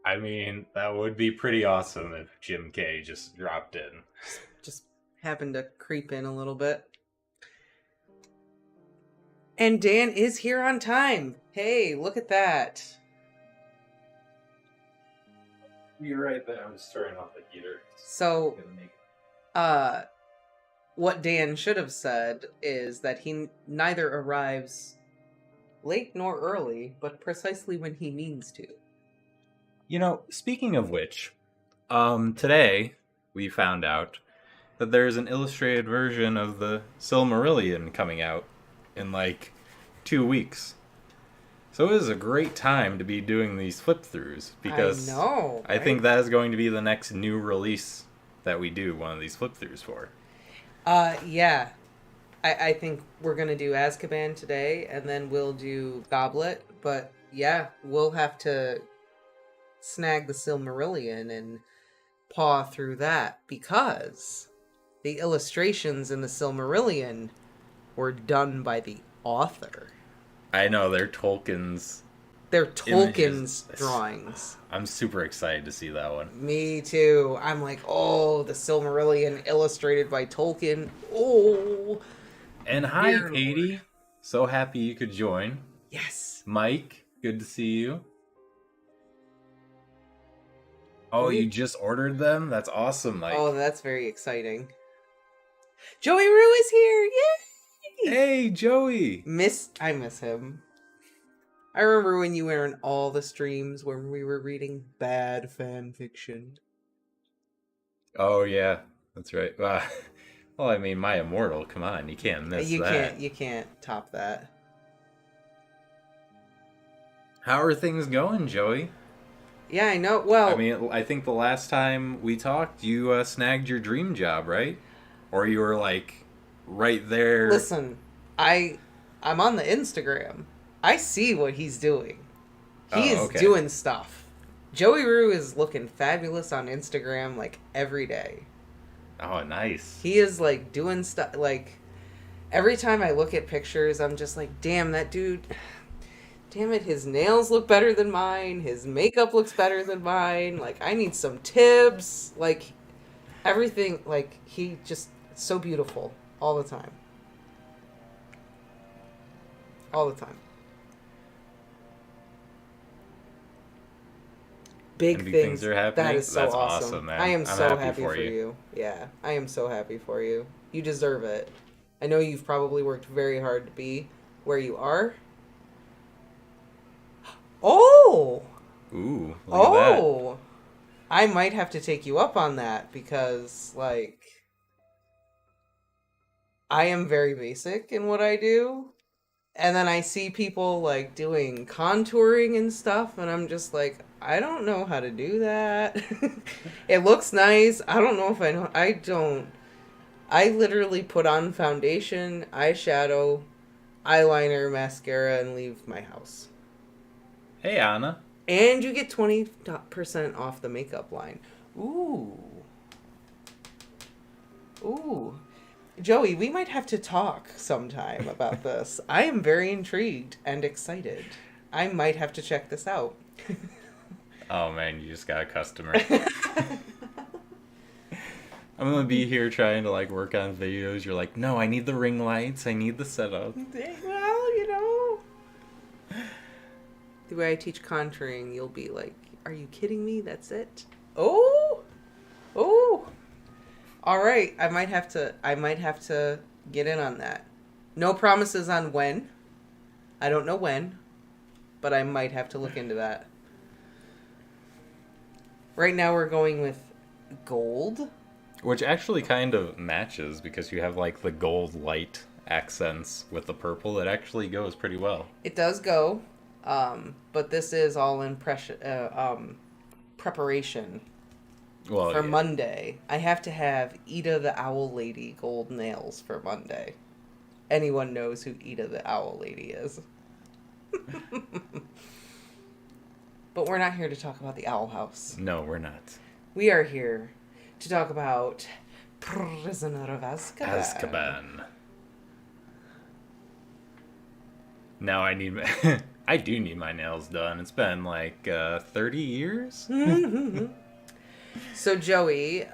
I mean, that would be pretty awesome if Jim K just dropped in. Just happened to creep in a little bit. And Dan is here on time. Hey, look at that. You're right there. I'm just turning off the heater. So, what Dan should have said is that he neither arrives late nor early, but precisely when he means to. You know, speaking of which, today we found out that there's an illustrated version of the Silmarillion coming out in like 2 weeks. So it is a great time to be doing these flip-throughs because I know, I think that is going to be the next new release that we do one of these flip-throughs for. Yeah. I think we're going to do Azkaban today, and then we'll do Goblet. But yeah, we'll have to snag the Silmarillion and paw through that because the illustrations in the Silmarillion were done by the author. I know, they're Tolkien's drawings. I'm super excited to see that one. Me too. I'm like, oh, the Silmarillion illustrated by Tolkien. Oh. And hi, Katie. So happy you could join. Yes. Mike, good to see you. Oh, you just ordered them? That's awesome, Mike. Oh, that's very exciting. Joey Rue is here. Yay! Hey, Joey. I miss him. I remember when you were in all the streams when we were reading bad fan fiction. Oh, yeah. That's right. Well, I mean, My Immortal, come on, you can't miss that. You can't top that. How are things going, Joey? Yeah, I know. Well, I mean, I think the last time we talked, you snagged your dream job, right? Or you were like right there. Listen, I'm on the Instagram. I see what he's doing. He is doing stuff. Joey Rue is looking fabulous on Instagram like every day. Oh, nice. He is like doing stuff. Like every time I look at pictures, I'm just like, damn, that dude. Damn it, his nails look better than mine. His makeup looks better than mine. Like, I need some tips. Like, everything. Like, he just so beautiful all the time. All the time. Big things are happening. That is so That's awesome, man. I am I'm so happy for you. Yeah, I am so happy for you. You deserve it. I know you've probably worked very hard to be where you are. Oh! Ooh, look at that. I might have to take you up on that because, like, I am very basic in what I do. And then I see people, like, doing contouring and stuff, and I'm just like, I don't know how to do that. It looks nice. I don't know if I know. I don't. I literally put on foundation, eyeshadow, eyeliner, mascara, and leave my house. Hey, Anna. And you get 20% off the makeup line. Ooh. Ooh. Joey, we might have to talk sometime about this. I am very intrigued and excited. I might have to check this out. Oh, man, you just got a customer. I'm going to be here trying to, like, work on videos. You're like, no, I need the ring lights. I need the setup. Well, you know. The way I teach contouring, you'll be like, are you kidding me? That's it? Oh! Oh! All right, I might have to get in on that. No promises on when. I don't know when, but I might have to look into that. Right now we're going with gold. Which actually kind of matches because you have like the gold light accents with the purple. It actually goes pretty well. It does go, but this is all in preparation. Well, for Monday. I have to have Ida the Owl Lady gold nails for Monday. Anyone knows who Ida the Owl Lady is. But we're not here to talk about the Owl House. No, we're not. We are here to talk about Prisoner of Azkaban. Azkaban. Now I need I do need my nails done. It's been like 30 years. So Joey,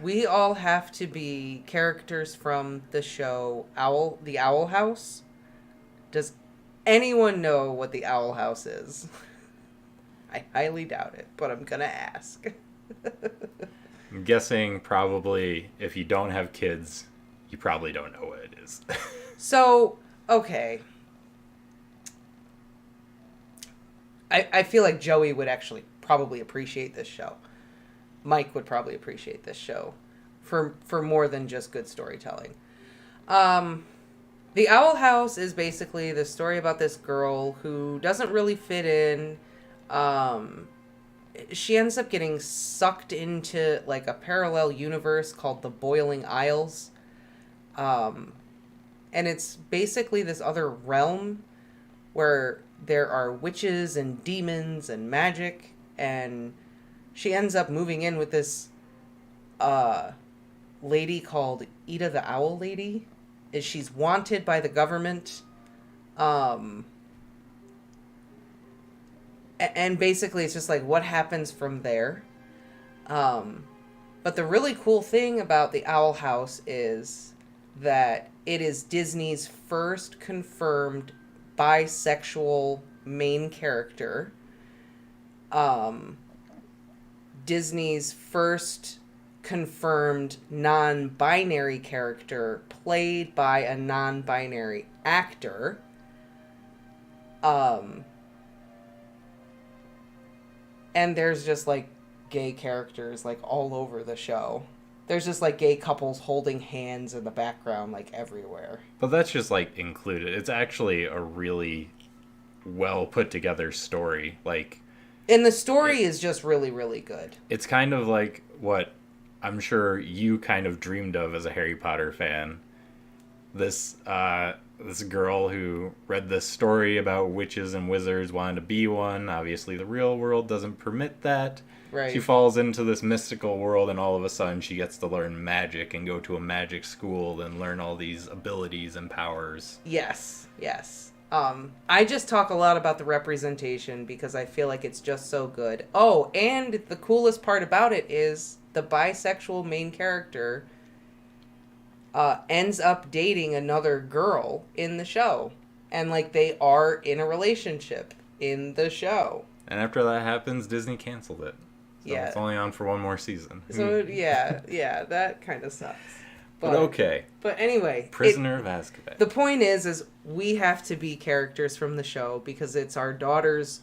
we all have to be characters from the show The Owl House. Does anyone know what the Owl House is? I highly doubt it, but I'm gonna ask. I'm guessing probably if you don't have kids, you probably don't know what it is. So, okay. I feel like Joey would actually probably appreciate this show. Mike would probably appreciate this show for more than just good storytelling. The Owl House is basically the story about this girl who doesn't really fit in. She ends up getting sucked into like a parallel universe called the Boiling Isles. And it's basically this other realm where there are witches and demons and magic, and she ends up moving in with this lady called Ida the Owl Lady. She's wanted by the government. And basically it's just like what happens from there. But the really cool thing about the Owl House is that it is Disney's first confirmed bisexual main character. Disney's first confirmed non-binary character played by a non-binary actor. And there's just like gay characters like all over the show. There's just like gay couples holding hands in the background like everywhere. But that's just like included. It's actually a really well put together story. Like, and the story is just really, really good. It's kind of like what I'm sure you kind of dreamed of as a Harry Potter fan. This girl who read this story about witches and wizards, wanted to be one. Obviously, the real world doesn't permit that. Right. She falls into this mystical world, and all of a sudden she gets to learn magic and go to a magic school and learn all these abilities and powers. Yes, yes. I just talk a lot about the representation because I feel like it's just so good. Oh, and the coolest part about it is the bisexual main character ends up dating another girl in the show. And, like, they are in a relationship in the show. And after that happens, Disney canceled it. So yeah. It's only on for one more season. So, yeah, that kind of sucks. But okay. But anyway. Prisoner of Azkaban. The point is we have to be characters from the show because it's our daughter's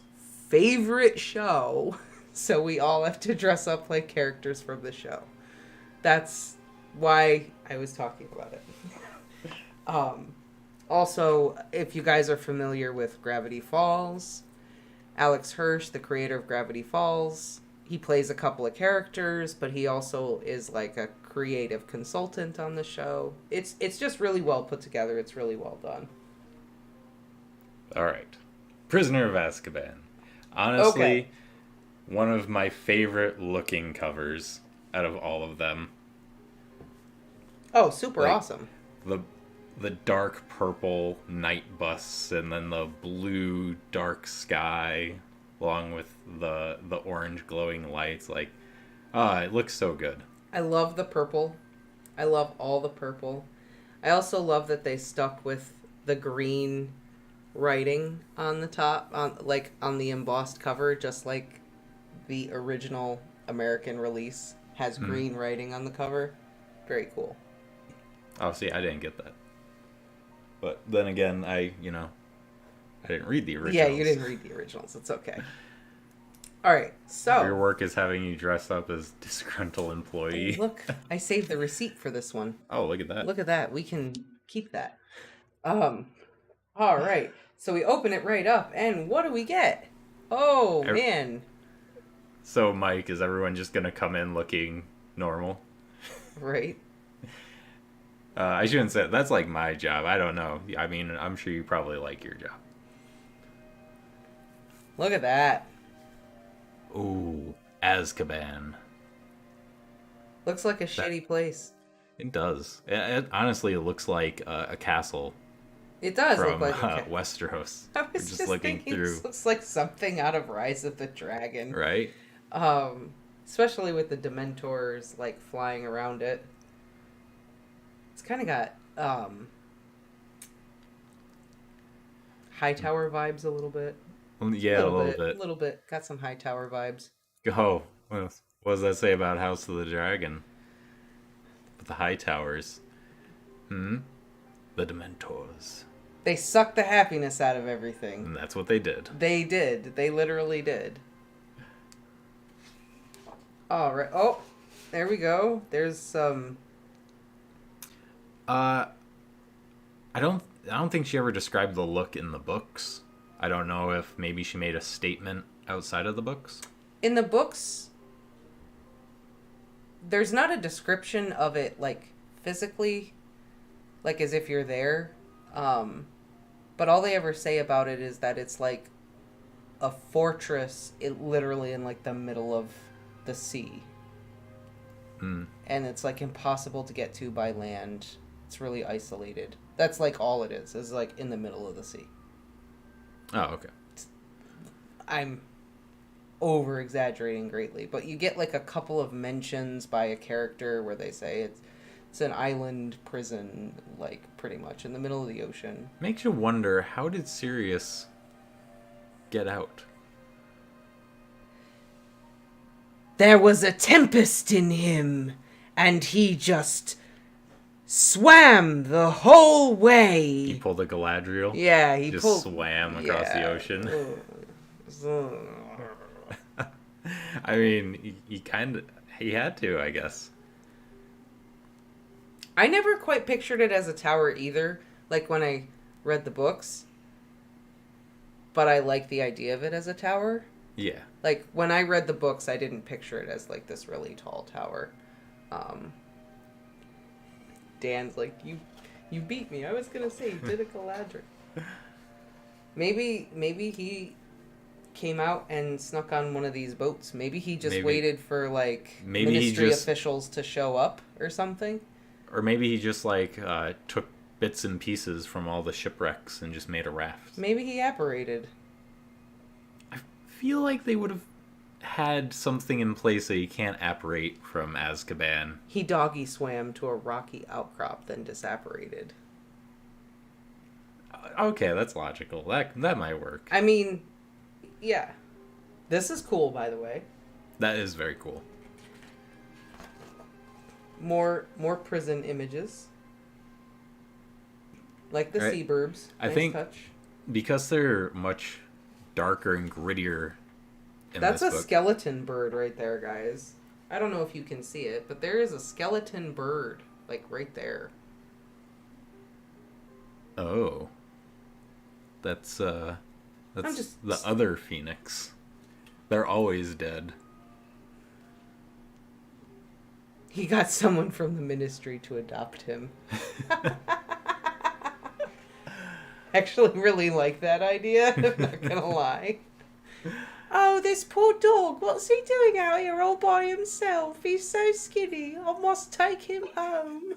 favorite show. So we all have to dress up like characters from the show. That's why I was talking about it. Also, if you guys are familiar with Gravity Falls, Alex Hirsch, the creator of Gravity Falls, he plays a couple of characters, but he also is like a creative consultant on the show. It's just really well put together. It's really well done. All right. Prisoner of Azkaban. Honestly, okay. One of my favorite looking covers out of all of them. Oh, super awesome. The dark purple night bus and then the blue dark sky along with the orange glowing lights. Like, it looks so good. I love the purple. I love all the purple. I also love that they stuck with the green writing on the top, on the embossed cover, just like the original American release has green writing on the cover. Very cool. Oh, see, I didn't get that. But then again, I didn't read the originals. Yeah, you didn't read the originals. It's okay. All right, so... Your work is having you dress up as disgruntled employee. Look, I saved the receipt for this one. Oh, look at that. Look at that. We can keep that. All right. So we open it right up, and what do we get? Oh, man. So, Mike, is everyone just going to come in looking normal? Right. I shouldn't say that's like my job. I don't know. I mean, I'm sure you probably like your job. Look at that. Ooh, Azkaban. Looks like a shitty place. It does. Honestly, it looks like a castle. It does look from like a cat. Westeros. I We're was just just looking thinking through, this looks like something out of Rise of the Dragon. right? Um, Especially with the Dementors like flying around it. It's kind of got Hightower vibes a little bit. Well, yeah, a little A bit. little bit. Got some Hightower vibes. Oh, what does that say about House of the Dragon? With the high towers. Hmm? The Dementors. They sucked the happiness out of everything. And that's what they did. They did. They literally did. All right. Oh, there we go. There's some. I don't think she ever described the look in the books. I don't know if maybe she made a statement outside of the books. In the books, there's not a description of it, like, physically, like, as if you're there. But all they ever say about it is that it's, like, a fortress, literally in, like, the middle of the sea. Hmm. And it's, like, impossible to get to by land. It's really isolated. That's, like, all it is like, in the middle of the sea. Oh, okay. I'm over-exaggerating greatly, but you get, like, a couple of mentions by a character where they say it's an island prison, like, pretty much, in the middle of the ocean. Makes you wonder, how did Sirius get out? There was a tempest in him, and he just swam the whole way. He pulled a Galadriel? Yeah, he just swam across the ocean? I mean, he had to, I guess. I never quite pictured it as a tower either, like when I read the books. But I like the idea of it as a tower. Yeah. Like, when I read the books, I didn't picture it as, like, this really tall tower. Dan's like, you beat me. I was gonna say, you did a Galadriel. Maybe he came out and snuck on one of these boats. Maybe he just waited for, like, ministry officials to show up or something. Or maybe he just, like, took bits and pieces from all the shipwrecks and just made a raft. Maybe he apparated. I feel like they would have had something in place so you can't apparate from Azkaban. He doggy swam to a rocky outcrop, then disapparated. Okay, that's logical. That might work. I mean, yeah. This is cool, by the way. That is very cool. More prison images. Like the seaburbs. I think because they're much darker and grittier in That's this a book. skeleton bird right there, guys. I don't know if you can see it, but there is a skeleton bird, like, right there. Oh. That's the other phoenix. They're always dead. He got someone from the ministry to adopt him. Actually really like that idea, I'm not gonna lie. Oh, this poor dog, what's he doing out here all by himself? He's so skinny, I must take him home.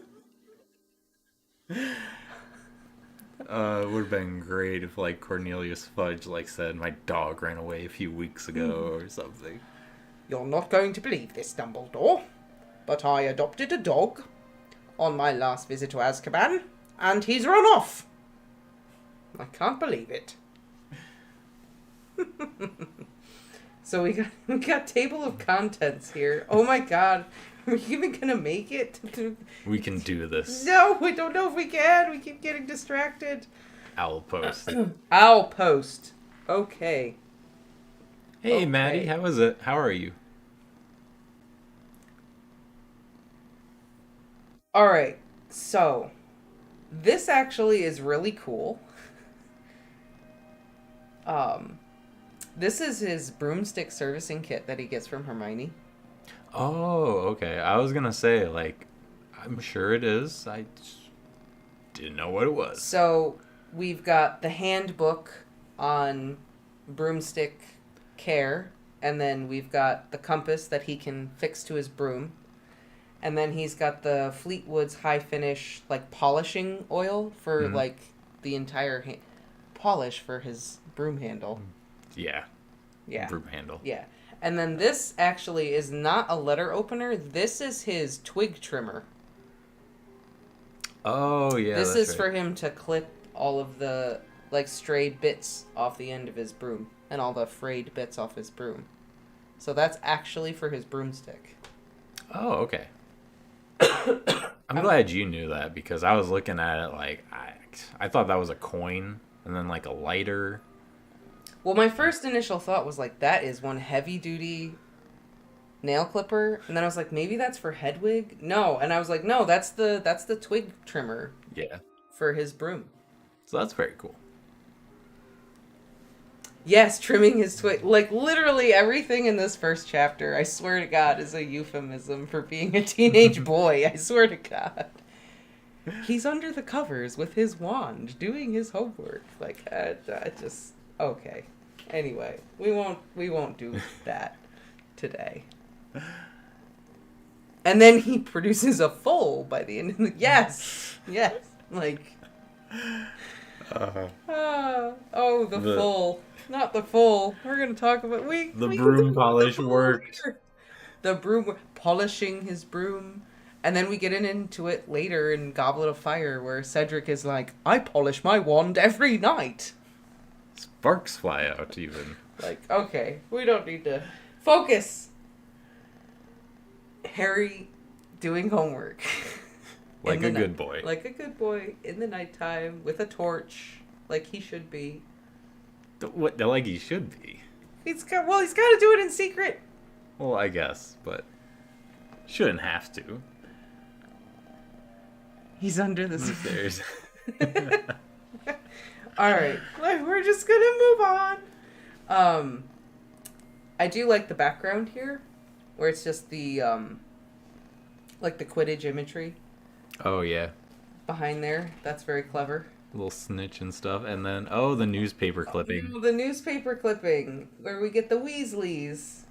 It would have been great if, like, Cornelius Fudge, like, said, my dog ran away a few weeks ago or something. You're not going to believe this, Dumbledore, but I adopted a dog on my last visit to Azkaban, and he's run off. I can't believe it. So we got table of contents here. Oh my god. Are we even gonna make it? We can do this. No, we don't know if we can. We keep getting distracted. Owl post. Owl post. Okay. Hey, Okay. Maddie, how is it? How are you? Alright, so this actually is really cool. This is his broomstick servicing kit that he gets from Hermione. Oh, okay. I was gonna say, like, I'm sure it is. I just didn't know what it was. So we've got the handbook on broomstick care, and then we've got the compass that he can fix to his broom, and then he's got the Fleetwood's high finish, like, polishing oil for like the entire polish for his broom handle. Yeah. Yeah. Broom handle. Yeah. And then this actually is not a letter opener. This is his twig trimmer. Oh, yeah. This that's is for him to clip all of the like stray bits off the end of his broom and all the frayed bits off his broom. So that's actually for his broomstick. Oh, okay. I'm glad you knew that because I was looking at it like I thought that was a coin and then like a lighter. Well, my first initial thought was like that is one heavy duty nail clipper, and then I was like maybe that's for Hedwig. No, and I was like no, that's the twig trimmer. Yeah. For his broom. So that's very cool. Yes, trimming his twig. Like, literally everything in this first chapter, I swear to God, is a euphemism for being a teenage boy. I swear to God. He's under the covers with his wand, doing his homework. Like, I just... Okay. Anyway, we won't do that today. And then he produces a foal by the end of the... Yes! Yes! Like... the foal. Not the full. We're gonna talk about the broom polish worked. The broom polishing his broom, and then we get into it later in Goblet of Fire, where Cedric is like, "I polish my wand every night." Sparks fly out even. Like, okay, we don't need to focus. Harry doing homework, like a good boy. Like a good boy in the nighttime with a torch, like he should be. What, like he should be. He's got to do it in secret. Well, I guess, but shouldn't have to. He's under the stairs. All right, we're just gonna move on. I do like the background here, where it's just the like the Quidditch imagery. Oh yeah. Behind there, that's very clever. Little snitch and stuff, and then the newspaper clipping. The newspaper clipping where we get the Weasleys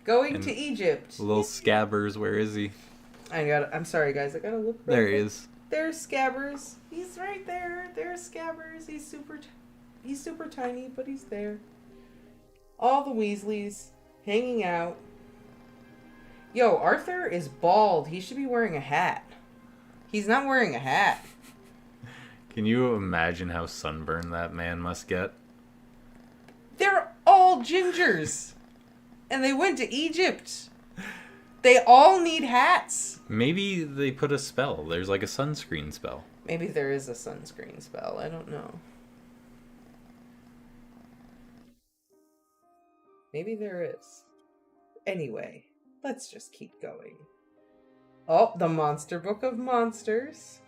going to Egypt. Little Scabbers, where is he? I'm sorry, guys. I gotta look. Right there he is. There's Scabbers. He's right there. There's Scabbers. He's super tiny, but he's there. All the Weasleys hanging out. Yo, Arthur is bald. He should be wearing a hat. He's not wearing a hat. Can you imagine how sunburned that man must get? They're all gingers. And they went to Egypt. They all need hats. Maybe they put a spell. There's like a sunscreen spell. Maybe there is a sunscreen spell. I don't know. Maybe there is. Anyway, let's just keep going. Oh, the Monster Book of Monsters.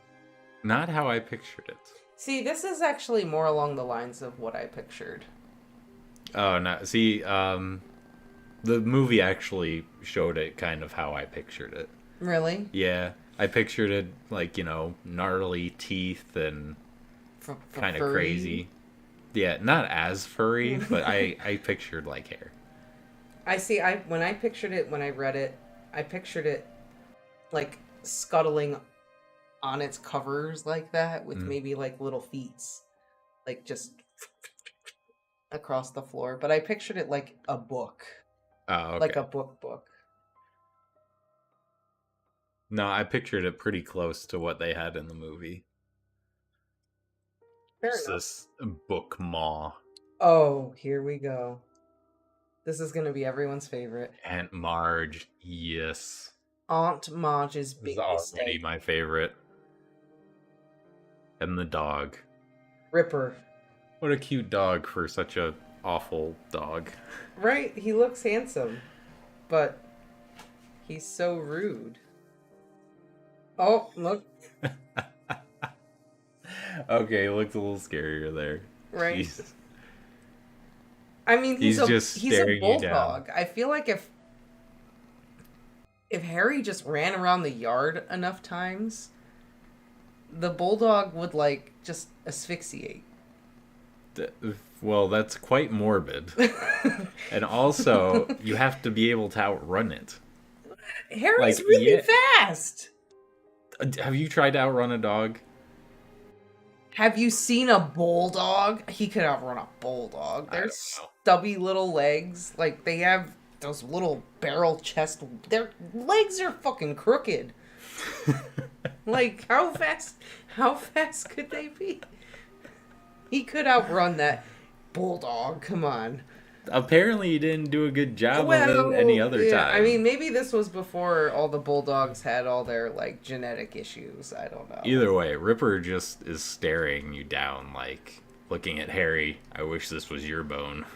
Not how I pictured it. See, this is actually more along the lines of what I pictured. Oh, no. See, the movie actually showed it kind of how I pictured it. Really? Yeah. I pictured it like, gnarly teeth and kind of crazy. Yeah, not as furry, but I pictured like hair. I see. When I pictured it, when I read it, I pictured it like scuttling on its covers like that with maybe like little feet, like just across the floor. But I pictured it like a book. Oh, okay. Like a book. No, I pictured it pretty close to what they had in the movie. Fair it's enough. This book maw. Oh, here we go. This is going to be everyone's favorite. Aunt Marge, yes. Aunt Marge's big mistake. This is already my favorite. And the dog. Ripper. What a cute dog for such a awful dog. Right? He looks handsome. But he's so rude. Oh, look. Okay, looks a little scarier there. Right. Jeez. I mean, he's a bulldog. Down. I feel like if Harry just ran around the yard enough times, the bulldog would like just asphyxiate. Well, that's quite morbid. And also, you have to be able to outrun it. Harry's really fast. Have you tried to outrun a dog? Have you seen a bulldog? He could outrun a bulldog. I They're don't know. stubby little legs. Like, they have those little barrel chest. Their legs are fucking crooked. Like, how fast could they be? He could outrun that bulldog. Come on. Apparently, you didn't do a good job of it any other time. I mean, maybe this was before all the bulldogs had all their, like, genetic issues. I don't know. Either way, Ripper just is staring you down, like, looking at Harry. I wish this was your bone.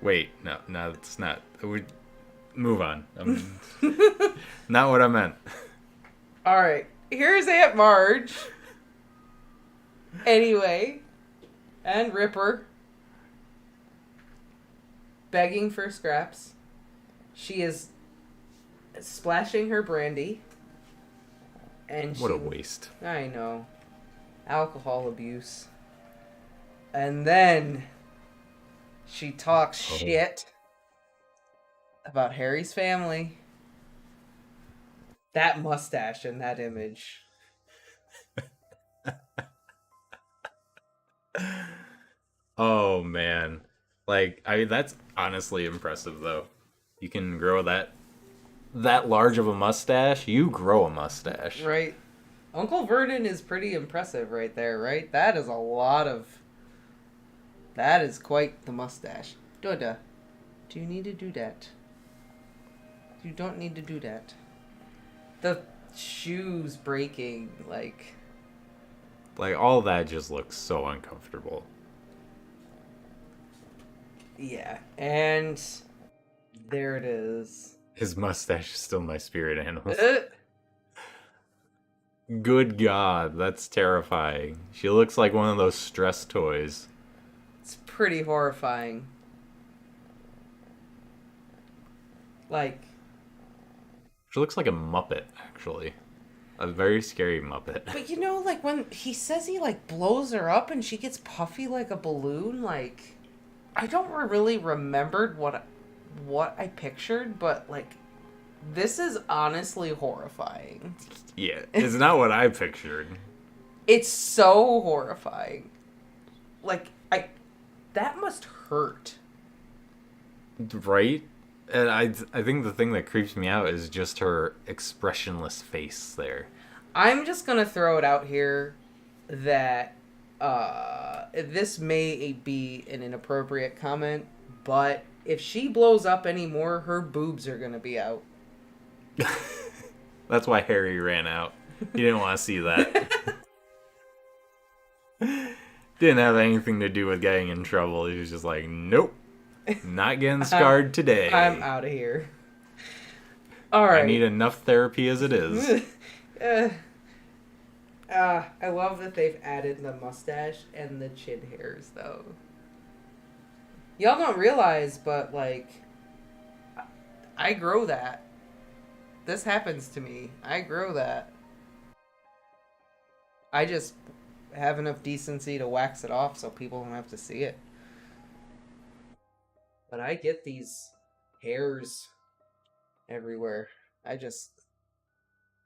Wait, no, it's not. Move on. Not what I meant. Alright, here's Aunt Marge. Anyway, and Ripper begging for scraps. She is splashing her brandy. And What a waste. I know. Alcohol abuse. And then she talks shit about Harry's family. That mustache in that image. Oh, man. Like, I mean, that's honestly impressive, though. You can grow that large of a mustache. You grow a mustache. Right. Uncle Vernon is pretty impressive right there, right? That is a lot of... That is quite the mustache. Doda, do you need to do that? You don't need to do that. The shoes breaking, like... Like, all that just looks so uncomfortable. Yeah, and there it is. His mustache is still my spirit animal. Good God, that's terrifying. She looks like one of those stress toys. It's pretty horrifying. Like... She looks like a Muppet, actually. A very scary Muppet. But you know, like, when he says he, like, blows her up and she gets puffy like a balloon, like... I don't really remembered what I pictured, but, like, this is honestly horrifying. Yeah, it's not what I pictured. It's so horrifying. Like, that must hurt. Right? And I think the thing that creeps me out is just her expressionless face there. I'm just gonna throw it out here that this may be an inappropriate comment, but if she blows up anymore, her boobs are gonna be out. That's why Harry ran out. He didn't want to see that. Didn't have anything to do with getting in trouble. He was just like, nope. Not getting scarred today. I'm out of here. All right. I need enough therapy as it is. I love that they've added the mustache and the chin hairs, though. Y'all don't realize, but, like, I grow that. This happens to me. I grow that. I just have enough decency to wax it off so people don't have to see it. But I get these hairs everywhere. I just...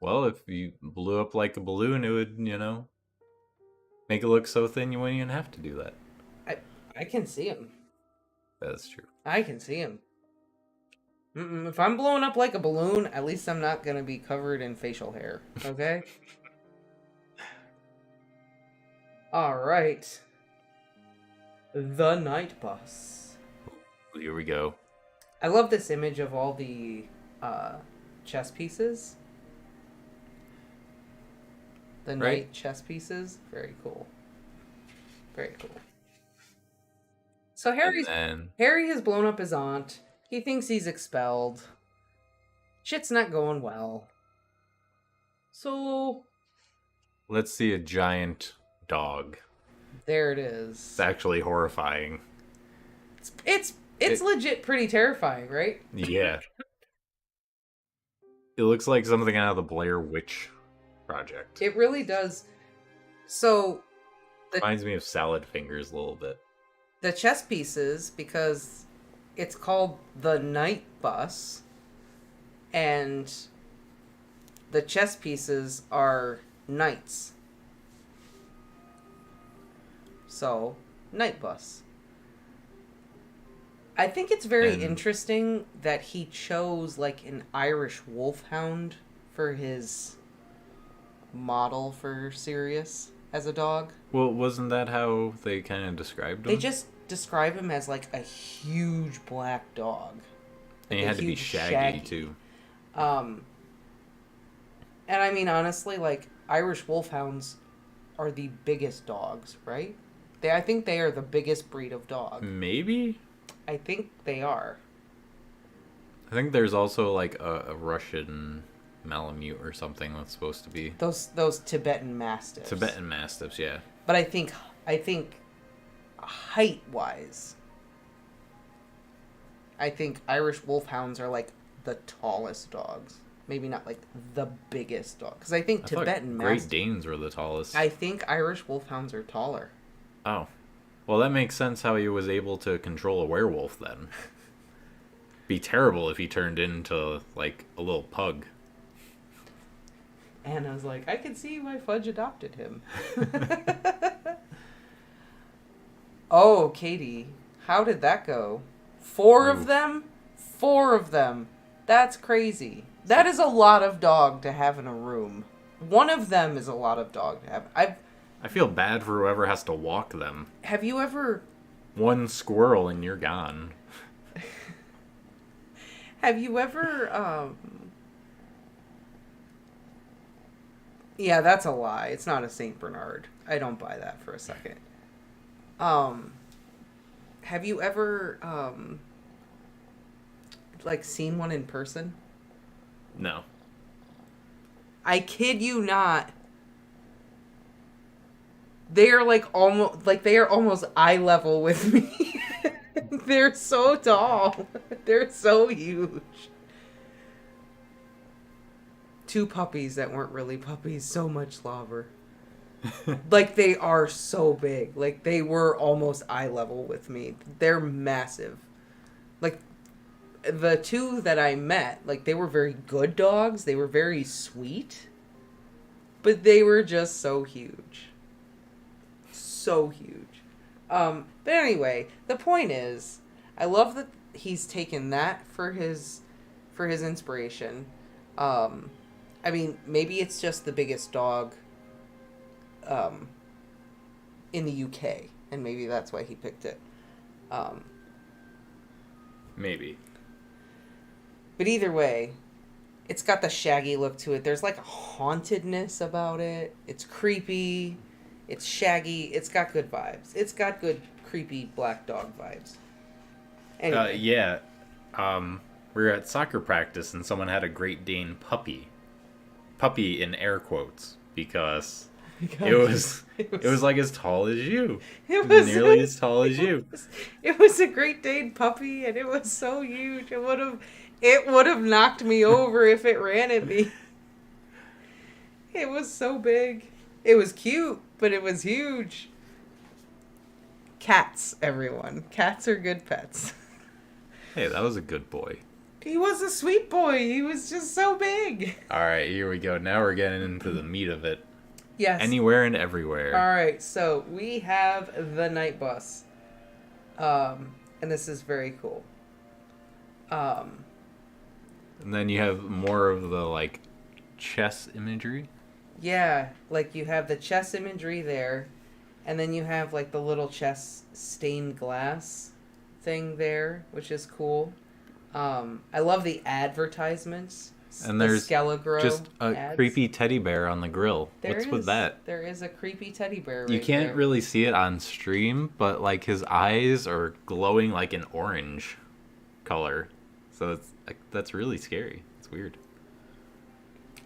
Well, if you blew up like a balloon, it would, make it look so thin you wouldn't even have to do that. I can see them. That's true. I can see them. If I'm blowing up like a balloon, at least I'm not going to be covered in facial hair. Okay? Alright. The night bus. Here we go. I love this image of all the chess pieces. The night chess pieces. Very cool. Very cool. So Harry has blown up his aunt. He thinks he's expelled. Shit's not going well. So... Let's see a giant dog. There it is. It's actually horrifying. It's legit pretty terrifying, right? Yeah. It looks like something out of the Blair Witch Project. It really does. So... Reminds me of Salad Fingers a little bit. The chess pieces, because it's called the night bus, and the chess pieces are knights. So, night bus. I think it's very interesting that he chose like an Irish wolfhound for his model for Sirius as a dog. Well, wasn't that how they kind of described him? They just describe him as like a huge black dog. And he had to be shaggy too. And I mean, honestly, like, Irish wolfhounds are the biggest dogs, right? I think they are the biggest breed of dog. Maybe? I think they are. I think there's also, like, a Russian Malamute or something that's supposed to be... Those Tibetan Mastiffs. Tibetan Mastiffs, yeah. But I think height-wise, I think Irish wolfhounds are, like, the tallest dogs. Maybe not, like, the biggest dog. Because I think Tibetan Mastiffs... Great Danes were the tallest. I think Irish wolfhounds are taller. Oh. Well, that makes sense how he was able to control a werewolf, then. Be terrible if he turned into, like, a little pug. And I was like, I can see why Fudge adopted him. Oh, Katie, how did that go? 4 of them? 4 of them. That's crazy. That is a lot of dog to have in a room. 1 of them is a lot of dog to have. I feel bad for whoever has to walk them. Have you ever... 1 squirrel and you're gone. Have you ever, Yeah, that's a lie. It's not a Saint Bernard. I don't buy that for a second. Have you ever, like, seen one in person? No. I kid you not. They are they are almost eye level with me. They're so tall. They're so huge. 2 puppies that weren't really puppies. So much slobber. Like, they are so big. Like, they were almost eye level with me. They're massive. Like, the 2 that I met, like, they were very good dogs. They were very sweet. But they were just so huge. So huge. But anyway, the point is, I love that he's taken that for his inspiration. I mean, maybe it's just the biggest dog in the UK, and maybe that's why he picked it. Maybe. But either way, it's got the shaggy look to it. There's like a hauntedness about it. It's creepy. It's shaggy. It's got good vibes. It's got good creepy black dog vibes. Anyway. Yeah. We were at soccer practice and someone had a Great Dane puppy. Puppy in air quotes because it was like as tall as you. It was nearly as tall as you. It was a Great Dane puppy and it was so huge. It would have knocked me over if it ran at me. It was so big. It was cute, but it was huge. Cats, everyone. Cats are good pets. Hey, that was a good boy. He was a sweet boy. He was just so big. All right, here we go. Now we're getting into the meat of it. Yes. Anywhere and everywhere. All right, so we have the night bus. And this is very cool. And then you have more of the, like, chess imagery. Yeah, like you have the chess imagery there, and then you have like the little chess stained glass thing there, which is cool. I love the advertisements. And there's Skelegro just a ads. creepy teddy bear on the grill. What's with that? There is a creepy teddy bear right You can't there. really see it on stream, but like his eyes are glowing like an orange color. So it's like, that's really scary. It's weird.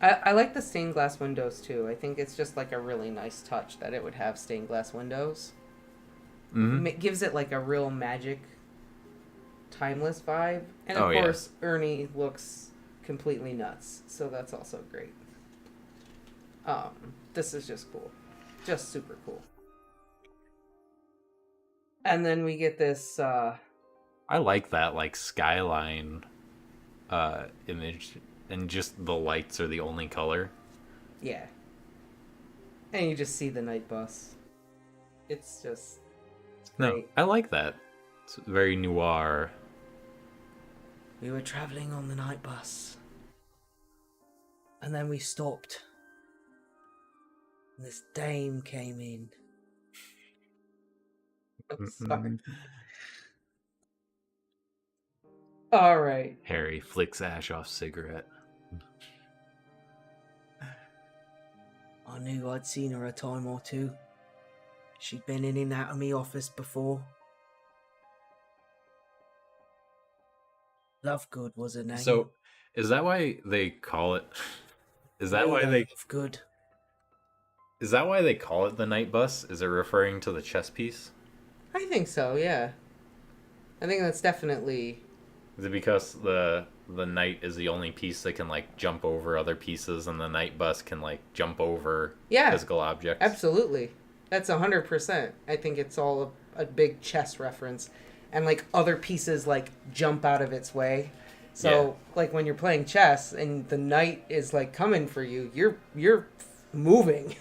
I like the stained glass windows too. I think it's just like a really nice touch that it would have stained glass windows. Mm-hmm. It gives it like a real magic, timeless vibe. And Oh, of yeah. course, Ernie looks completely nuts, so that's also great. This is just cool. Just super cool. And then we get this, I like that like skyline image, and just the lights are the only color. yeah. And you just see the night bus. It's just No, Right. I like that. It's very noir. We were traveling on the night bus. And then we stopped. And this dame came in. I'm sorry. All right. Harry flicks ash off cigarette. I knew I'd seen her a time or two. She'd been in and out of me office before. Lovegood was her name. So, is that why they call it? Is that why they? Lovegood. Is that why they call it the night bus? Is it referring to the chess piece? I think so, yeah. I think that's definitely... Is it because the knight is the only piece that can like jump over other pieces, and the night bus can like jump over physical objects? Absolutely. That's 100%. I think it's all a big chess reference, and like other pieces like jump out of its way. So like when you're playing chess and the knight is like coming for you, you're moving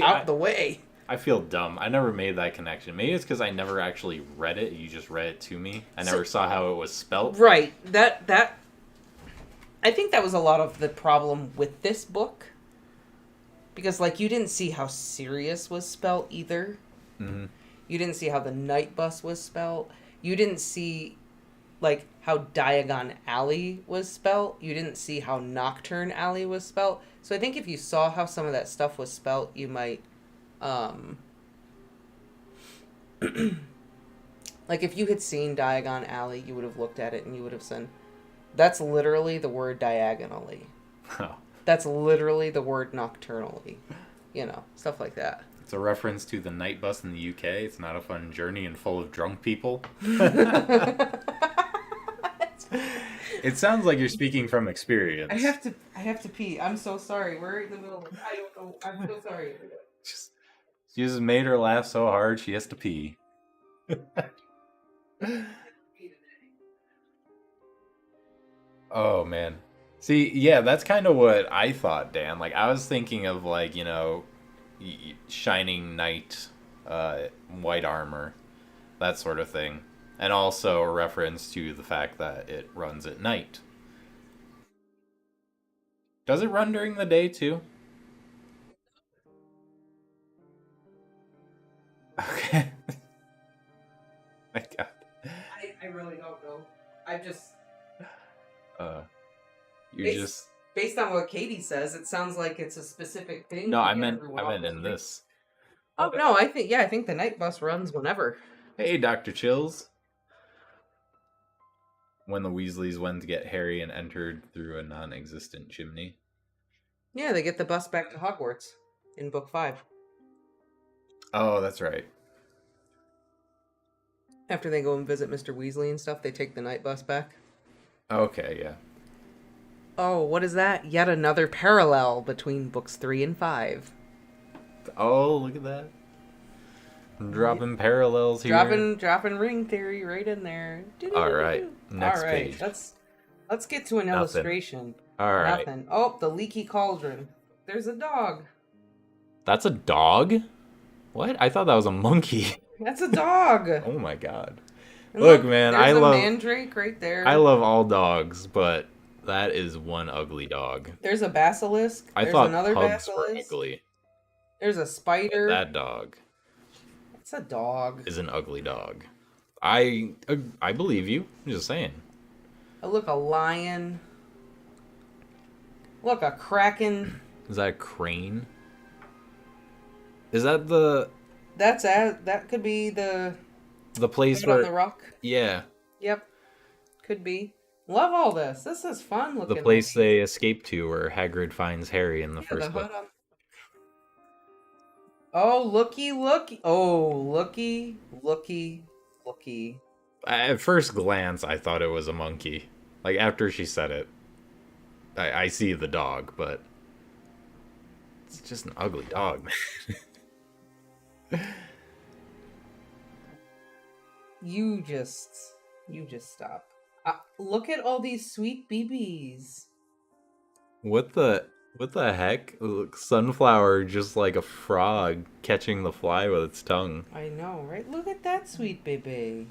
out the way. I feel dumb. I never made that connection. Maybe it's because I never actually read it. You just read it to me. I never saw how it was spelt. Right. That. I think that was a lot of the problem with this book. Because, like, you didn't see how Sirius was spelt either. Mm-hmm. You didn't see how the night bus was spelt. You didn't see, like, how Diagon Alley was spelt. You didn't see how Nocturne Alley was spelt. So I think if you saw how some of that stuff was spelt, you might... like if you had seen Diagon Alley, you would have looked at it and you would have said, that's literally the word diagonally. Oh. That's literally the word nocturnally. You know, stuff like that. It's a reference to the night bus in the UK. It's not a fun journey and full of drunk people. It sounds like you're speaking from experience. I have to pee. I'm so sorry. We're in the middle of... I don't know. I'm so sorry. She just made her laugh so hard she has to pee. Oh, man. See, yeah, that's kind of what I thought, Dan. Like, I was thinking of, like, you know, shining knight, white armor, that sort of thing. And also a reference to the fact that it runs at night. Does it run during the day, too? Okay. My God. I really don't know. I just... Based on what Katie says, it sounds like it's a specific thing. No, I meant in this. Oh, no, I think the night bus runs whenever. Hey, Dr. Chills. When the Weasleys went to get Harry and entered through a non-existent chimney. Yeah, they get the bus back to Hogwarts in book 5. Oh, that's right. After they go and visit Mr. Weasley and stuff, they take the night bus back. Okay, yeah. Oh, what is that? Yet another parallel between books 3 and 5. Oh, look at that. Dropping parallels here. Dropping ring theory right in there. All right, next page. Let's get to an illustration. All right. Nothing. Oh, the Leaky Cauldron. There's a dog. That's a dog? What? I thought that was a monkey. That's a dog. Oh my God. And look, man, I love mandrake right there. I love all dogs, but that is one ugly dog. There's a basilisk. There's another pugs were ugly. There's a spider. But that dog. It's a dog. Is an ugly dog. I believe you. I'm just saying. Oh, look, a lion. Look, a kraken. Is that a crane? Is that the... That could be the place where... on the rock. Yeah. Yep. Could be. Love all this. This is fun looking. The place they escape to where Hagrid finds Harry in the first book. Oh, looky. Oh, looky. At first glance, I thought it was a monkey. Like, after she said it, I see the dog, but it's just an ugly dog, man. You just stop. Look at all these sweet BBs. What the... What the heck? Look, sunflower just like a frog catching the fly with its tongue. I know, right? Look at that sweet baby.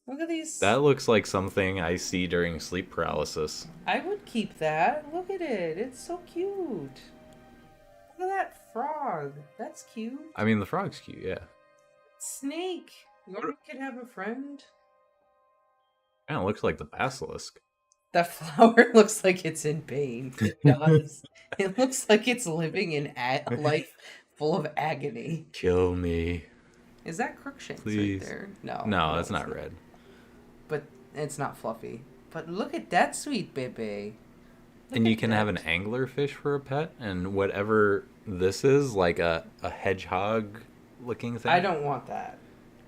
Look at these. That looks like something I see during sleep paralysis. I would keep that. Look at it. It's so cute. Look at that frog. That's cute. I mean, the frog's cute, yeah. Snake. You could have a friend. Kind of looks like the basilisk. That flower looks like it's in pain. It does. It looks like it's living in a life full of agony. Kill me. Is that Crookshanks Please. right there? No. No, it's not red. But it's not fluffy. But look at that sweet baby. And you can have an anglerfish for a pet, and whatever this is, like a hedgehog looking thing. I don't want that.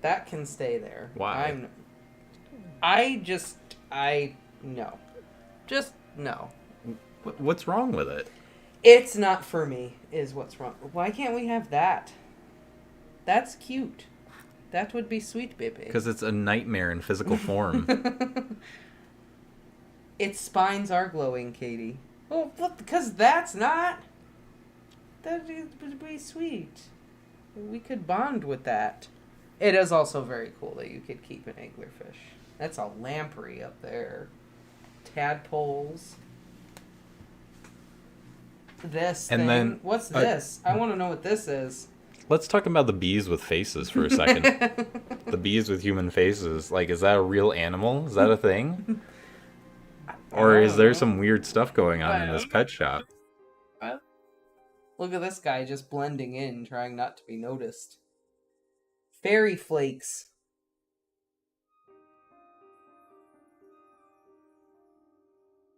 That can stay there. Why? No. Just no. What's wrong with it? It's not for me, is what's wrong. Why can't we have that? That's cute. That would be sweet, baby. Because it's a nightmare in physical form. Its spines are glowing, Katie. Oh, because that's not. That would be sweet. We could bond with that. It is also very cool that you could keep an anglerfish. That's a lamprey up there. Tadpoles. This And thing. then, What's this? I want to know what this is. Let's talk about the bees with faces for a second. The bees with human faces. Like, is that a real animal? Is that a thing? Or is there some weird stuff going on in this pet shop? Look at this guy just blending in, trying not to be noticed. Fairy flakes.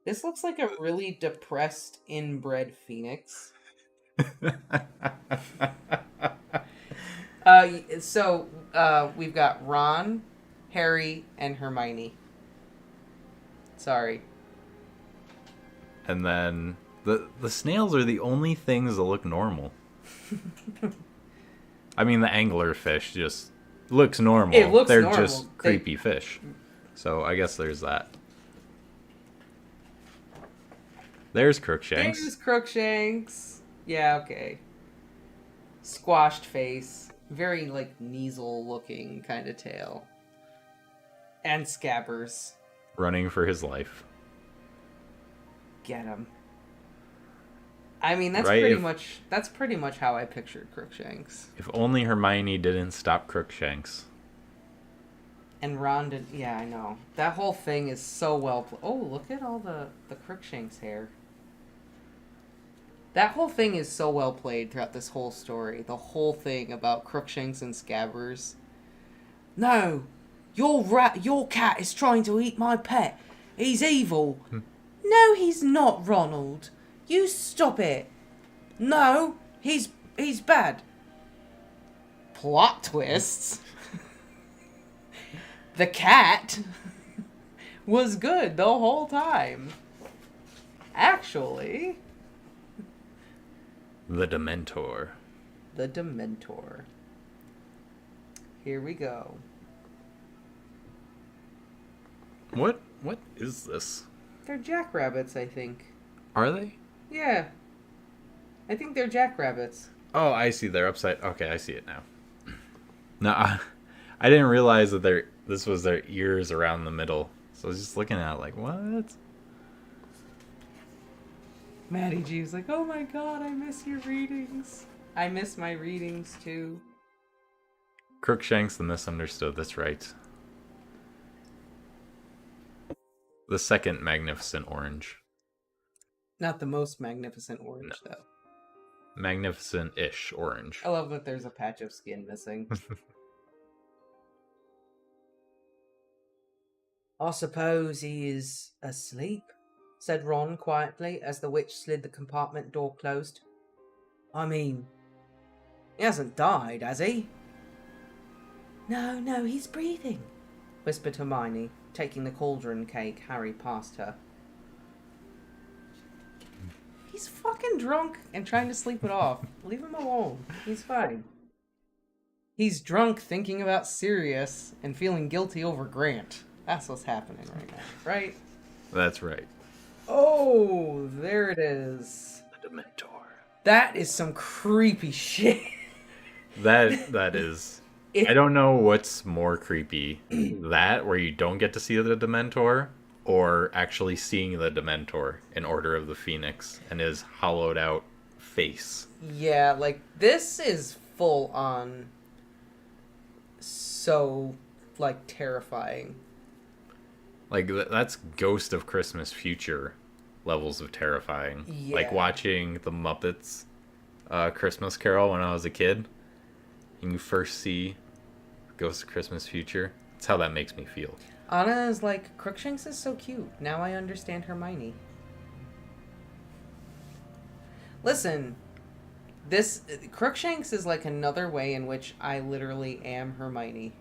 This looks like a really depressed inbred phoenix. We've got Ron, Harry, and Hermione. Sorry. And then the snails are the only things that look normal. I mean, the anglerfish just looks normal. It looks They're normal. just creepy fish. So I guess there's that. There's Crookshanks. There's Crookshanks. Yeah, okay. Squashed face. Very, like, Kneasel-looking kind of tail. And Scabbers. Running for his life. Get him. I mean, that's Right, pretty much how I pictured Crookshanks. If only Hermione didn't stop Crookshanks. And Ron did. Yeah, I know. That whole thing is so well. Oh, look at all the Crookshanks hair. That whole thing is so well played throughout this whole story. The whole thing about Crookshanks and Scabbers. No, your cat is trying to eat my pet. He's evil. No, he's not, Ronald. You stop it. No, he's bad. Plot twists. The cat was good the whole time. Actually. The Dementor. The Dementor. Here we go. What is this? They're jackrabbits, I think. Are they? Yeah. I think they're jackrabbits. Oh, I see. They're upside. Okay, I see it now. No, I didn't realize that this was their ears around the middle. So I was just looking at it like, what? Maddie G was like, oh my god, I miss your readings. I miss my readings too. Crookshanks the Misunderstood, that's right. The second magnificent orange. Not the most magnificent orange, No. though. Magnificent-ish orange. I love that there's a patch of skin missing. I suppose he is asleep, said Ron quietly as the witch slid the compartment door closed. I mean, he hasn't died, has he? No, he's breathing, whispered Hermione, taking the cauldron cake Harry passed her. He's fucking drunk and trying to sleep it off. Leave him alone. He's fine. He's drunk thinking about Sirius and feeling guilty over Grant. That's what's happening right now, right? That's right. Oh, there it is. The Dementor. That is some creepy shit. That is. I don't know what's more creepy. That, where you don't get to see the Dementor, or actually seeing the Dementor in Order of the Phoenix and his hollowed out face. Yeah, like, this is full on so, like, terrifying. Like, that's Ghost of Christmas Future levels of terrifying. Yeah. Like watching the Muppets Christmas Carol when I was a kid, and you first see Ghost of Christmas Future. That's how that makes me feel. Anna is like, Crookshanks is so cute. Now I understand Hermione. Listen, Crookshanks is like another way in which I literally am Hermione.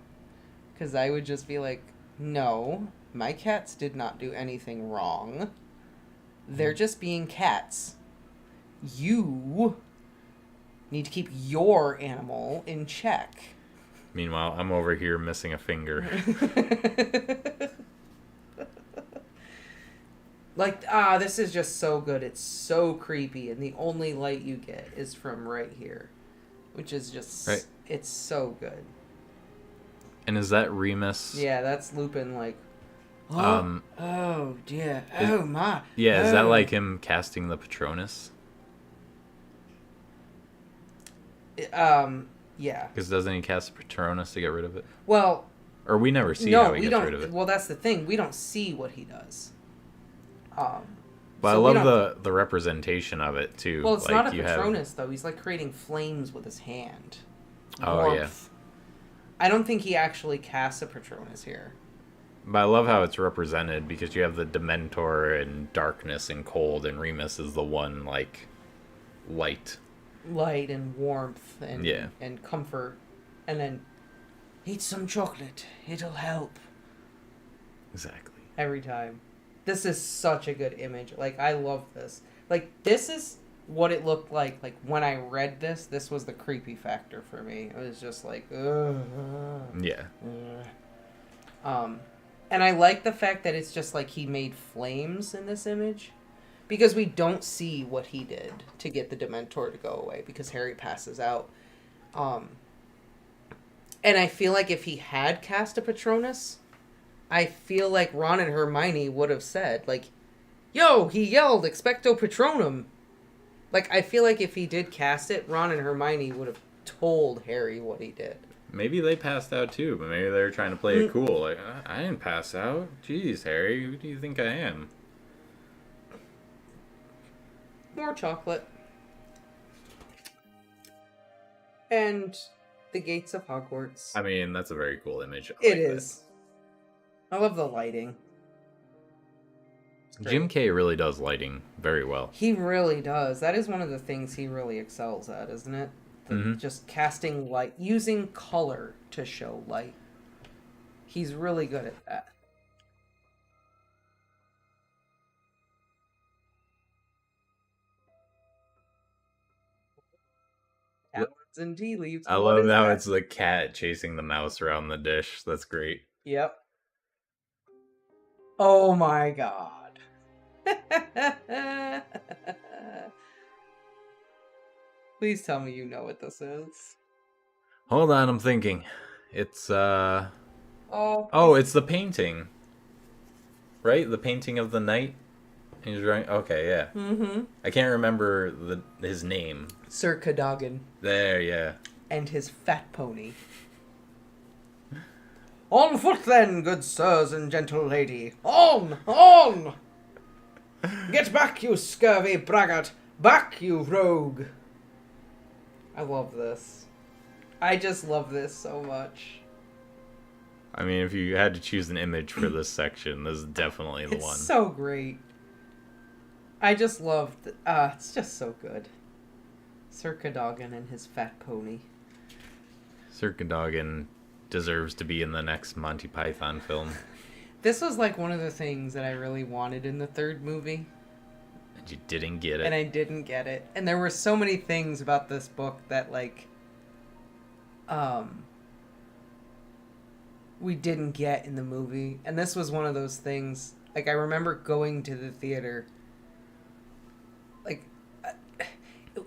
Because I would just be like, no, my cats did not do anything wrong. They're just being cats. You need to keep your animal in check. Meanwhile, I'm over here missing a finger. Like, this is just so good. It's so creepy, and the only light you get is from right here. Which is just... Right. It's so good. And is that Remus? Yeah, that's Lupin, like... Oh, dear. Is, oh, my. Yeah, is that Oh. like him casting the Patronus? Yeah. Because doesn't he cast the Patronus to get rid of it? Well... Or we never see no, how he we gets don't. rid of it. Well, that's the thing. We don't see what he does. But so I love the representation of it, too. Well, it's like, not a you Patronus, though. He's, like, creating flames with his hand. Oh, yeah. I don't think he actually casts a Patronus here. But I love how it's represented, because you have the Dementor and darkness and cold, and Remus is the one, like, light. Light and warmth and Yeah. and comfort. And then, eat some chocolate. It'll help. Exactly. Every time. This is such a good image. Like, I love this. Like, this is what it looked like. Like, when I read this, this was the creepy factor for me. It was just like, ugh. Yeah. And I like the fact that it's just like he made flames in this image. Because we don't see what he did to get the Dementor to go away. Because Harry passes out. And I feel like if he had cast a Patronus, I feel like Ron and Hermione would have said, like, yo, he yelled, Expecto Patronum. Like, I feel like if he did cast it, Ron and Hermione would have told Harry what he did. Maybe they passed out, too, but maybe they were trying to play it cool. Like, I didn't pass out. Jeez, Harry, who do you think I am? More chocolate. And the gates of Hogwarts. I mean, that's a very cool image. It is. I love the lighting. Jim K really does lighting very well. He really does. That is one of the things he really excels at, isn't it? Just casting light, using color to show light. He's really good at that. Words and tea leaves. I love how it's the cat chasing the mouse around the dish. That's great. Yep. Oh my god. Please tell me you know what this is. Hold on, I'm thinking. It's, Oh, it's the painting. Right? The painting of the knight? He's right. Okay, yeah. mm-hmm. I can't remember his name. Sir Cadogan There, yeah. and his fat pony. On foot then, good sirs and gentle lady. On! On! Get back, you scurvy braggart! Back, you rogue! I love this. I just love this so much. I mean, if you had to choose an image for this section, this is definitely the one. It's so great. I just loved... it's just so good. Sir Cadogan and his fat pony. Sir Cadogan deserves to be in the next Monty Python film. This was like one of the things that I really wanted in the third movie. And you didn't get it. And I didn't get it. And there were so many things about this book that, like, we didn't get in the movie. And this was one of those things. Like, I remember going to the theater like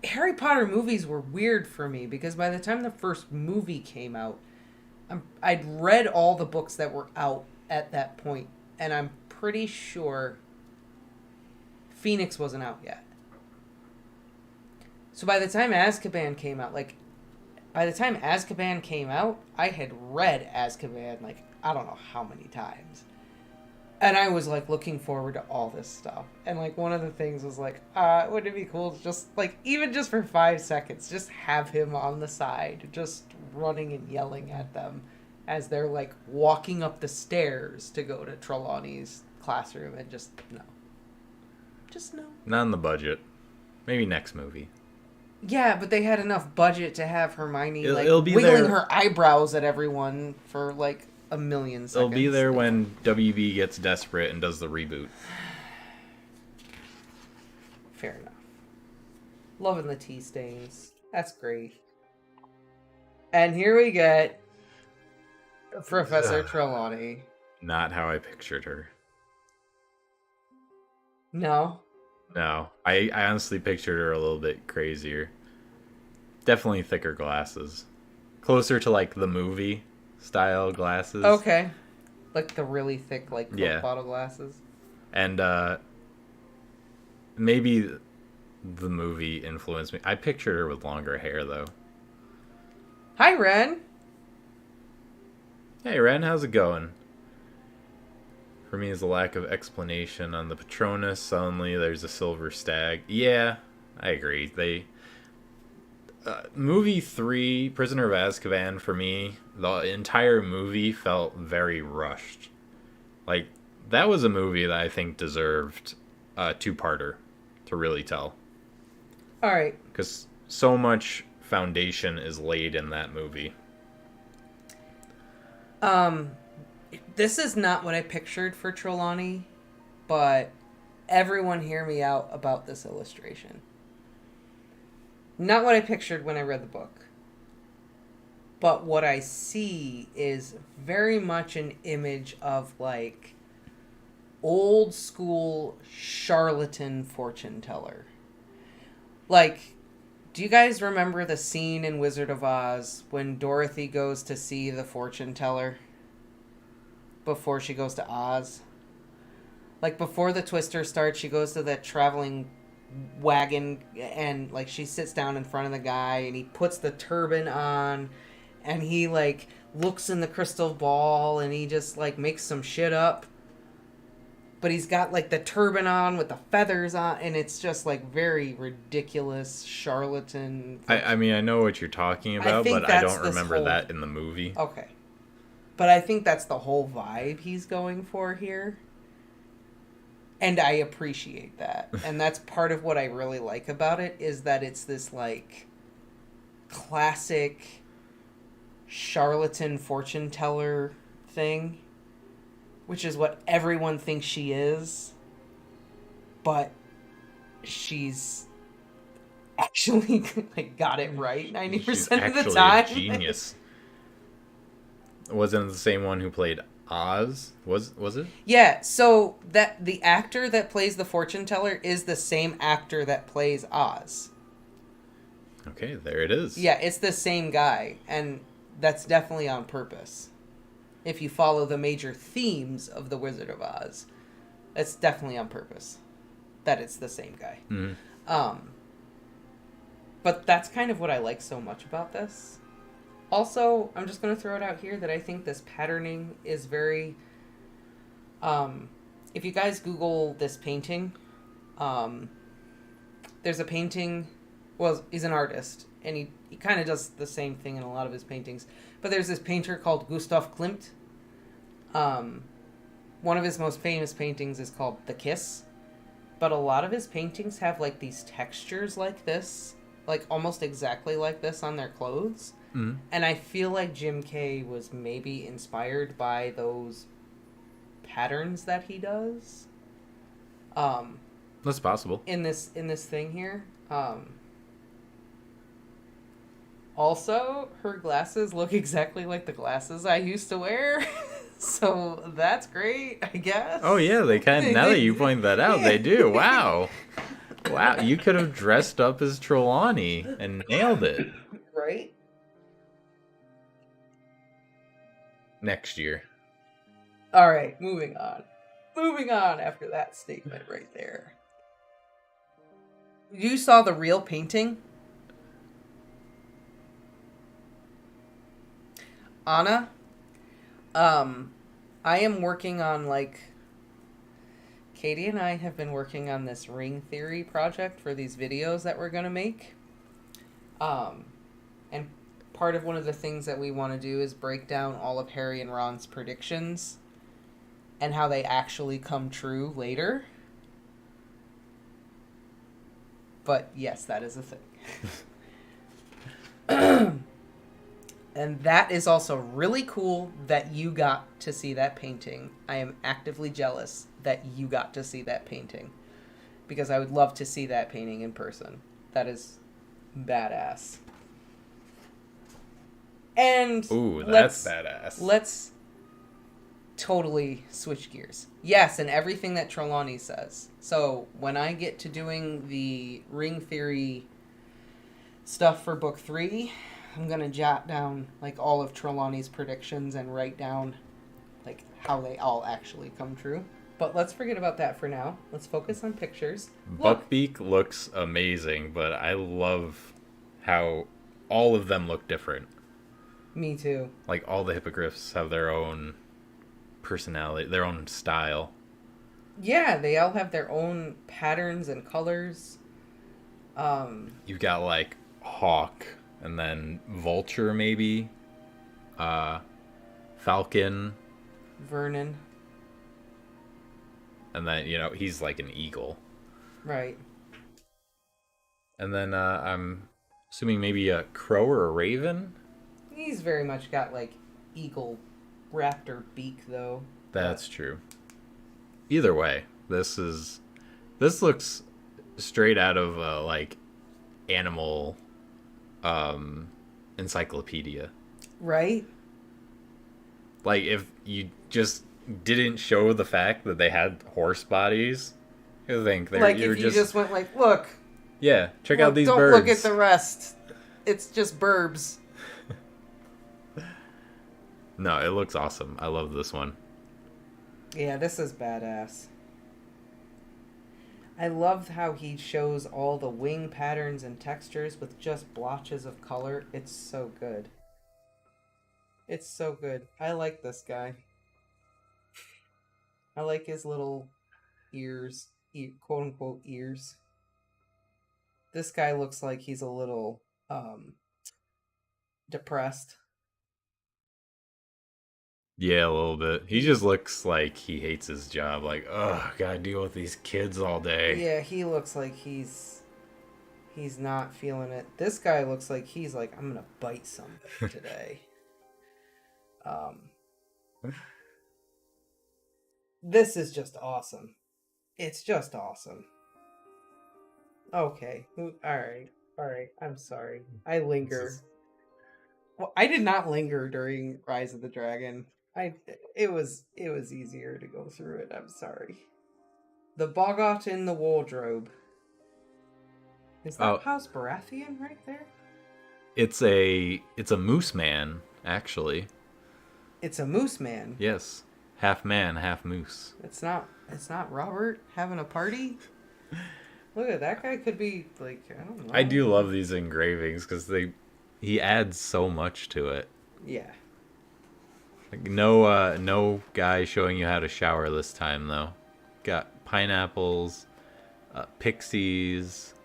Harry Potter movies were weird for me because by the time the first movie came out, I'd read all the books that were out at that point, and I'm pretty sure Phoenix wasn't out yet. So by the time Azkaban came out, I had read Azkaban, like, I don't know how many times. And I was, like, looking forward to all this stuff. And, like, one of the things was, like, wouldn't it be cool to just, like, even just for 5 seconds, just have him on the side, just running and yelling at them as they're, like, walking up the stairs to go to Trelawny's classroom, and just, no. Just no. Not in the budget. Maybe next movie. Yeah, but they had enough budget to have Hermione, it'll be wiggling there. her eyebrows at everyone for, like, a million seconds. It'll be there when WB gets desperate and does the reboot. Fair enough. Loving the tea stains. That's great. And here we get Professor Trelawney. Not how I pictured her. No? No. I honestly pictured her a little bit crazier. Definitely thicker glasses. Closer to, like, the movie style glasses. Okay. Like the really thick, like, Coke bottle glasses. And maybe the movie influenced me. I pictured her with longer hair, though. Hi, Ren. Hey, Ren, how's it going? For me, is a lack of explanation on the Patronus. Suddenly, there's a silver stag. Yeah, I agree. Movie 3, Prisoner of Azkaban, for me, the entire movie felt very rushed. Like, that was a movie that I think deserved a two-parter to really tell. All right. Because so much foundation is laid in that movie. This is not what I pictured for Trelawney, but everyone hear me out about this illustration. Not what I pictured when I read the book. But what I see is very much an image of, like, old school charlatan fortune teller. Like, do you guys remember the scene in Wizard of Oz when Dorothy goes to see the fortune teller before she goes to Oz? Like, before the twister starts, she goes to that traveling wagon and, like, she sits down in front of the guy and he puts the turban on and he, like, looks in the crystal ball and he just, like, makes some shit up. But he's got, like, the turban on with the feathers on, and it's just, like, very ridiculous charlatan. I mean, I know what you're talking about, but I don't remember that in the movie. Okay. But I think that's the whole vibe he's going for here. And I appreciate that. And that's part of what I really like about it, is that it's this, like, classic charlatan fortune teller thing, which is what everyone thinks she is, but she's actually, like, got it right 90% of the time. She's actually a genius. Wasn't it the same one who played Oz? Was it? Yeah, so that the actor that plays the fortune teller is the same actor that plays Oz. Okay, there it is. Yeah, it's the same guy, and that's definitely on purpose. If you follow the major themes of The Wizard of Oz, it's definitely on purpose that it's the same guy. Mm-hmm. But that's kind of what I like so much about this. Also, I'm just going to throw it out here that I think this patterning is very... if you guys Google this painting, there's a painting... Well, he's an artist, and he kind of does the same thing in a lot of his paintings. But there's this painter called Gustav Klimt. One of his most famous paintings is called The Kiss. But a lot of his paintings have, like, these textures like this. Like, almost exactly like this on their clothes. Mm-hmm. And I feel like Jim Kay was maybe inspired by those patterns that he does. That's possible. In this thing here. Also, her glasses look exactly like the glasses I used to wear. So that's great, I guess. Oh yeah, they kind of, now that you point that out, they do. Wow. Wow, you could have dressed up as Trelawny and nailed it. Right? Next year. All right, moving on. Moving on after that statement right there. You saw the real painting? Anna, I am working on, like, Katie and I have been working on this ring theory project for these videos that we're going to make. And part of one of the things that we want to do is break down all of Harry and Ron's predictions and how they actually come true later. But yes, that is a thing. And that is also really cool that you got to see that painting. I am actively jealous that you got to see that painting, because I would love to see that painting in person. That is badass. And ooh, that's badass. Let's totally switch gears. Yes, and everything that Trelawny says. So when I get to doing the ring theory stuff for book 3, I'm going to jot down like all of Trelawney's predictions and write down like how they all actually come true. But let's forget about that for now. Let's focus on pictures. Buckbeak looks amazing, but I love how all of them look different. Me too. Like all the hippogriffs have their own personality, their own style. Yeah, they all have their own patterns and colors. You've got like Hawk, and then Vulture maybe, Falcon, Vernon. and then, you know, he's like an eagle. Right. And then I'm assuming maybe a crow or a raven. He's very much got like eagle raptor beak though. That's true. Either way, this looks straight out of like animal encyclopedia. Right? Like if you just didn't show the fact that they had horse bodies, you think they're like if you just went like, look, check out these don't birds. Look at the rest. It's just burbs. No, it looks awesome. I love this one. Yeah, this is badass. I love how he shows all the wing patterns and textures with just blotches of color. It's so good. It's so good. I like this guy. I like his little ears, quote unquote ears. This guy looks like he's a little depressed. Yeah, a little bit. He just looks like he hates his job. Like, ugh, gotta deal with these kids all day. Yeah, he looks like he's not feeling it. This guy looks like he's like, I'm gonna bite somebody today. This is just awesome. It's just awesome. Okay. All right. I'm sorry. I linger. Well, I did not linger during Rise of the Dragon. It was easier to go through it. I'm sorry. The Boggart in the wardrobe. Is that House Baratheon right there? It's a moose man, actually. It's a moose man. Yes. Half man, half moose. It's not Robert having a party? Look at that guy could be like, I don't know. I do love these engravings because he adds so much to it. Yeah. Like no guy showing you how to shower this time though. Got pineapples, pixies.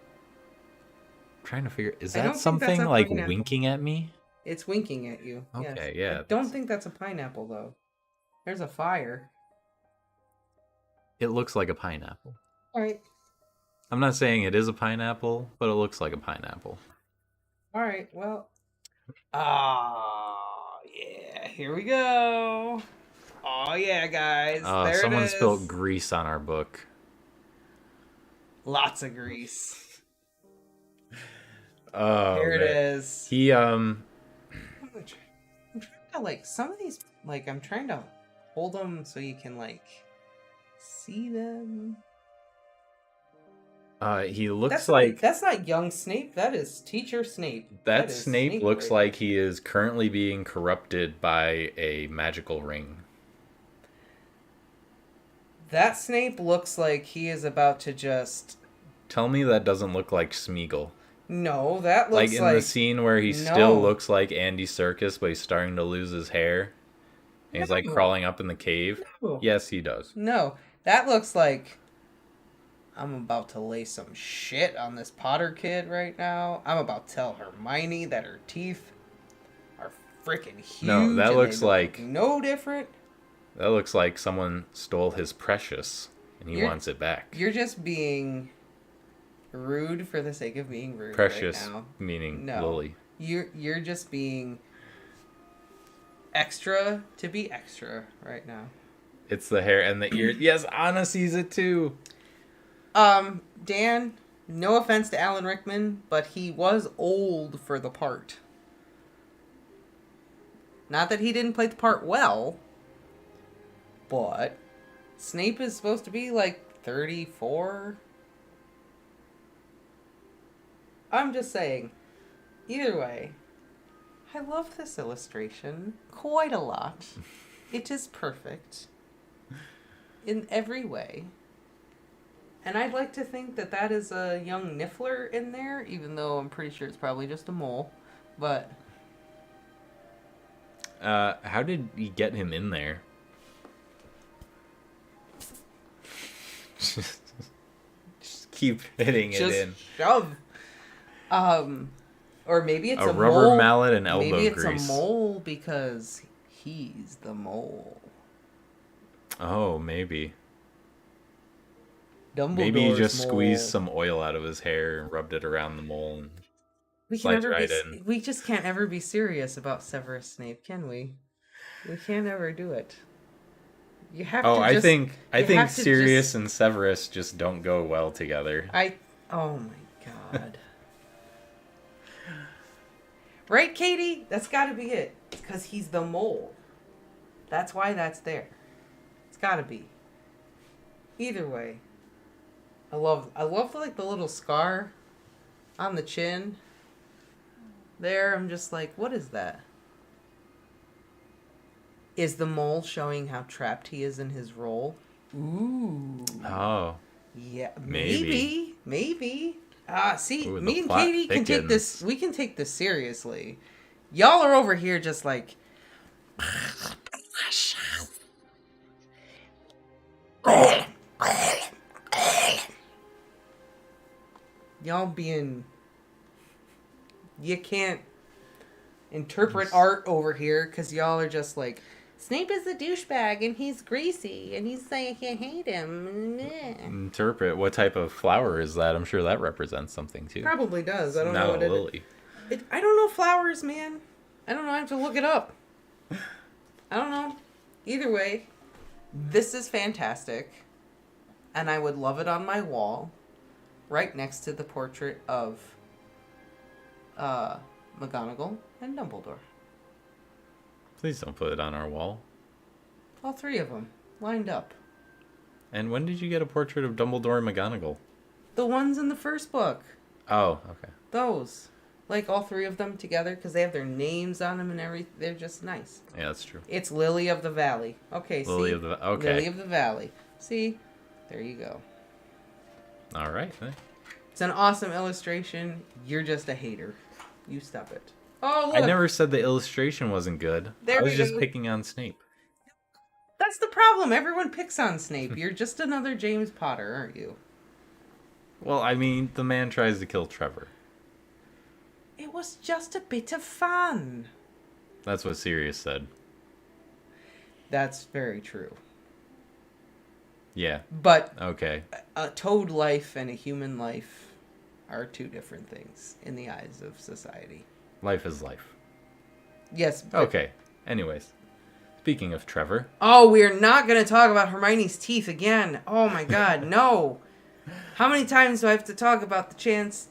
I'm trying to figure, is that something like pineapple. Winking at me? It's winking at you. Okay, yes. yeah. I don't think that's a pineapple though. There's a fire. It looks like a pineapple. All right. I'm not saying it is a pineapple, but it looks like a pineapple. All right. Well. Yeah. Here we go. Oh yeah, guys. There someone it is. spilled grease on our book. Lots of grease. Oh, here it is. He I'm trying to like some of these. Like I'm trying to hold them so you can like see them. He looks like... That's not young Snape. That is teacher Snape. That Snape looks right like he is currently being corrupted by a magical ring. That Snape looks like he is about to just... Tell me that doesn't look like Smeagol. No, that looks like... in the scene where he still looks like Andy Serkis, but he's starting to lose his hair. And he's like crawling up in the cave. No. Yes, he does. No, that looks like... I'm about to lay some shit on this Potter kid right now. I'm about to tell Hermione that her teeth are freaking huge. No, that looks like... no different. That looks like someone stole his precious, and he wants it back. You're just being rude for the sake of being rude. Precious, right now. meaning Lily. You're just being extra to be extra right now. It's the hair and the ears. Yes, Anna sees it too. Dan, no offense to Alan Rickman, but he was old for the part. Not that he didn't play the part well, but Snape is supposed to be like 34. I'm just saying. Either way, I love this illustration quite a lot. It is perfect in every way. And I'd like to think that that is a young Niffler in there, even though I'm pretty sure it's probably just a mole. But... how did he get him in there? Just keep hitting it in. Shove. Or maybe it's a rubber mole. mallet and elbow grease. Maybe grease. It's a mole because he's the mole. Oh, maybe. Dumbledore's maybe he just mole. squeezed some oil out of his hair and rubbed it around the mole and slides right in. We just can't ever be serious about Severus Snape, can we? We can't ever do it. You have to I think Sirius and Severus just don't go well together. Oh my god. Right, Katie? That's gotta be it. It's because he's the mole. That's why that's there. It's gotta be. Either way. I love like the little scar on the chin. There, I'm just like, what is that? Is the mole showing how trapped he is in his role? Ooh. Oh. Yeah, maybe. See, Ooh, me and Katie can take this. We can take this seriously. Y'all are over here just like. Y'all being. You can't interpret art over here because y'all are just like, Snape is a douchebag and he's greasy and he's saying I hate him. Interpret what type of flower is that? I'm sure that represents something too. Probably does. I don't know what Not a lily. I don't know flowers, man. I don't know. I have to look it up. I don't know. Either way, this is fantastic, and I would love it on my wall, right next to the portrait of McGonagall and Dumbledore. Please don't put it on our wall. All three of them, lined up. And when did you get a portrait of Dumbledore and McGonagall? The ones in the first book. Oh, okay. Those. Like, all three of them together, because they have their names on them and everything. They're just nice. Yeah, that's true. It's Lily of the Valley. Okay, Lily see? of the... Okay. Lily of the Valley. See? There you go. All right. It's an awesome illustration. You're just a hater. You stop it. Oh, look. I never said the illustration wasn't good. I was just picking on Snape. That's the problem. Everyone picks on Snape. You're just another James Potter, aren't you? Well, I mean, the man tries to kill Trevor. It was just a bit of fun. That's what Sirius said. That's very true. Yeah. But okay. A toad life and a human life are two different things in the eyes of society. Life is life. Yes. But... Okay. Anyways. Speaking of Trevor. Oh, we're not going to talk about Hermione's teeth again. Oh my god, no. How many times do I have to talk about the chance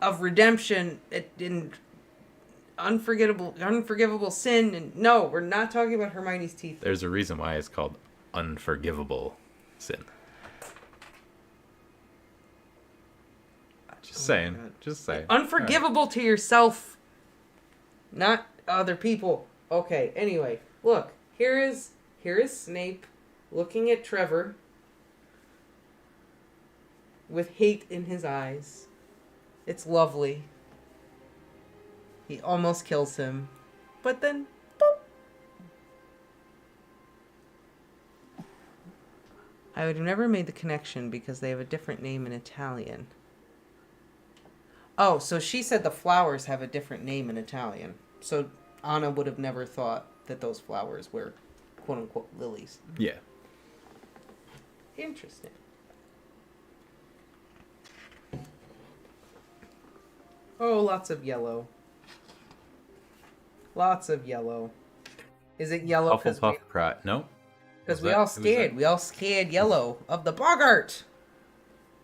of redemption in unforgivable sin? And no, we're not talking about Hermione's teeth. There's a reason why it's called unforgivable sin. saying. God. Just saying. Unforgivable to yourself, not other people. Okay, anyway, look. Here is Snape looking at Trevor with hate in his eyes. It's lovely. He almost kills him, but then boop. I would have never made the connection because they have a different name in Italian. Oh, so she said the flowers have a different name in Italian. So Anna would have never thought that those flowers were quote-unquote lilies. Yeah. Interesting. Oh, lots of yellow. Lots of yellow. Is it yellow because Hufflepuff cry. No. we all scared? We all scared yellow of the Boggart.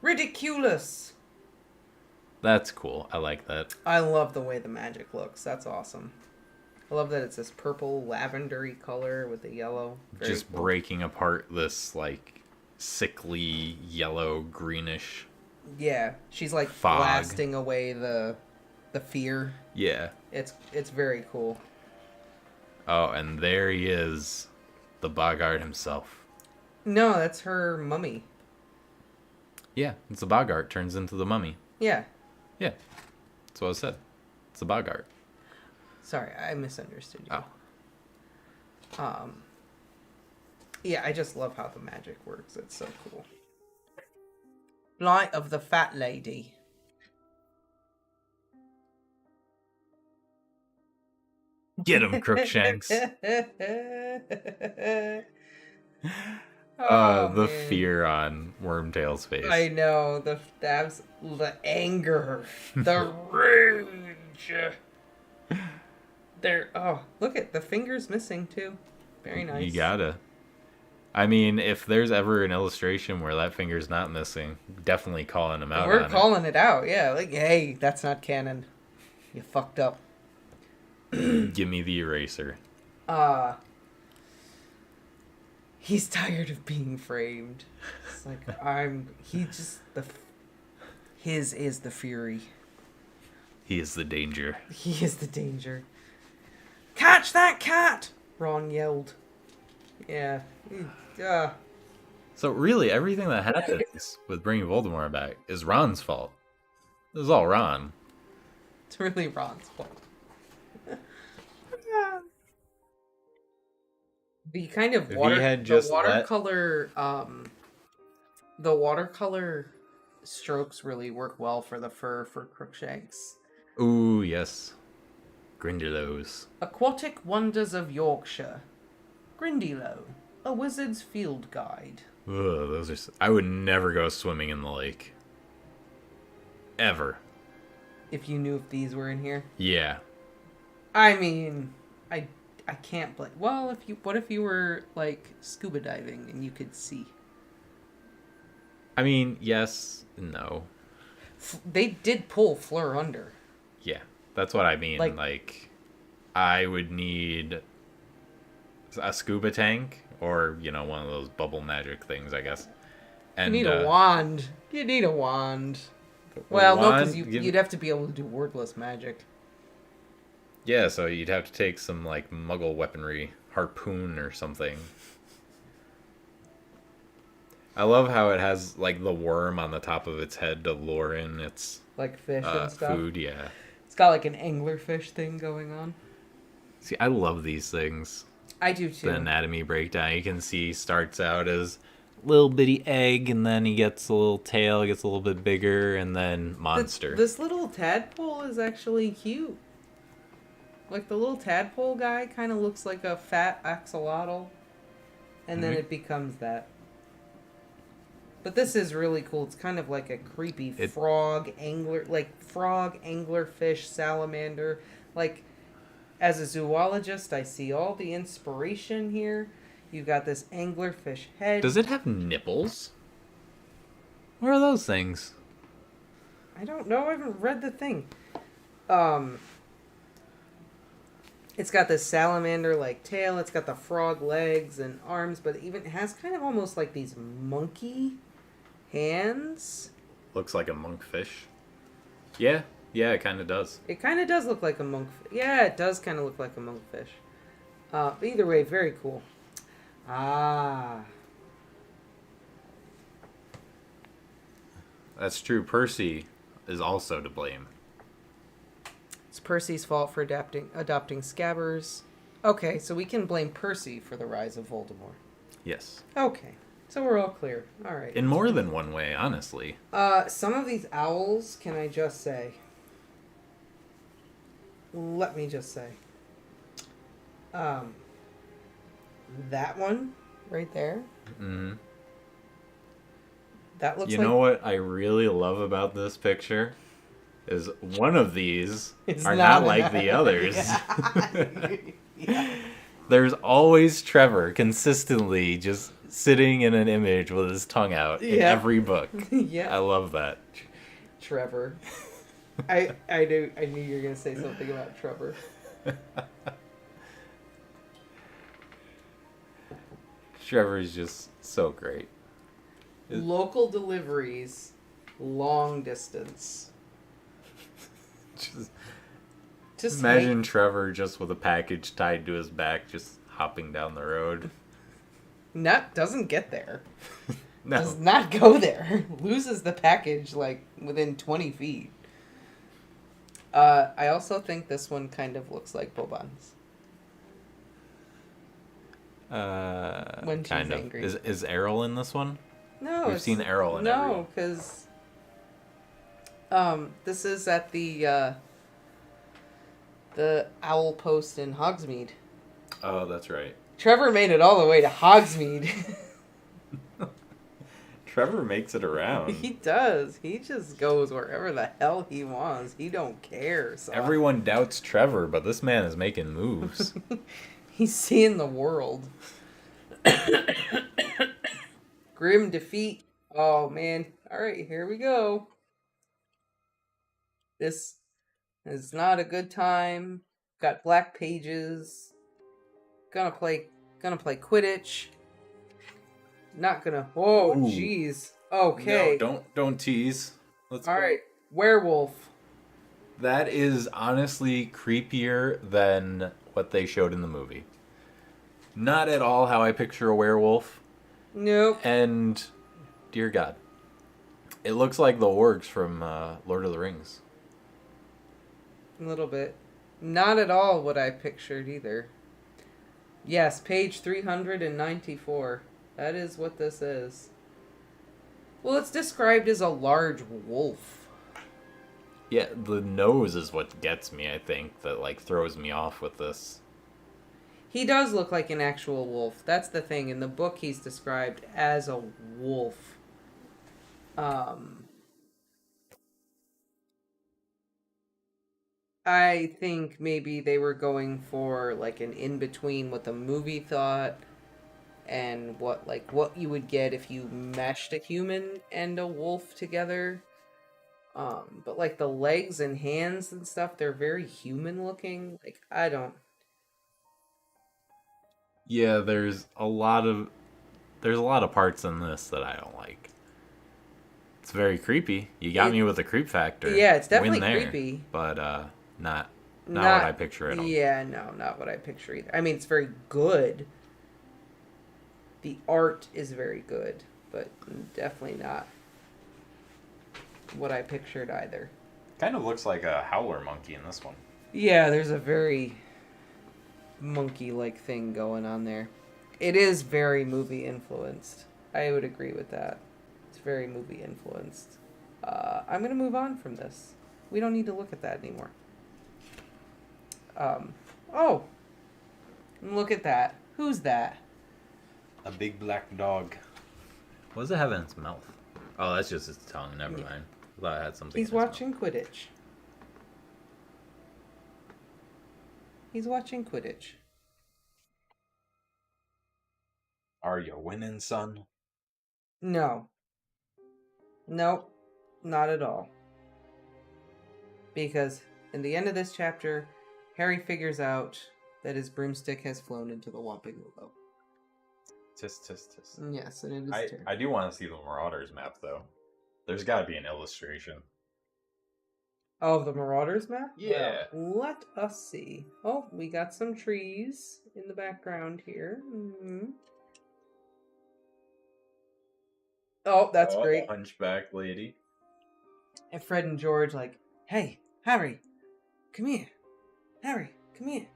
Ridiculous. That's cool. I like that. I love the way the magic looks. That's awesome. I love that it's this purple lavendery color with the yellow. Very Just cool. breaking apart this like sickly yellow greenish. Yeah, she's like fog. blasting away the fear. Yeah. It's very cool. Oh, and there he is, the Boggart himself. No, that's her mummy. Yeah, it's the Boggart turns into the mummy. Yeah. Yeah, that's what I said. It's the Boggart. Sorry, I misunderstood you. Oh. Yeah, I just love how the magic works. It's so cool. Light of the Fat Lady. Get him, Crookshanks. Oh, the man. fear on Wormtail's face. I know, the anger, the rage. Look at the fingers missing too. Very nice. You gotta. I mean, if there's ever an illustration where that finger's not missing, definitely calling him out. We're calling it out, yeah. Like, hey, that's not canon. You fucked up. Give me the eraser. He's tired of being framed. It's like his is the fury. He is the danger. He is the danger. Catch that cat! Ron yelled. Yeah. So really, everything that happens with bringing Voldemort back is Ron's fault. This is all Ron. It's really Ron's fault. The kind of the watercolor strokes really work well for the fur for Crookshanks. Ooh, yes. Grindylows. Aquatic Wonders of Yorkshire. Grindylow, a wizard's field guide. Ugh, those are. I would never go swimming in the lake. Ever. If you knew if these were in here. Yeah. I mean, I can't blame. Well, what if you were like scuba diving and you could see? I mean, yes, no. They did pull Fleur under. Yeah, that's what I mean. Like I would need a scuba tank or, one of those bubble magic things, I guess. And you need a wand. You need a wand. Well, no, because you'd have to be able to do wordless magic. Yeah, so you'd have to take some, like, muggle weaponry, harpoon or something. I love how it has, like, the worm on the top of its head to lure in its... Like fish and stuff? Food, yeah. It's got, like, an anglerfish thing going on. See, I love these things. I do, too. The anatomy breakdown. You can see starts out as little bitty egg, and then he gets a little tail, gets a little bit bigger, and then monster. This little tadpole is actually cute. Like, the little tadpole guy kind of looks like a fat axolotl. And then it becomes that. But this is really cool. It's kind of like a creepy frog, anglerfish, salamander. Like, as a zoologist, I see all the inspiration here. You've got this anglerfish head. Does it have nipples? What are those things? I don't know. I haven't read the thing. It's got this salamander-like tail. It's got the frog legs and arms, but it has kind of almost like these monkey hands. Looks like a monkfish. Yeah, yeah, it kind of does. It kind of does look like a monk. Yeah, it does kind of look like a monkfish. But either way, very cool. Ah. That's true. Percy is also to blame. It's Percy's fault for adopting Scabbers. Okay, so we can blame Percy for the rise of Voldemort. Yes. Okay, so we're all clear. All right. In more than one way, honestly. Some of these owls, can I just say? Let me just say. That one right there. Mm-hmm. That looks You like... know what I really love about this picture? Is one of these It's are not not like an- the others. Yeah. There's always Trevor consistently just sitting in an image with his tongue out in Yeah. every book. Yeah. I love that. Trevor. I knew you were gonna say something about Trevor. Trevor's just so great. Local deliveries, long distance. Just imagine Trevor just with a package tied to his back, just hopping down the road. Doesn't get there. No. Does not go there. Loses the package like within 20 feet. I also think this one kind of looks like Boban's. When she's kind of. angry. Is Errol in this one? No, We've seen Errol in everyone. No, because this is at the owl post in Hogsmeade. Oh, that's right. Trevor made it all the way to Hogsmeade. Trevor makes it around. He does. He just goes wherever the hell he wants. He don't care. So. Everyone doubts Trevor, but this man is making moves. He's seeing the world. Grim defeat. Oh, man. All right, here we go. This is not a good time. Got black pages. Gonna play Quidditch. Not gonna. Oh, jeez. Okay. No, don't tease. All right, werewolf. That is honestly creepier than what they showed in the movie. Not at all how I picture a werewolf. Nope. And, dear God, it looks like the orcs from Lord of the Rings. A little bit. Not at all what I pictured either. Yes, page 394. That is what this is. Well, it's described as a large wolf. Yeah, the nose is what gets me, I think, that like throws me off with this. He does look like an actual wolf. That's the thing. In the book, he's described as a wolf. I think maybe they were going for like an in-between what the movie thought and what you would get if you meshed a human and a wolf together. But like the legs and hands and stuff, they're very human looking. Like, I don't... Yeah, there's a lot of parts in this that I don't like. It's very creepy. You got me with the creep factor. Yeah, it's definitely Win there, creepy. But not what I picture at all. Yeah, no, not what I picture either. I mean, it's very good. The art is very good, but definitely not what I pictured either. Kind of looks like a howler monkey in this one. Yeah, there's a very monkey-like thing going on there. It is very movie influenced. I would agree with that. It's very movie influenced. I'm going to move on from this. We don't need to look at that anymore. Oh! Look at that. Who's that? A big black dog. What does it have in its mouth? Oh, that's just its tongue. Never mind. I thought it had something. He's watching Quidditch. He's watching Quidditch. Are you winning, son? No. Nope. Not at all. Because in the end of this chapter, Harry figures out that his broomstick has flown into the Whomping Willow. Tisk, tisk, tisk. Yes, and it is terrible. I do want to see the Marauders map, though. There's got to be an illustration. Oh, the Marauders map? Yeah. Well, let us see. Oh, we got some trees in the background here. Oh, that's great. The hunchback lady. And Fred and George like, hey, Harry, come here. Harry, come here.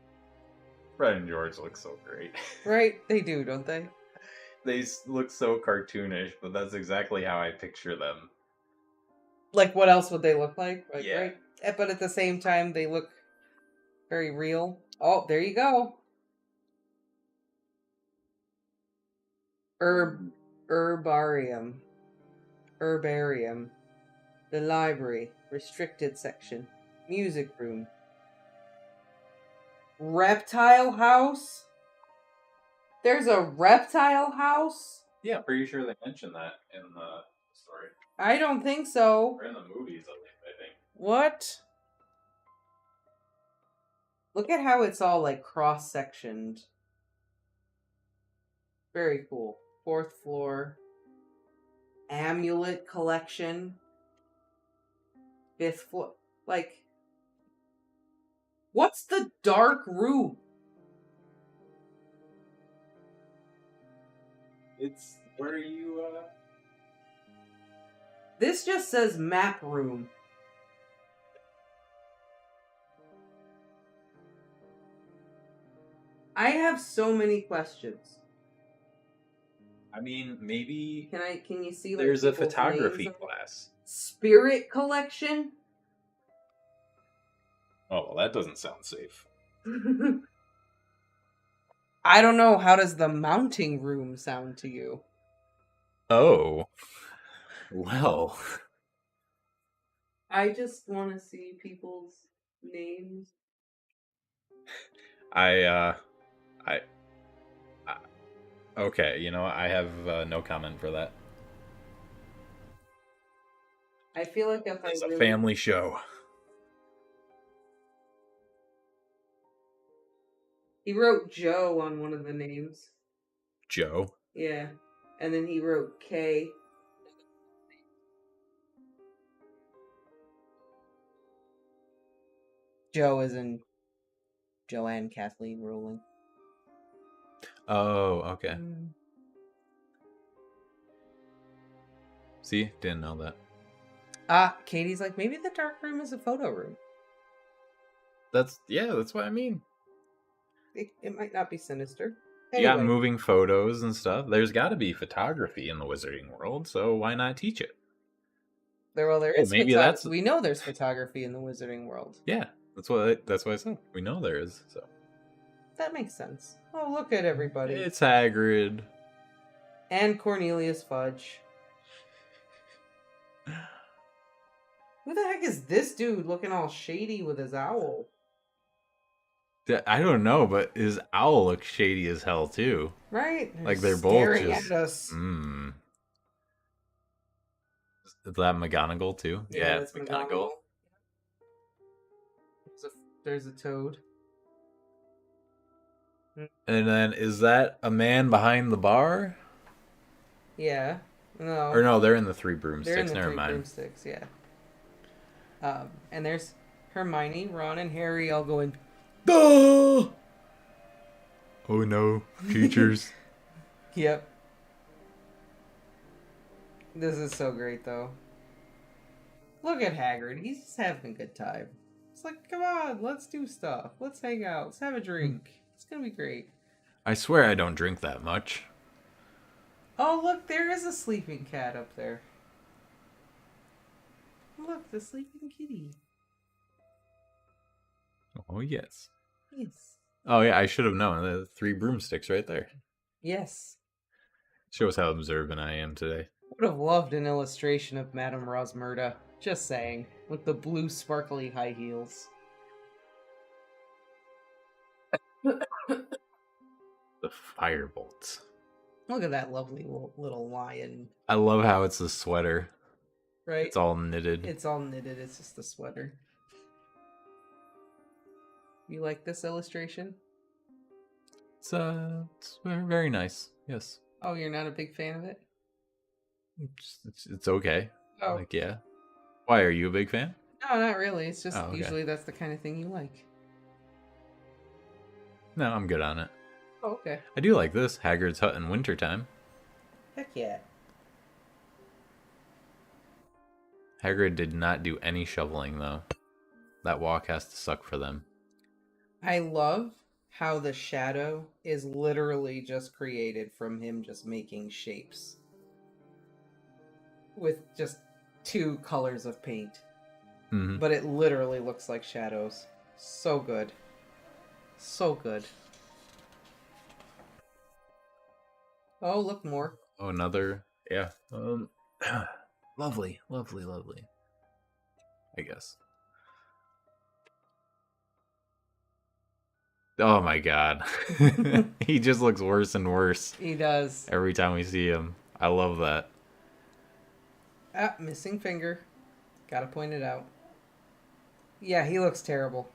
Fred and George look so great. Right? They do, don't they? They look so cartoonish, but that's exactly how I picture them. Like, what else would they look like? Yeah. Right? But at the same time, they look very real. Oh, there you go. Herbarium. The library. Restricted section. Music room. Reptile house? There's a reptile house? Yeah, pretty sure they mentioned that in the story. I don't think so. Or in the movies, at least, I think. What? Look at how it's all like cross-sectioned. Very cool. 4th floor. Amulet collection. 5th floor. Like, what's the dark room? It's where you, This just says map room. I have so many questions. I mean, maybe Can you see like there's a people's photography names? class. Spirit collection? Oh, well, that doesn't sound safe. I don't know. How does the mounting room sound to you? Oh. Well. I just want to see people's names. Okay, you know, I have no comment for that. I feel like if It's I a really... family show. He wrote Joe on one of the names. Joe? Yeah. And then he wrote K. Joe is in Joanne Kathleen Rowling. Oh, okay. See? Didn't know that. Katie's like, maybe the dark room is a photo room. That's what I mean. It might not be sinister. You got moving photos and stuff. There's got to be photography in the wizarding world, so why not teach it? There is. Maybe that's... We know there's photography in the wizarding world. Yeah, that's what I said. We know there is, so... That makes sense. Oh, look at everybody. It's Hagrid. And Cornelius Fudge. Who the heck is this dude looking all shady with his owl? I don't know, but his owl looks shady as hell, too. Right? Like they're both just... at us. Is that McGonagall, too? Yeah, it's McGonagall. There's a toad. And then, is that a man behind the bar? Yeah. No. Or no, they're in the Three Broomsticks. They're in the Never Three mind. Broomsticks, yeah. And there's Hermione, Ron, and Harry all going, Duh! Oh no, teachers. Yep. This is so great, though. Look at Hagrid. He's just having a good time. It's like, come on, let's do stuff. Let's hang out. Let's have a drink. It's gonna be great. I swear I don't drink that much. Oh, look, there is a sleeping cat up there. Look, the sleeping kitty. Oh, yes. Yes. Oh, yeah, I should have known. The Three Broomsticks right there. Yes. Shows how observant I am today. Would have loved an illustration of Madame Rosmerta. Just saying. With the blue sparkly high heels. The firebolts. Look at that lovely little lion. I love how it's a sweater. Right? It's all knitted. It's all knitted. It's just a sweater. You like this illustration? It's very, very nice. Yes. Oh, you're not a big fan of it? It's okay. Oh. Like, yeah. Why, are you a big fan? No, not really. It's just Oh, okay. usually that's the kind of thing you like. No, I'm good on it. Oh, okay. I do like this Hagrid's hut in wintertime. Heck yeah. Hagrid did not do any shoveling though. That walk has to suck for them. I love how the shadow is literally just created from him just making shapes with just two colors of paint. Mm-hmm. But it literally looks like shadows. So good. So good. Oh, look more. Oh, another. Yeah. Lovely. I guess. Oh my god. He just looks worse and worse. He does. Every time we see him. I love that. Ah, missing finger. Gotta point it out. Yeah, he looks terrible.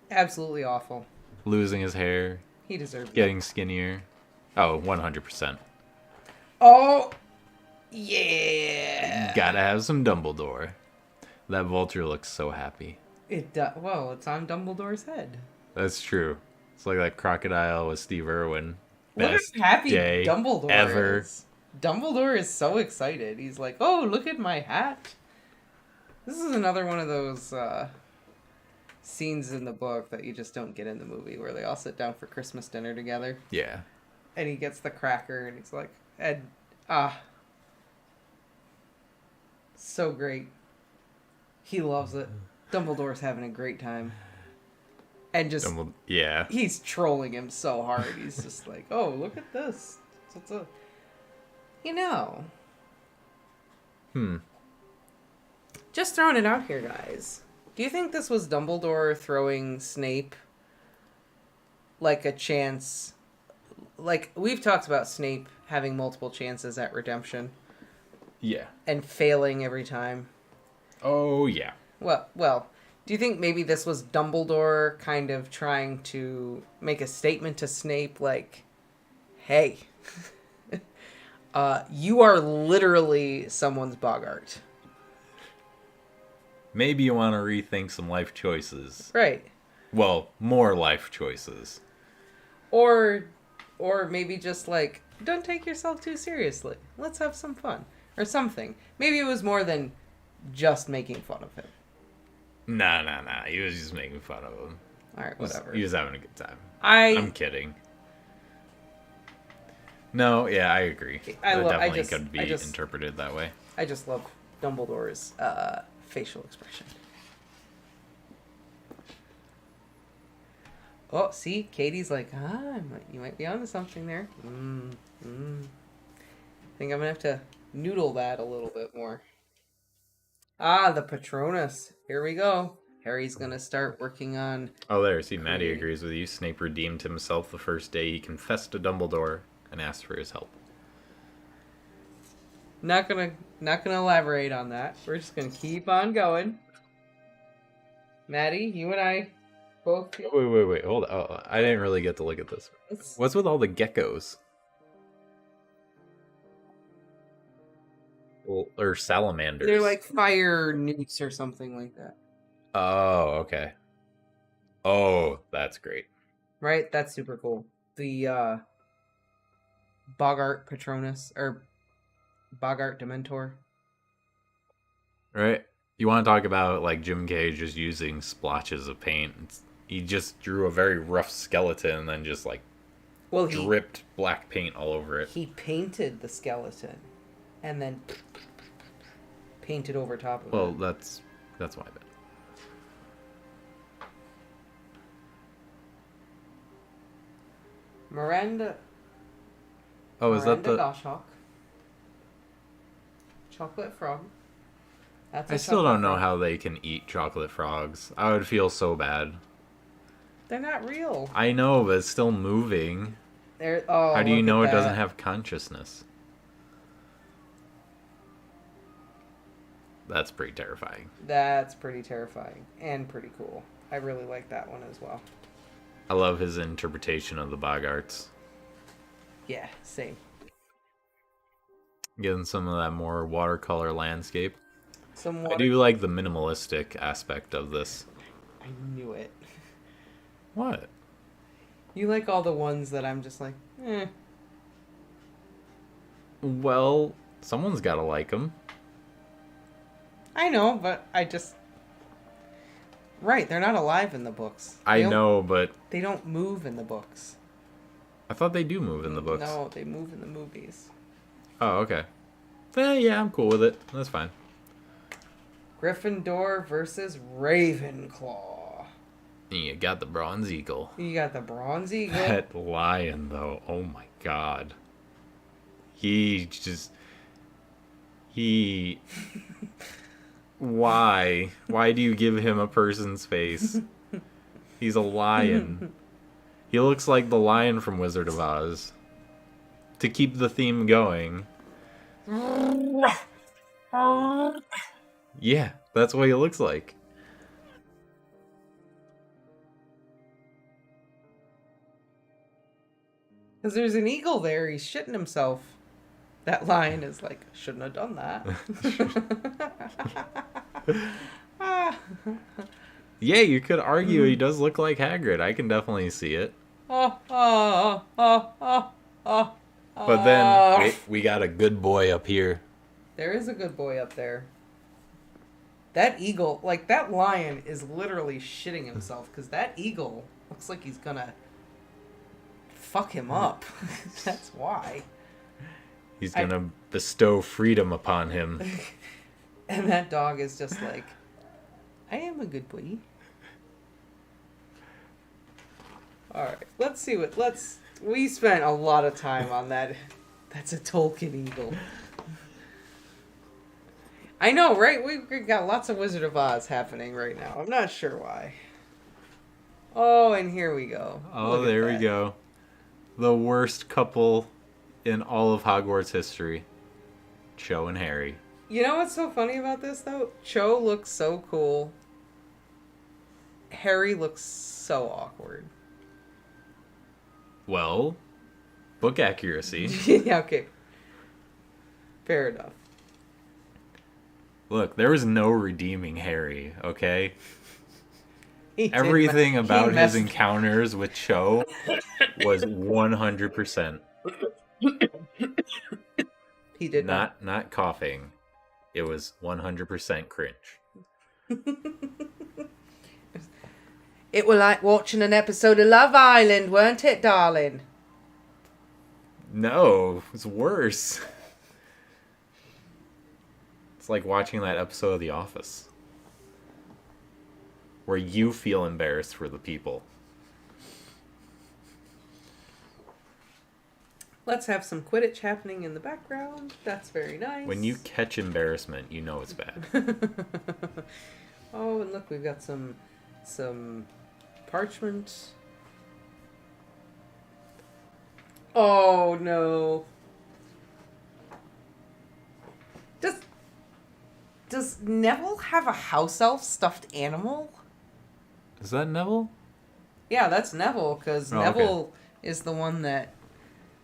Absolutely awful. Losing his hair. He deserves it. Getting skinnier. Oh, 100%. Oh! Yeah! Gotta have some Dumbledore. That vulture looks so happy. It does. Well, it's on Dumbledore's head. That's true. It's like that crocodile with Steve Irwin. Look Best how happy day Dumbledore ever. is. Dumbledore is so excited. He's like, oh, look at my hat. This is another one of those scenes in the book that you just don't get in the movie where they all sit down for Christmas dinner together. Yeah. And he gets the cracker and he's like, so great. He loves it. Dumbledore's having a great time. And just, yeah. he's trolling him so hard. He's just like, oh, look at this. It's a, you know. Just throwing it out here, guys. Do you think this was Dumbledore throwing Snape like a chance? Like, we've talked about Snape having multiple chances at redemption. Yeah. And failing every time. Oh, yeah. Well, do you think maybe this was Dumbledore kind of trying to make a statement to Snape like, hey, you are literally someone's Boggart. Maybe you want to rethink some life choices. Right. Well, more life choices. Or maybe just like, don't take yourself too seriously. Let's have some fun. Or something. Maybe it was more than just making fun of him. Nah. He was just making fun of him. Alright, whatever. He was having a good time. I'm kidding. No, yeah, I agree. Definitely could be interpreted that way. I just love Dumbledore's facial expression. Oh, see? Katie's like, you might be onto something there. I think I'm going to have to noodle that a little bit more. The Patronus. Here we go. Harry's going to start working on... Oh, there. See, Maddie agrees with you. Snape redeemed himself the first day he confessed to Dumbledore and asked for his help. Not gonna elaborate on that. We're just gonna keep on going. Maddie, you and I both... Wait. Hold on. Oh, I didn't really get to look at this. What's with all the geckos? Well, or salamanders. They're like fire newts or something like that. Oh, okay. Oh, that's great. Right? That's super cool. The Boggart Patronus, or Boggart Dementor. Right? You want to talk about like Jim Kay just using splotches of paint. He just drew a very rough skeleton and then just like dripped black paint all over it. He painted the skeleton and then painted over top of it. Well, that's my bad. Miranda. Oh, is that the Goshawk. Chocolate frog. I still don't know how they can eat chocolate frogs. I would feel so bad. They're not real. I know, but it's still moving. How do you know it doesn't have consciousness? That's pretty terrifying. That's pretty terrifying and pretty cool. I really like that one as well. I love his interpretation of the Boggarts. Yeah, same. Getting some of that more watercolor landscape. Some I water. do like the minimalistic aspect of this. I knew it. What? You like all the ones that I'm just like, eh. Well, someone's got to like them. I know, but I just. Right, they're not alive in the books. I know, but They don't move in the books. I thought they do move in the books. No, they move in the movies. Oh, okay. Yeah, I'm cool with it. That's fine. Gryffindor versus Ravenclaw. You got the bronze eagle. You got the bronze eagle. That lion, though. Oh my god. He. Why? Why do you give him a person's face? He's a lion. He looks like the lion from Wizard of Oz. To keep the theme going. Yeah, that's what he looks like. Because there's an eagle there. He's shitting himself. That lion is like, shouldn't have done that. Yeah, you could argue he does look like Hagrid. I can definitely see it. But But then, we got a good boy up here. There is a good boy up there. That eagle, like that lion is literally shitting himself because that eagle looks like he's gonna fuck him up. That's why. He's gonna bestow freedom upon him. And that dog is just like, I am a good boy. Alright, let's see we spent a lot of time on that. That's a Tolkien eagle. I know, right? We've got lots of Wizard of Oz happening right now. I'm not sure why. Oh, and here we go. Oh, there we go. The worst couple in all of Hogwarts history. Cho and Harry. You know what's so funny about this, though? Cho looks so cool. Harry looks so awkward. Well, book accuracy. Yeah, okay. Fair enough. Look, there was no redeeming Harry, okay? He did Everything about his messed- encounters with Cho was 100%. He did not. Not coughing. It was 100% cringe. It was like watching an episode of Love Island, weren't it, darling? No, it's worse. It's like watching that episode of The Office. Where you feel embarrassed for the people. Let's have some Quidditch happening in the background. That's very nice. When you catch embarrassment, you know it's bad. Oh, and look, we've got some parchment. Oh no. Does Neville have a house elf stuffed animal? Is that Neville? Yeah, that's Neville, because Oh, Neville is the one that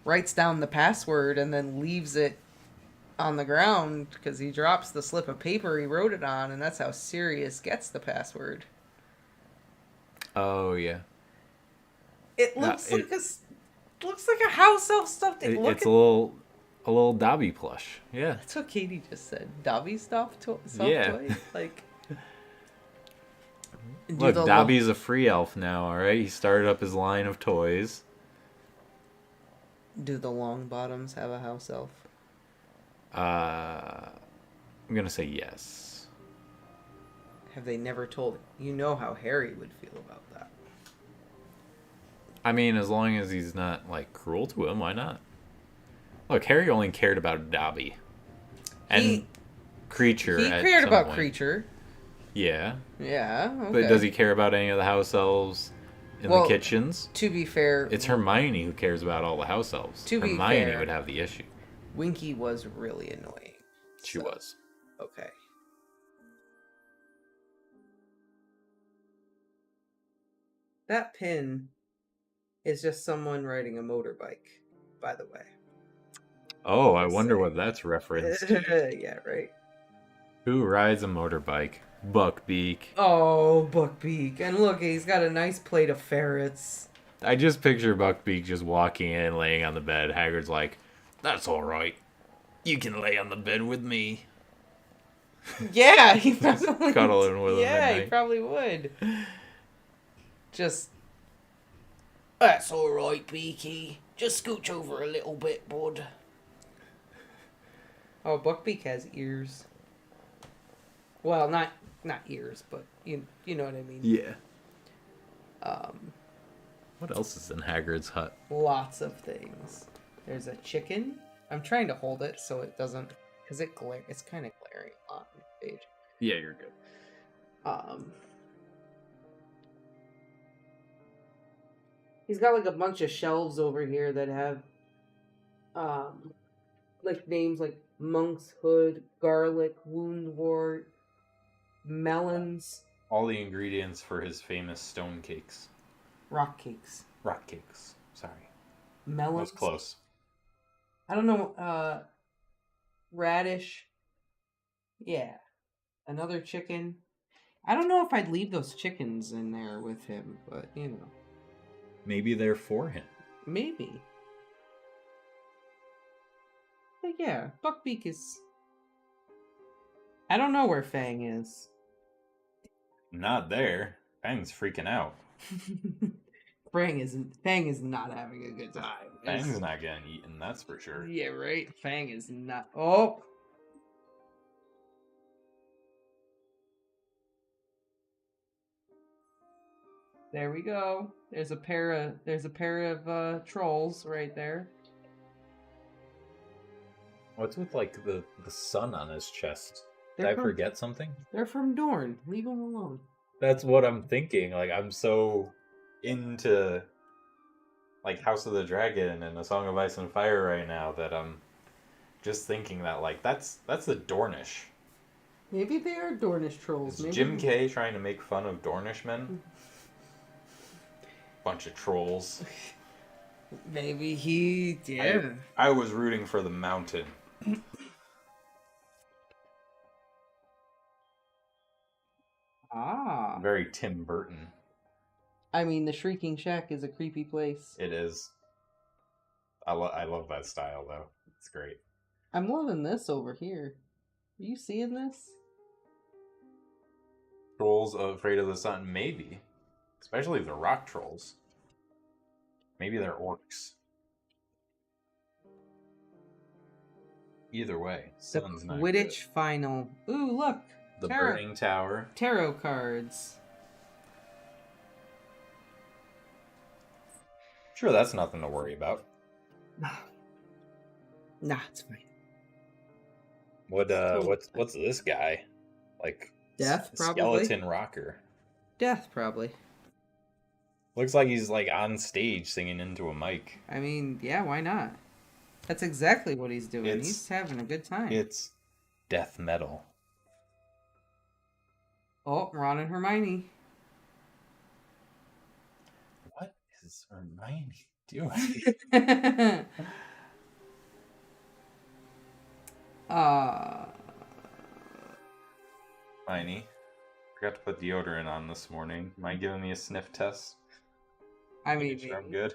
writes down the password and then leaves it on the ground because he drops the slip of paper he wrote it on, and that's how Sirius gets the password. Oh, yeah. It looks like a house elf stuffed. It's a little Dobby plush. Yeah. That's what Katie just said. Dobby stuffed toy. Like. Look, Dobby's a free elf now, alright? He started up his line of toys. Do the Longbottoms have a house elf? I'm gonna say yes. Have they never told... You know how Harry would feel about that. I mean, as long as he's not, like, cruel to him, why not? Look, Harry only cared about Dobby. And Creature He at cared some about point. Creature. Yeah. Yeah, okay. But does he care about any of the house elves in the kitchens? To be fair... It's Hermione who cares about all the house elves. To be Hermione fair, would have the issue. Winky was really annoying. She was. Okay. That pin is just someone riding a motorbike, by the way. Oh, I wonder what that's referenced. Yeah, right. Who rides a motorbike? Buckbeak. Oh, Buckbeak. And look, he's got a nice plate of ferrets. I just picture Buckbeak just walking in, laying on the bed. Hagrid's like, "That's all right. You can lay on the bed with me." Yeah, he probably Cuddling with him yeah, at he night. probably would. Just that's all right, Beaky. Just scooch over a little bit, bud. Oh, Buckbeak has ears. Well, not ears, but you know what I mean. Yeah. Um, What else is in Hagrid's hut? lots of things. There's a chicken. I'm trying to hold it so it doesn't, because it's kind of glaring a lot on the page. Yeah, you're good. He's got like a bunch of shelves over here that have like names like monk's hood, garlic, woundwort, melons, All the ingredients for his famous stone cakes. rock cakes, Rock cakes. Sorry. That melons. was close. I don't know. Radish. Yeah. Another chicken. I don't know if I'd leave those chickens in there with him, but you know. Maybe they're for him. Maybe. But yeah, Buckbeak is. I don't know where Fang is. Not there. Fang's freaking out. Fang is not having a good time. Fang's not getting eaten, that's for sure. Yeah, right? Fang is not. Oh! There we go. There's a pair of trolls right there. What's with like the sun on his chest? Did They're I from- forget something? They're from Dorne. Leave them alone. That's what I'm thinking. Like I'm so into like House of the Dragon and A Song of Ice and Fire right now that I'm just thinking that like that's the Dornish. Maybe they are Dornish trolls. Is Maybe Jim Kay trying to make fun of Dornish men? Bunch of trolls. Maybe he did. I was rooting for the mountain. Ah. Very Tim Burton. I mean, the Shrieking Shack is a creepy place. It is. I love that style though. It's great. I'm loving this over here. Are you seeing this? Trolls afraid of the sun, maybe. Especially the rock trolls. Maybe they're orcs. Either way, The sun's not Quidditch final. Ooh, look. good. The tarot- Burning Tower. Tarot cards. Sure, that's nothing to worry about. Nah, it's fine. What's this guy? Like Death, probably. skeleton rocker. Death, probably. Looks like he's like on stage singing into a mic. I mean, yeah, why not? That's exactly what he's doing. It's- He's having a good time. It's death metal. Oh, Ron and Hermione. What is Hermione doing? Hermione, forgot to put deodorant on this morning. Mind giving me a sniff test? I mean, Making sure I'm good.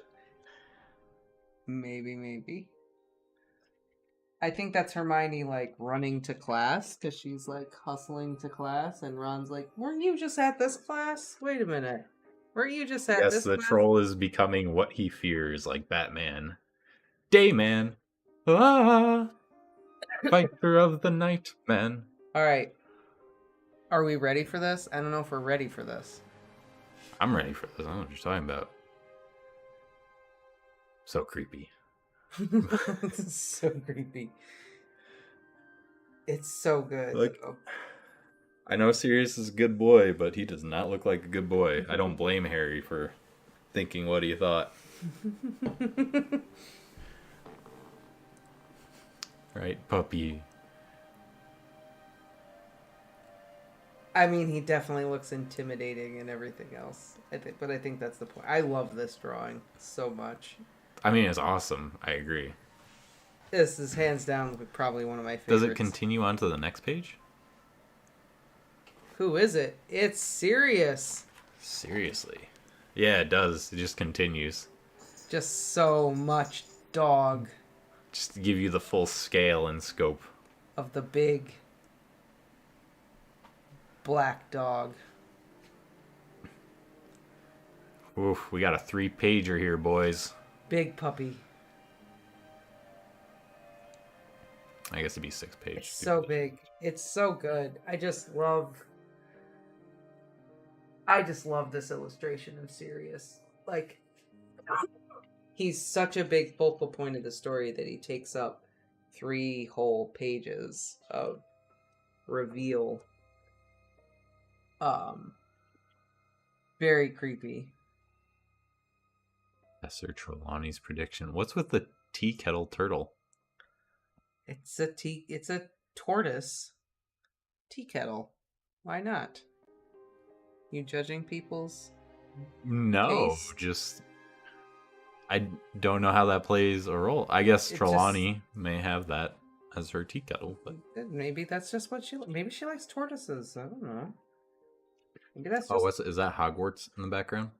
maybe. I think that's Hermione, like, running to class, because she's, like, hustling to class, and Ron's like, weren't you just at this class? Wait a minute. Weren't you just at Yes, this the class? troll is becoming what he fears, like Batman. Dayman. Ah! Fighter of the night, man. Alright. Are we ready for this? I don't know if we're ready for this. I'm ready for this. I don't know what you're talking about. So creepy. It's so creepy. It's so good. Look. though. I know Sirius is a good boy, but he does not look like a good boy. I don't blame Harry for thinking what he thought. Right, puppy. I mean, he definitely looks intimidating and everything else. But I think that's the point. I love this drawing so much. I mean, it's awesome. I agree. This is hands down probably one of my Does favorites. it continue on to the next page? Who is it? It's Sirius. Seriously. Yeah, it does. It just continues. Just so much dog Just to give you the full scale and scope. of the big black dog. Oof, we got a 3-pager here, boys. Big puppy. I guess it'd be 6-page. It's so big. It's so good. I just love this illustration of Sirius. Like, he's such a big focal point of the story that he takes up 3 whole pages of reveal. Very creepy. Professor Trelawny's prediction. What's with the tea kettle turtle? It's a tortoise tea kettle. Why not? You judging people's No, taste? just I don't know how that plays a role. I guess It Trelawney may have that as her tea kettle, but maybe that's just what maybe she likes tortoises. I don't know. Maybe that's just... is that Hogwarts in the background?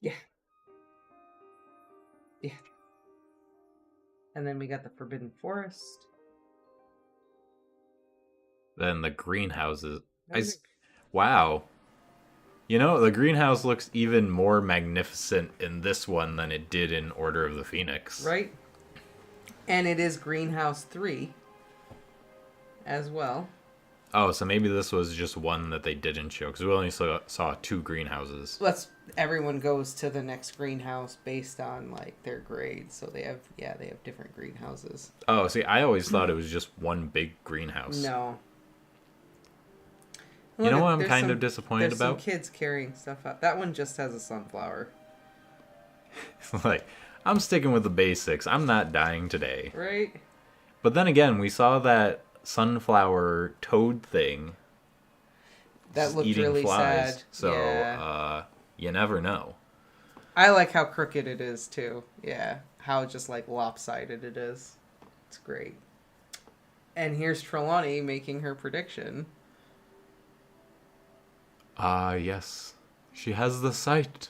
Yeah. Yeah. And then we got the Forbidden Forest. Then the greenhouses. Wow. You know, the greenhouse looks even more magnificent in this one than it did in Order of the Phoenix. Right? And it is Greenhouse 3 as well. Oh, so maybe this was just one that they didn't show, because we only saw 2 greenhouses. Everyone goes to the next greenhouse based on, like, their grades. So they have different greenhouses. Oh, see, I always thought it was just one big greenhouse. No. You know what I'm kind of disappointed there's about? Some kids carrying stuff out. That one just has a sunflower. Like, I'm sticking with the basics. I'm not dying today. Right? But then again, we saw that sunflower toad thing. That looked eating really flies. sad. So, yeah. You never know. I like how crooked it is, too. Yeah. How just, like, lopsided it is. It's great. And here's Trelawney making her prediction. Yes. She has the sight.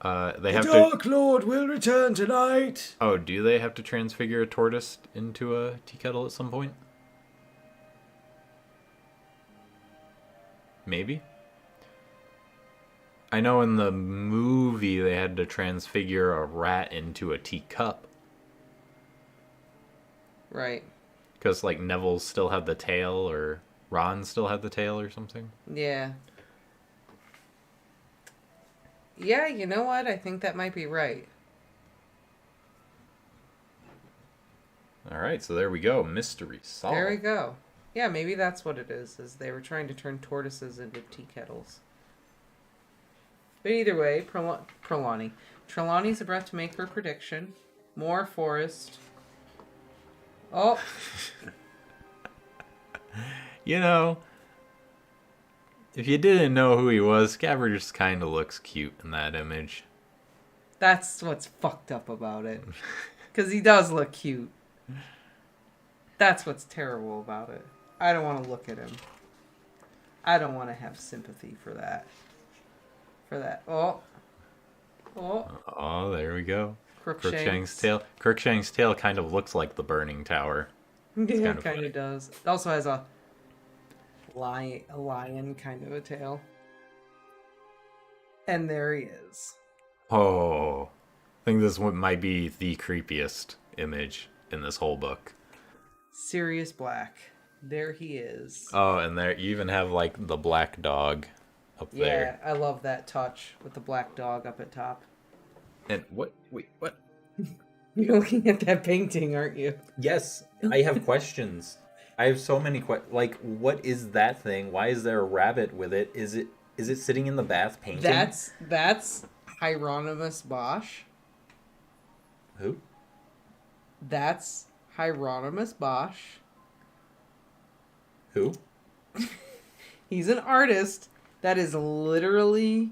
They have Dark Lord will return tonight. Oh, do they have to transfigure a tortoise into a tea kettle at some point? Maybe. I know in the movie they had to transfigure a rat into a teacup. Right. Because, like, Neville still had the tail, or Ron still had the tail or something. Yeah. Yeah, you know what? I think that might be right. Alright, so there we go. Mystery solved. There we go. Yeah, maybe that's what it is they were trying to turn tortoises into tea kettles. But either way, Trelawney's about to make her prediction. More forest. Oh! You know, if you didn't know who he was, Scabbard just kind of looks cute in that image. That's what's fucked up about it. Because he does look cute. That's what's terrible about it. I don't want to look at him. I don't want to have sympathy for that. Oh. Oh, there we go. Crookshank's tail. Crookshank's tail kind of looks like the Burning Tower. Yeah, it kind of does. It also has a lion kind of a tail. And there he is. Oh, I think this one might be the creepiest image in this whole book. Sirius Black. There he is. Oh, and there you even have, like, the black dog up there. Yeah, I love that touch with the black dog up at top. And what? Wait, what? You're looking at that painting, aren't you? Yes, I have questions. I have so many questions. Like, what is that thing? Why is there a rabbit with it? Is it sitting in the bath painting? That's Hieronymus Bosch. Who? That's Hieronymus Bosch. Who? He's an artist that is literally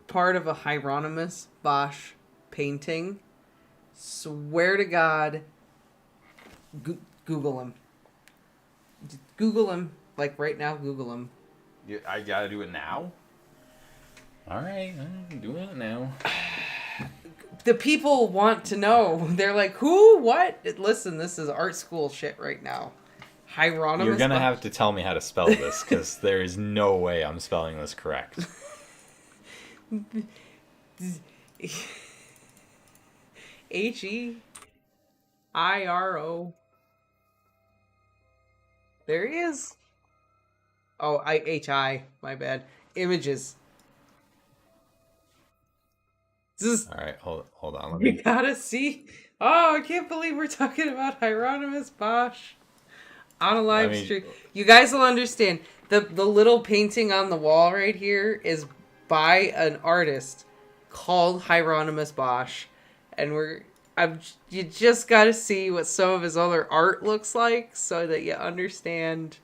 part of a Hieronymus Bosch painting. Swear to God, Google him. Google him. Like right now, Google him. I gotta do it now? Alright, I'm doing it now. The people want to know. They're like, who? What? Listen, this is art school shit right now. Hieronymus. You're gonna have to tell me how to spell this, because there is no way I'm spelling this correct. Heiro. There he is. Oh, HI. My bad. Images. Alright, hold on. Let You me... gotta see. Oh, I can't believe we're talking about Hieronymus Bosch on a live stream. You guys will understand. The little painting on the wall right here is by an artist called Hieronymus Bosch, and you just got to see what some of his other art looks like so that you understand.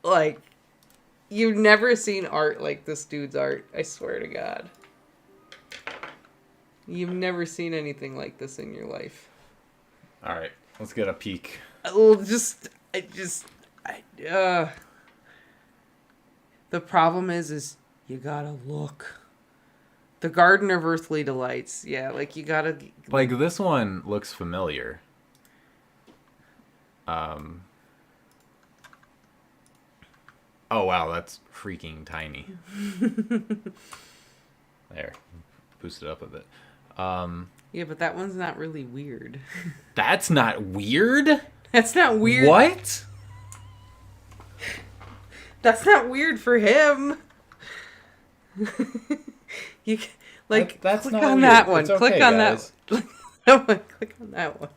Like, you've never seen art like this dude's art. I swear to God. You've never seen anything like this in your life. Alright, let's get a peek. The problem is you gotta look. The Garden of Earthly Delights. Yeah, like you gotta... Like, this one looks familiar. Oh, wow, that's freaking tiny. There. Boost it up a bit. Yeah, but that one's not really weird. That's not weird? That's not weird. What? That's not weird for him. You like that's click not on weird. that one. It's okay, click on guys. that. Click on that one.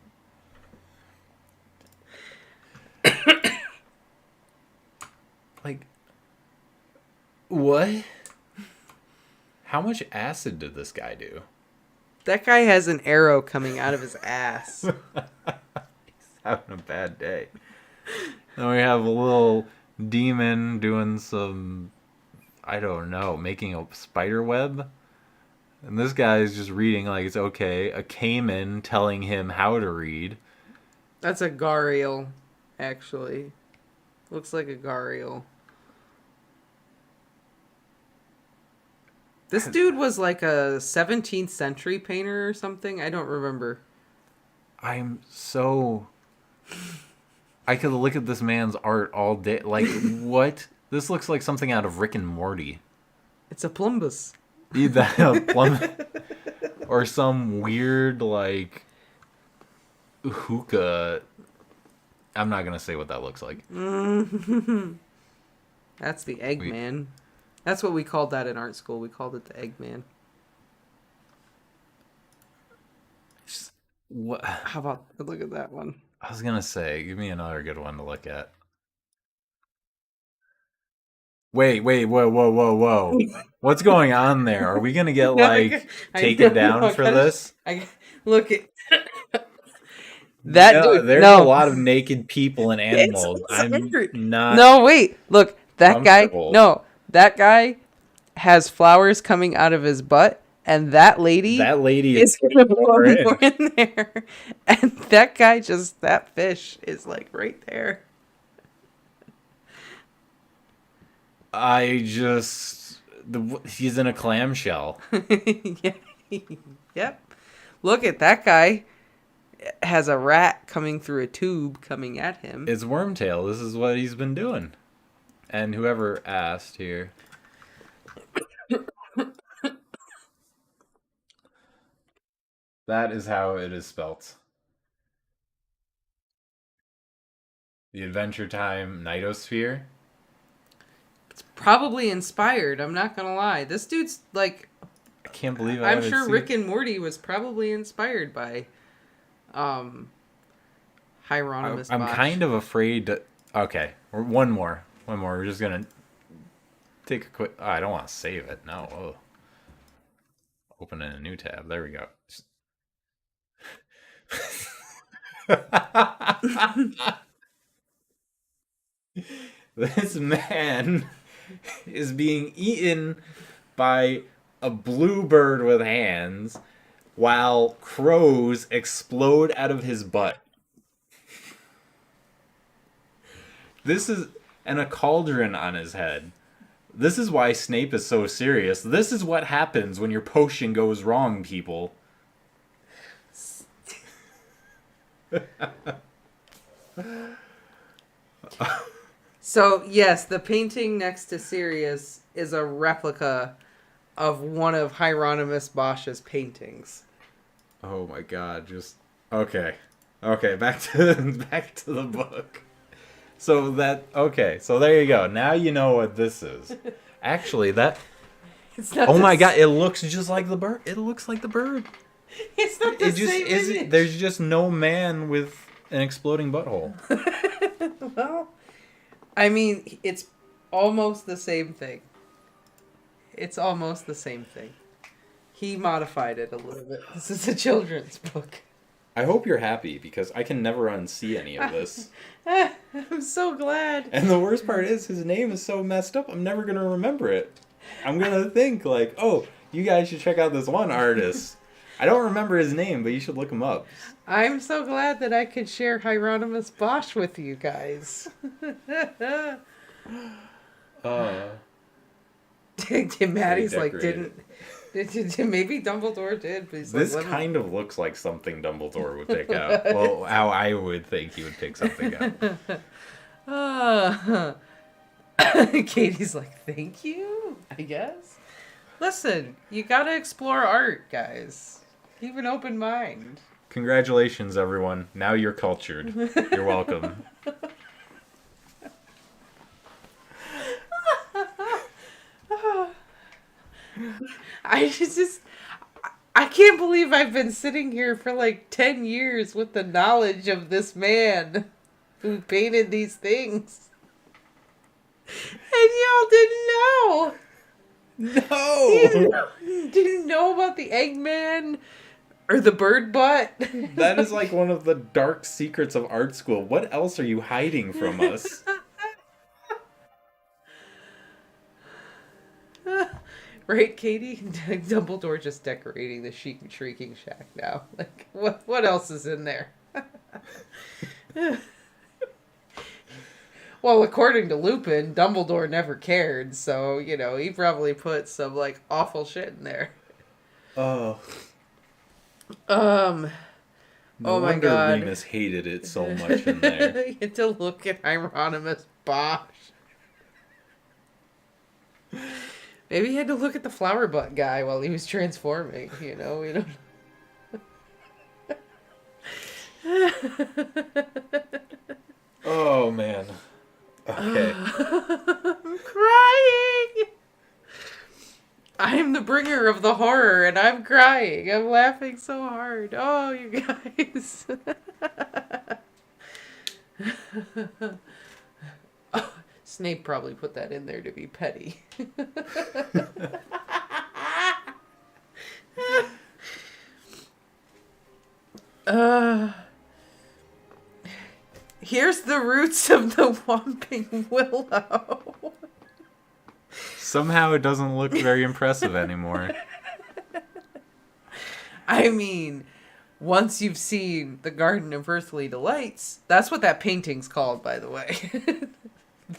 Like, what? How much acid did this guy do? That guy has an arrow coming out of his ass. He's having a bad day. Then we have a little demon doing some, I don't know, making a spider web. And this guy is just reading like it's okay. A caiman telling him how to read. That's a gharial, actually. Looks like a gharial. This dude was like a 17th century painter or something. I don't remember. I could look at this man's art all day. Like, what? This looks like something out of Rick and Morty. It's a plumbus. Either a plum or some weird, like, hookah. I'm not going to say what that looks like. That's the Eggman. That's what we called that in art school. We called it the Eggman. What? How about look at that one? I was going to say, give me another good one to look at. Wait, whoa. What's going on there? Are we going to get, like, taken down for this? Look at... That dude, there's a lot of naked people and animals. I'm not... No, wait. Look, that guy... No, that guy has flowers coming out of his butt, and that lady is going to pour in there. And that guy that fish is, like, right there. He's in a clamshell. Yeah. Yep. Look at that guy. Has a rat coming through a tube coming at him. It's Wormtail. This is what he's been doing. And whoever asked here. That is how it is spelt. The Adventure Time Nightosphere. It's probably inspired. I'm not gonna lie. This dude's like... I can't believe I'm sure Rick and Morty was probably inspired by Hieronymus Bosch. I'm kind of afraid to... Okay, one more. We're just gonna take a quick... Oh, I don't want to save it. No. Oh. Open in a new tab. There we go. This man is being eaten by a blue bird with hands while crows explode out of his butt. This is... and a cauldron on his head. This is why Snape is so serious. This is what happens when your potion goes wrong, people. So, yes, the painting next to Sirius is a replica of one of Hieronymus Bosch's paintings. Oh my god, just... Okay. Okay, back to the book. So there you go. Now you know what this is. Actually, that... It's not Oh my god, it looks just like the bird. It looks like the bird. It's not the same image. There's just no man with an exploding butthole. Well, I mean, it's almost the same thing. It's almost the same thing. He modified it a little bit. This is a children's book. I hope you're happy, because I can never unsee any of this. I'm so glad. And the worst part is, his name is so messed up, I'm never going to remember it. I'm going to think, like, oh, you guys should check out this one artist. I don't remember his name, but you should look him up. I'm so glad that I could share Hieronymus Bosch with you guys. Maddie's like, didn't... Maybe Dumbledore did, but he's this like, kind of looks like something Dumbledore would pick out. Well, how I would think he would pick something up. Katie's like, thank you, I guess. Listen, you gotta explore art, guys. Keep an open mind. Congratulations, everyone. Now you're cultured. You're welcome. I can't believe I've been sitting here for like 10 years with the knowledge of this man who painted these things. And y'all didn't know. No! Didn't know about the Eggman or the bird butt. That is like one of the dark secrets of art school. What else are you hiding from us? Right, Katie? Dumbledore just decorating the Shrieking Shack now. Like, what else is in there? Well, according to Lupin, Dumbledore never cared, so, you know, he probably put some, like, awful shit in there. Oh. No Oh my god. Remus hated it so much in there. You had to look at Hieronymus Bosch. Maybe he had to look at the flower butt guy while he was transforming, you know? We don't Oh, man. Okay. I'm crying! I'm the bringer of the horror, and I'm crying. I'm laughing so hard. Oh, you guys. Oh, Snape probably put that in there to be petty. Here's the roots of the Whomping Willow. Somehow it doesn't look very impressive anymore. I mean, once you've seen the Garden of Earthly Delights, that's what that painting's called, by the way.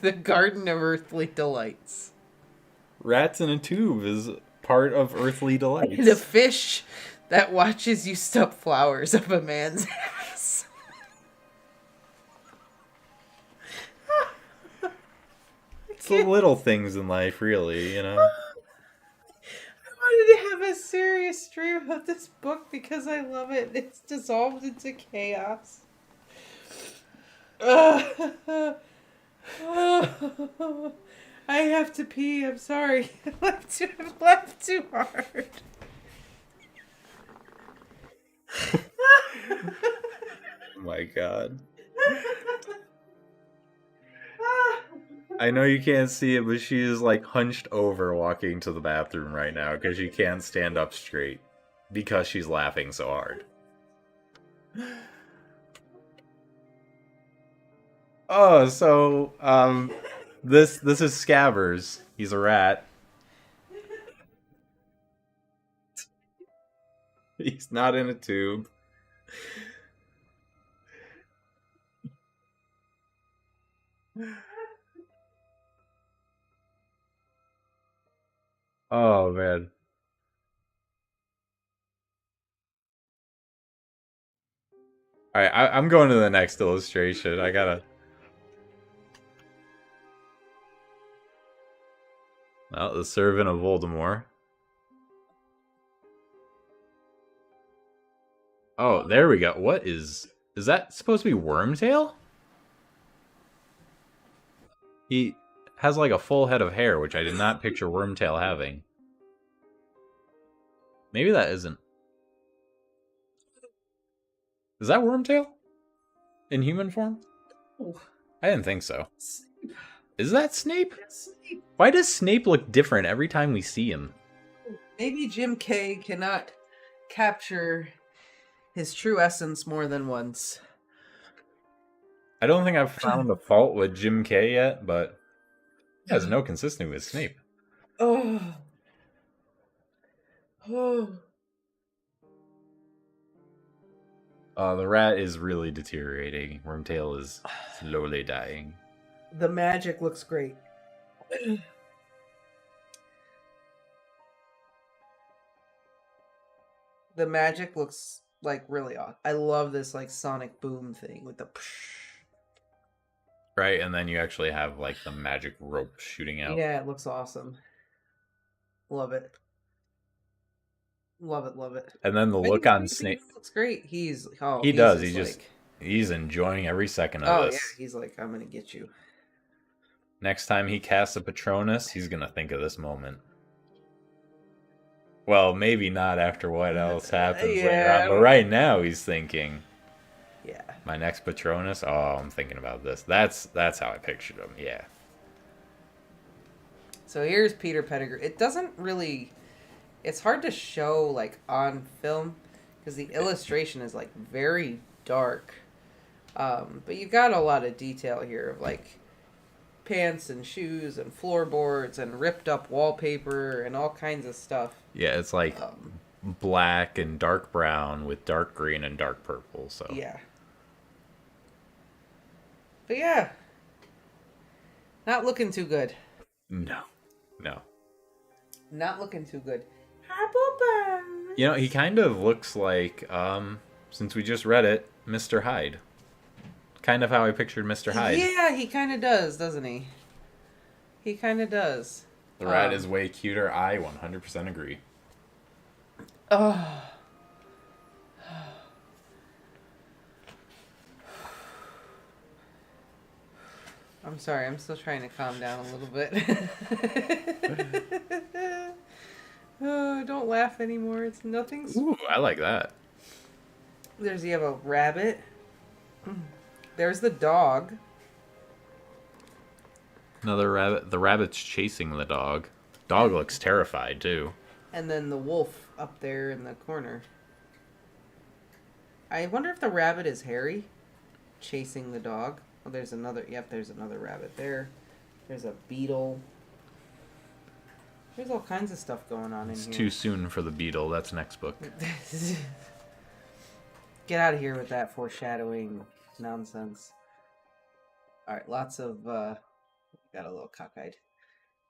The Garden of Earthly Delights. Rats in a tube is part of Earthly Delights. The fish that watches you stuff flowers up a man's ass. It's the little things in life, really, you know? I wanted to have a serious stream about this book because I love it. It's dissolved into chaos. I have to pee. I'm sorry. I've laughed too hard. Oh my god. I know you can't see it, but she is like hunched over walking to the bathroom right now because she can't stand up straight because she's laughing so hard. Oh, so this is Scabbers. He's a rat. He's not in a tube. Oh man. All right, I'm going to the next illustration. I gotta. Well, the servant of Voldemort. Oh, there we go. What is that supposed to be Wormtail? He has like a full head of hair, which I did not picture Wormtail having. Maybe that isn't. Is that Wormtail? In human form? I didn't think so. Is that Snape? Why does Snape look different every time we see him? Maybe Jim K cannot capture his true essence more than once. I don't think I've found a fault with Jim K yet, but he has no consistency with Snape. Oh. Oh. The rat is really deteriorating. Wormtail is slowly dying. The magic looks great. The magic looks like really awesome. I love this like sonic boom thing with the Right, and then you actually have like the magic rope shooting out. Yeah, it looks awesome. Love it. Love it, love it. And then the look on Snape. Looks great. He does. Just He's enjoying every second of oh this. yeah, he's like, I'm gonna get you. Next time he casts a Patronus, he's gonna think of this moment. Well, maybe not after what else happens later on, but right now he's thinking, yeah, my next Patronus. Oh, I'm thinking about this. That's how I pictured him. Yeah. So here's Peter Pettigrew. It doesn't really. It's hard to show like on film because the illustration is like very dark, but you got a lot of detail here of like pants and shoes and floorboards and ripped up wallpaper and all kinds of stuff. Yeah, it's like black and dark brown with dark green and dark purple. So yeah, but yeah, not looking too good. No. Not looking too good. You know, he kind of looks like, since we just read it, Mr. Hyde. Kind of how I pictured Mr. Hyde. Yeah, he kind of does, doesn't he? He kind of does. The rat is way cuter. I 100% agree. Oh. I'm sorry, I'm still trying to calm down a little bit. Oh, don't laugh anymore. It's nothing. Ooh, I like that. You have a rabbit. There's the dog. Another rabbit. The rabbit's chasing the dog. Dog looks terrified, too. And then the wolf up there in the corner. I wonder if the rabbit is Harry chasing the dog. Oh, there's another. Yep, there's another rabbit there. There's a beetle. There's all kinds of stuff going on in here. It's too soon for the beetle. That's next book. Get out of here with that foreshadowing nonsense. Alright, lots of, got a little cockeyed.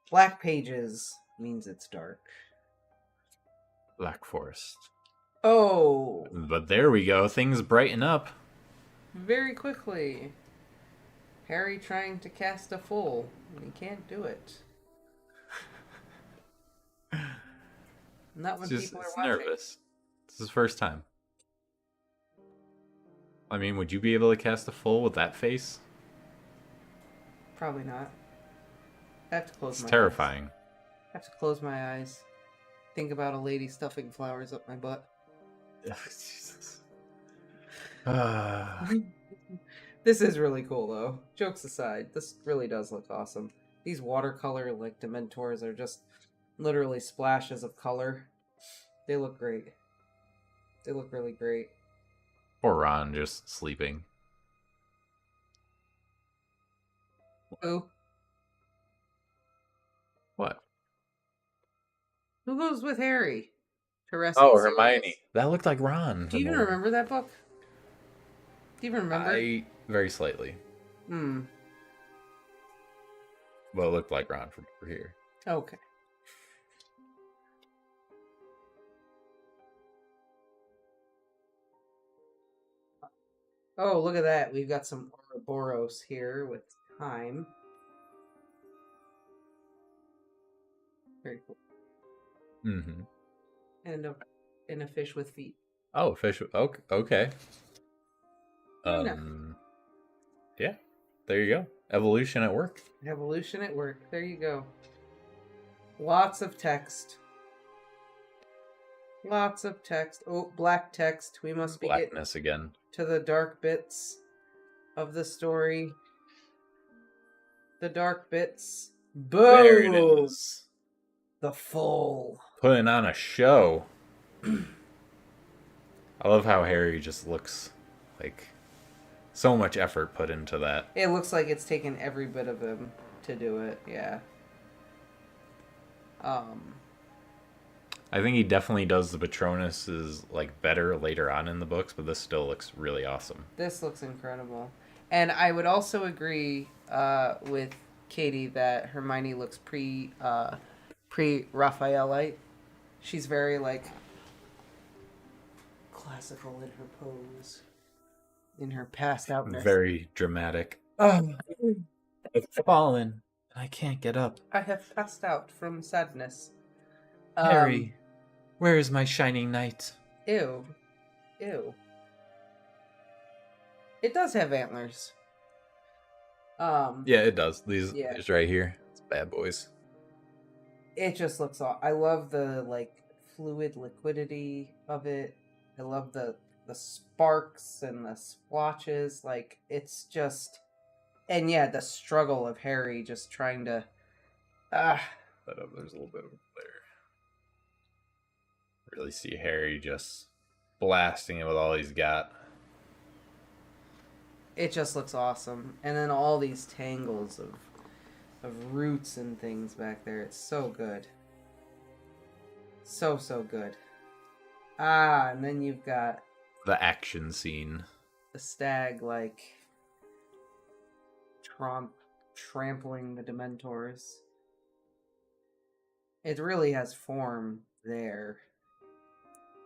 Black pages means it's dark. Black Forest. Oh! But there we go. Things brighten up. Very quickly. Harry trying to cast a full, and he can't do it. Not when people are watching. Nervous. This is his first time. I mean, would you be able to cast a full with that face? Probably not. I have to close my eyes. It's terrifying. I have to close my eyes. Think about a lady stuffing flowers up my butt. Jesus. This is really cool, though. Jokes aside, this really does look awesome. These watercolor, like, Dementors are just literally splashes of color. They look great. They look really great. Or Ron just sleeping. Who? What? Who goes with Harry? Oh, Hermione. That looked like Ron. Do you even remember that book? Do you even remember? Very slightly. Hmm. Well, it looked like Ron from over here. Okay. Oh, look at that. We've got some Ouroboros here with time. Very cool. Mm-hmm. And a fish with feet. Oh, fish. Okay. Very nice. Yeah. There you go. Evolution at work. Evolution at work. There you go. Lots of text. Lots of text. Oh, black text. We must be getting Blackness again. to the dark bits of the story. The dark bits. Boom! There it is. The full. Putting on a show. I love how Harry just looks like so much effort put into that. It looks like it's taken every bit of him to do it. Yeah. I think he definitely does the Patronuses like better later on in the books, but this still looks really awesome. This looks incredible. And I would also agree with Katie that Hermione looks pre-Raphaelite. She's very like classical in her pose, in her passed outness. Very dramatic. Oh, I've fallen and I can't get up. I have passed out from sadness. Harry, where is my shining knight? Ew. It does have antlers. Yeah, it does. These Yeah. right here. It's bad boys. It just looks I love the like fluid liquidity of it. I love the sparks and the splotches. Like it's just, and yeah, the struggle of Harry just trying to But there's a little bit of glare. Really see Harry just blasting it with all he's got. it just looks awesome. And then all these tangles of roots and things back there. It's so good. So good. And then you've got The action scene. the stag like trampling the Dementors. It really has form there.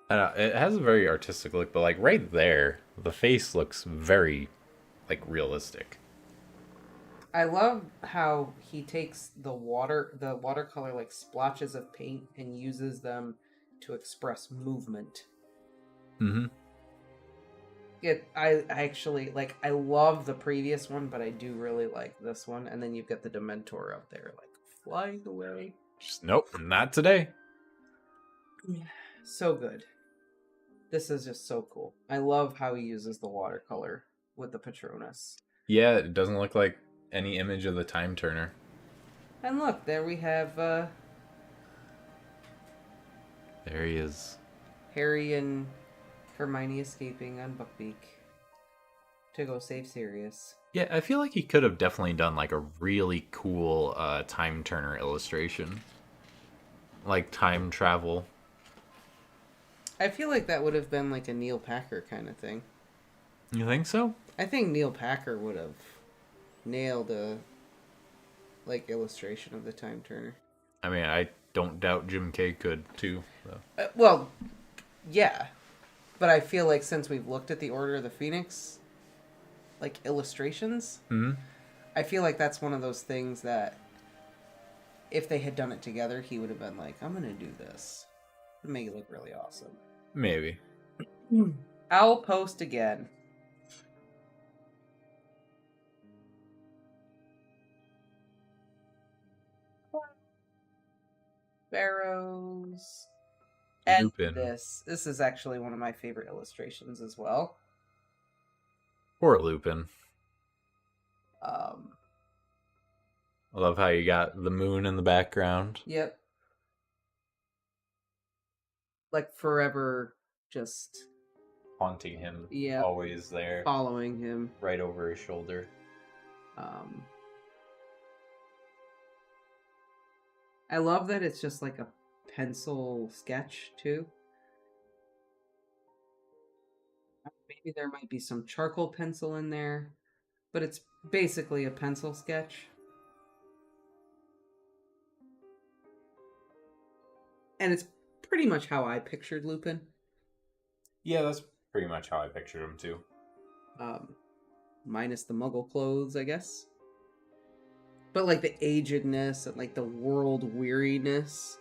I don't know, it has a very artistic look, but like right there, the face looks very like realistic. I love how he takes the watercolor like splotches of paint and uses them to express movement. Mm-hmm. I actually like, I love the previous one, but I do really like this one. And then you've got the Dementor up there like flying away. Just nope, not today. So good. This is just so cool. I love how he uses the watercolor with the Patronus. Yeah, it doesn't look like any image of the Time Turner. And look, there we have There he is. Harry and Hermione escaping on Buckbeak to go save Sirius. Yeah, I feel like he could have definitely done like a really cool Time Turner illustration. Like time travel. I feel like that would have been like a Neil Packer kind of thing. You think so? I think Neil Packer would have nailed a like illustration of the Time Turner. I mean, I don't doubt Jim Kay could too. So. Well, yeah. But I feel like since we've looked at the Order of the Phoenix, like illustrations, I feel like that's one of those things that if they had done it together, he would have been like, I'm going to do this. It'd make it look really awesome. Maybe. I'll post again. Sparrows. And Lupin. this is actually one of my favorite illustrations as well. Poor Lupin. I love how you got the moon in the background. Yep. Like forever just Haunting him. Yeah. Always there. Following him. Right over his shoulder. I love that it's just like a pencil sketch too. Maybe there might be some charcoal pencil in there, but it's basically a pencil sketch. And it's pretty much how I pictured Lupin. Yeah, that's pretty much how I pictured him too. Minus the Muggle clothes, I guess. But like the agedness and like the world weariness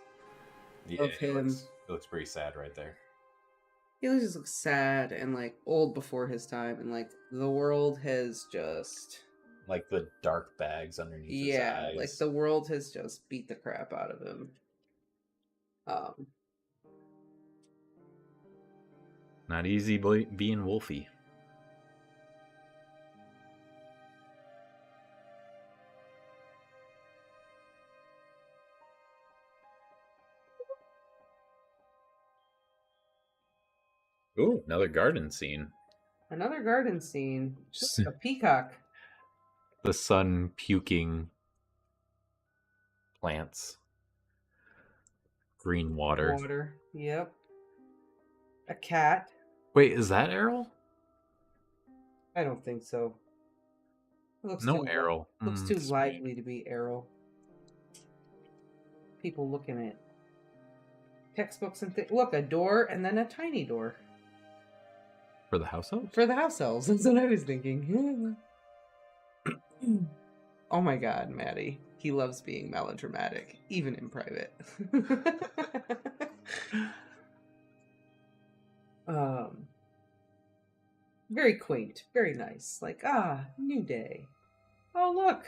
of him. It looks pretty sad right there. He just looks sad and like old before his time, and like the world has just Like the dark bags underneath his eyes. like the world has just beat the crap out of him. Not easy being Wolfie. Ooh, another garden scene. Another garden scene. A peacock. The sun puking plants. Green water. Yep. A cat. Wait, is that Errol? I don't think so. It looks No too, Errol. Looks too Sweet. lively to be Errol. People looking at textbooks and things. Look, a door and then a tiny door. For the house elves? For the house elves. That's what I was thinking. Oh my god, Maddie. He loves being melodramatic, even in private. Very quaint, very nice. Like, new day. Oh, look.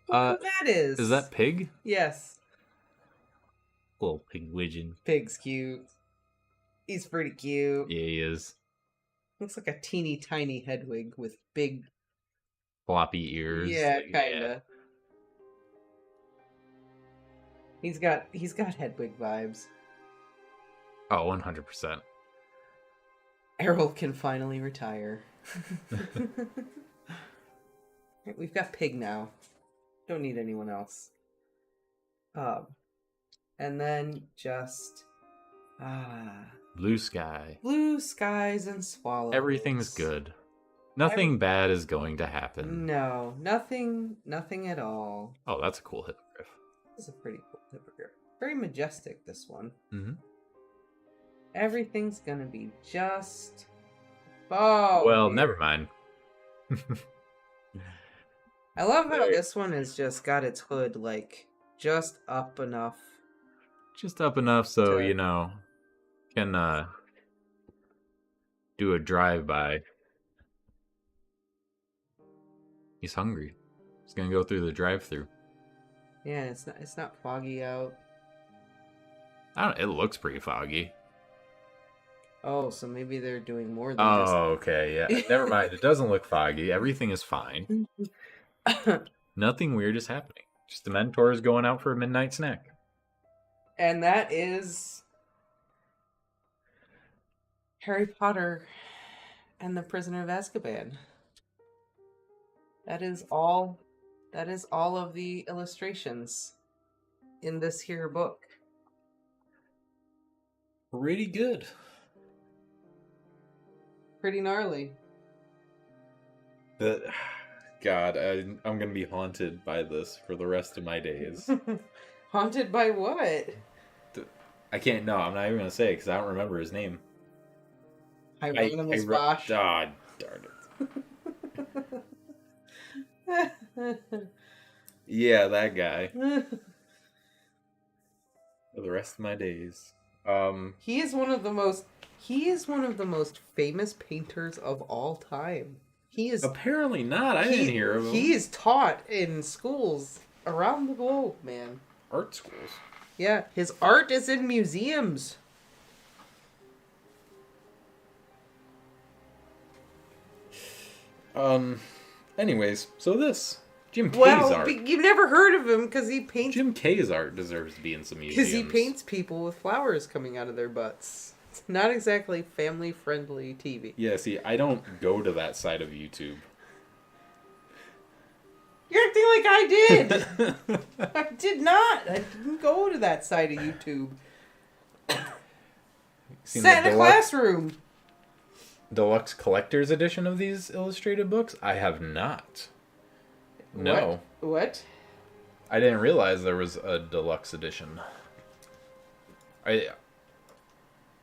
Look who that is. Is that Pig? Yes. Little pig widgeon. Pig's cute. He's pretty cute. Yeah, he is. Looks like a teeny tiny Hedwig with big Floppy ears. Yeah, like, kinda. He's got Hedwig vibes. Oh, 100%. Errol can finally retire. We've got Pig now. Don't need anyone else. And then just Blue sky. blue skies and swallows. Everything's good. Nothing bad is going to happen. No, nothing at all. Oh, that's a cool hippogriff. This is a pretty cool hippogriff. Very majestic, this one. Mm-hmm. Everything's gonna be just... Oh, Well, man. never mind. I love how this one has just got its hood, like, just up enough. Just up enough so, To- you know, can do a drive-by. He's hungry. He's gonna go through the drive-through. Yeah, it's not foggy out. It looks pretty foggy. Oh, so maybe they're doing more than Oh, okay, yeah. Never mind. It doesn't look foggy. Everything is fine. just... Nothing weird is happening. Just the Mentor is going out for a midnight snack. And that is... Harry Potter and the Prisoner of Azkaban. That is all of the illustrations in this here book. Pretty good. Pretty gnarly. God, I'm gonna be haunted by this for the rest of my days. Haunted by what? I can't. No, I'm not even gonna say it because I don't remember his name. Hieronymus Bosch. Ah, darn it. Yeah, that guy. For the rest of my days. He is one of the most famous painters of all time. He is Apparently not. I didn't hear of him. He is taught in schools around the globe, man. Art schools. Yeah, his art is in museums. Anyways, so this Jim Kay's Well, art. you've never heard of him because he paints. Jim Kay's art deserves to be in some museums. Because he paints people with flowers coming out of their butts. It's not exactly family-friendly TV. Yeah, see, I don't go to that side of YouTube. You're acting like I did. I did not. I didn't go to that side of YouTube. Seen Sat the in a deluxe- classroom. Deluxe collector's edition of these illustrated books? I have not. No. What? I didn't realize there was a deluxe edition.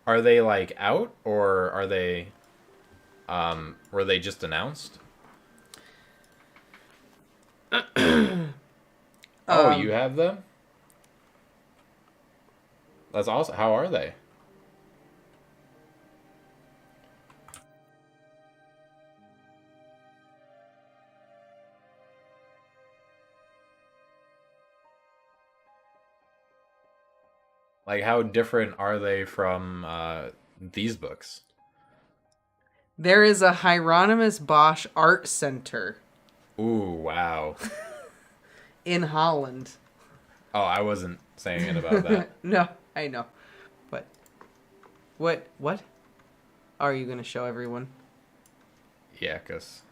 Are they like out or are they Were they just announced? Oh, you have them? That's awesome. How are they? Like, how different are they from these books? There is a Hieronymus Bosch art center Ooh, wow. in Holland. Oh, I wasn't saying it about that. No, I know. But what are you going to show everyone? Yeah, cause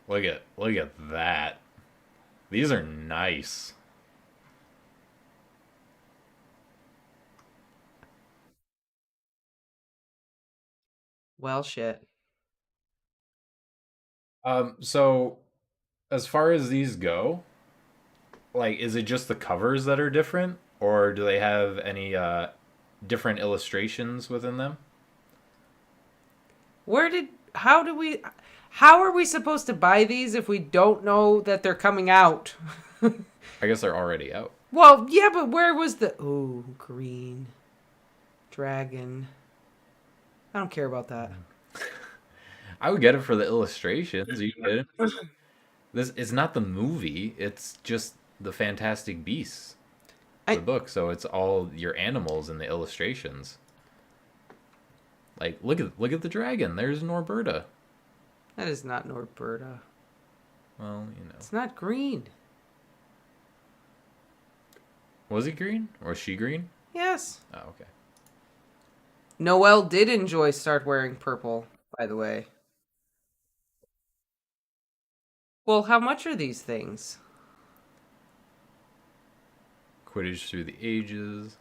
look at that. These are nice. Well, shit. So as far as these go, like, is it just the covers that are different, or do they have any different illustrations within them? How are we supposed to buy these if we don't know that they're coming out? I guess they're already out. Well, yeah, but where was ooh, green dragon. I don't care about that. I would get it for the illustrations. You did. This is not the movie. It's just the Fantastic Beasts, the book. So it's all your animals and the illustrations. Like, look at the dragon. There's Norberta. That is not Norberta. Well, you know. It's not green. Was he green? Or was she green? Yes. Oh, okay. Noelle did start wearing purple, by the way. Well, how much are these things? Quidditch Through the Ages.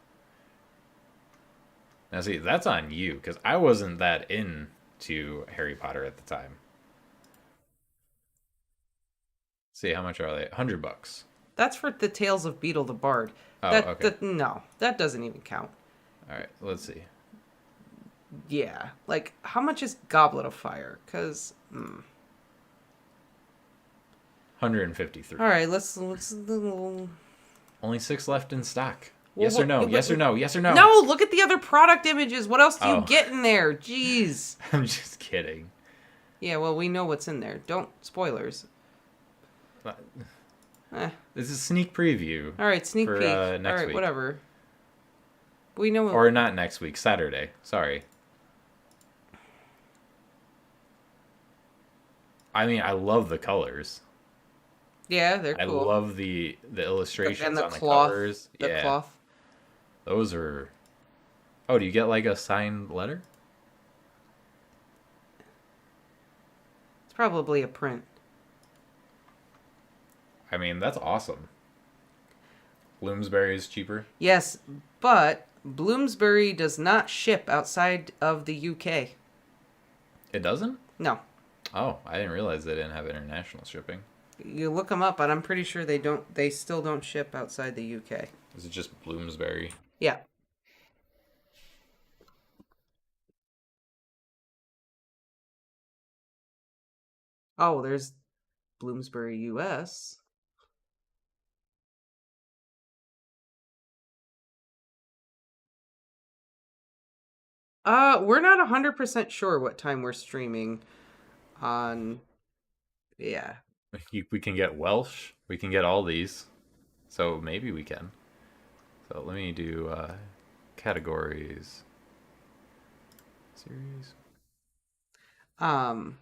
Now, see, that's on you, because I wasn't that into Harry Potter at the time. See, how much are they? $100. That's for the Tales of Beetle the Bard. Oh, okay. No, that doesn't even count. All right, let's see. Yeah, like, how much is Goblet of Fire? Because, 153. All right, let's Only 6 left in stock. Well, Yes or no? Yes or no? Yes or no? No, look at the other product images. What else do you Oh. get in there? Jeez. I'm just kidding. Yeah, well, we know what's in there. Don't spoilers. This is a sneak preview. All right, sneak for, peek. next All right, week. whatever. We know. Or not next week, Saturday. Sorry. I mean, I love the colors. Yeah, they're I cool. love the illustrations and the on cloth, the covers. The Yeah. cloth. Those are. Oh, do you get like a signed letter? It's probably a print. I mean, that's awesome. Bloomsbury is cheaper. Yes, but Bloomsbury does not ship outside of the UK. It doesn't? No. Oh, I didn't realize they didn't have international shipping. You look them up, but I'm pretty sure they don't. They still don't ship outside the UK. Is it just Bloomsbury? Yeah. Oh, there's Bloomsbury US. We're not 100% sure what time we're streaming on. Yeah. We can get Welsh. We can get all these. So maybe we can. So let me do categories. Series. Um.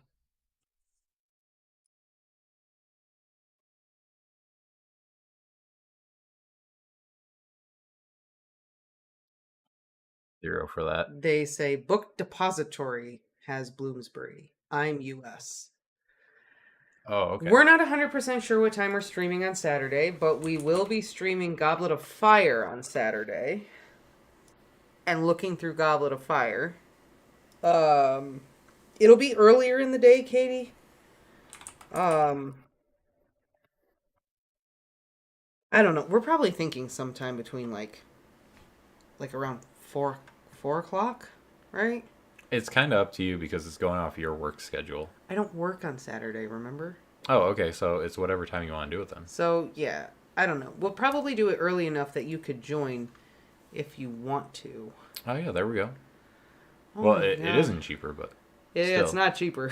Zero for that. They say Book Depository has Bloomsbury. I'm US. Oh, okay. We're not 100% sure what time we're streaming on Saturday, but we will be streaming Goblet of Fire on Saturday. And looking through Goblet of Fire. It'll be earlier in the day, Katie. I don't know. We're probably thinking sometime between like around 4 o'clock. right? It's kind of up to you because it's going off your work schedule. I don't work on Saturday, remember? Oh, okay. So it's whatever time you want to do it then. So, yeah, I don't know. We'll probably do it early enough that you could join if you want to. Oh, yeah, there we go. Oh Well, my it God. isn't cheaper, but Yeah, still. it's not cheaper.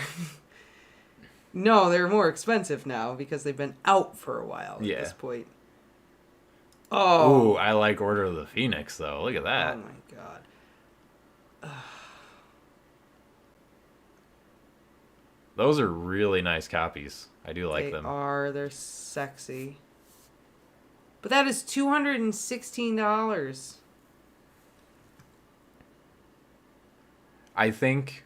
No, they're more expensive now because they've been out for a while Yeah. at this point. Ooh, Oh. I like Order of the Phoenix, though. Look at that. Oh my God. Those are really nice copies. I do like them. They're sexy. But that is $216. I think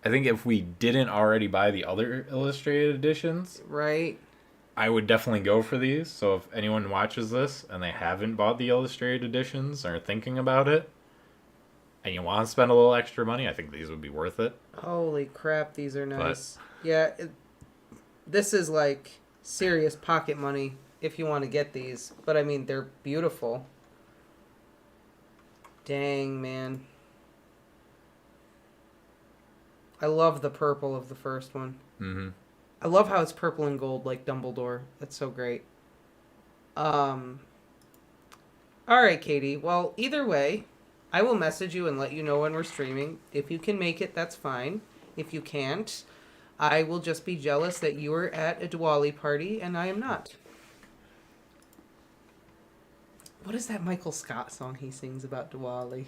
if we didn't already buy the other illustrated editions, Right? I would definitely go for these. So if anyone watches this and they haven't bought the illustrated editions or are thinking about it, and you want to spend a little extra money, I think these would be worth it. Holy crap, these are nice. Yeah, this is like serious pocket money if you want to get these. But I mean, they're beautiful. Dang, man. I love the purple of the first one. Mm-hmm. I love how it's purple and gold like Dumbledore. That's so great. All right, Katie. Well, either way, I will message you and let you know when we're streaming. If you can make it, that's fine. If you can't, I will just be jealous that you are at a Diwali party and I am not. What is that Michael Scott song he sings about Diwali?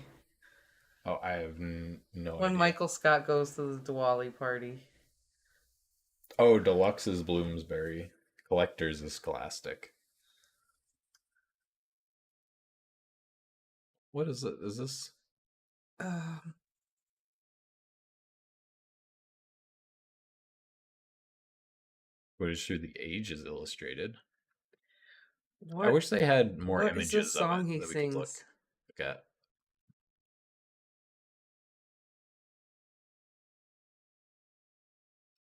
Oh, I have no When idea. Michael Scott goes to the Diwali party. Oh, Deluxe is Bloomsbury. Collector's is Scholastic. What is it? Is this? Um, What is Through the Ages illustrated? what? I wish they had more What is images this song of it he that we could look sings? at.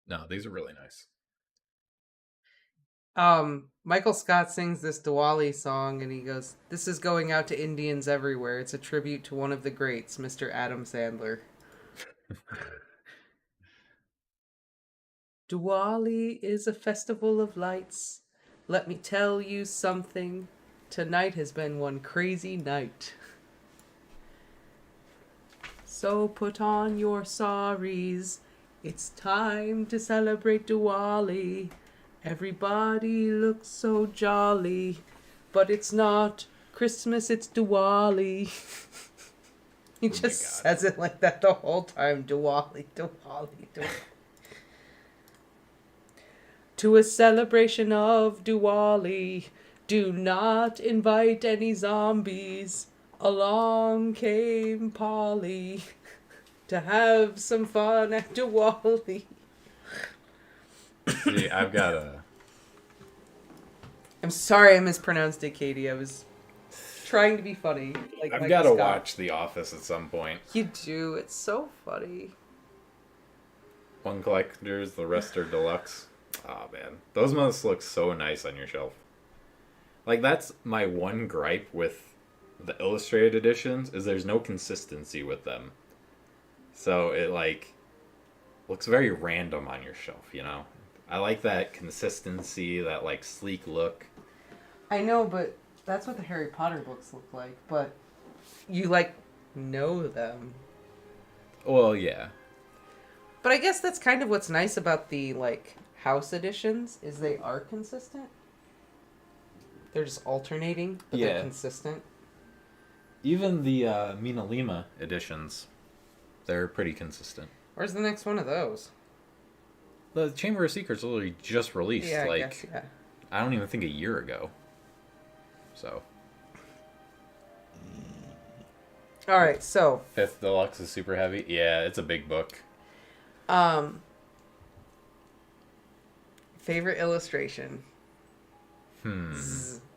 No, these are really nice. Michael Scott sings this Diwali song and he goes, "This is going out to Indians everywhere. It's a tribute to one of the greats, Mr. Adam Sandler." Diwali is a festival of lights. Let me tell you something. Tonight has been one crazy night. So put on your saris. It's time to celebrate Diwali. Everybody looks so jolly. But it's not Christmas, it's Diwali. He my just God. says it like that the whole time. Diwali, Diwali, Diwali. To a celebration of Diwali, do not invite any zombies. Along came Polly to have some fun at Diwali. See, I've got a. I'm sorry I mispronounced it, Katie. I was trying to be funny. Like I've Michael got to Scott. watch The Office at some point. You do. It's so funny. One collector's, the rest are deluxe. Oh man, those must look so nice on your shelf. Like that's my one gripe with the illustrated editions is there's no consistency with them. So it like looks very random on your shelf, you know. I like that consistency, that like sleek look. I know, but that's what the Harry Potter books look like. But you like know them. Well, yeah. But I guess that's kind of what's nice about the like house editions is they are consistent. They're just alternating, but Yeah. they're consistent. Even the Mina Lima editions, they're pretty consistent. Where's the next one of those? The Chamber of Secrets literally just released, Yeah, I like, guess, yeah. I don't even think a year ago. So, All right, so Fifth Deluxe is super heavy. Yeah, it's a big book. favorite illustration. Hmm.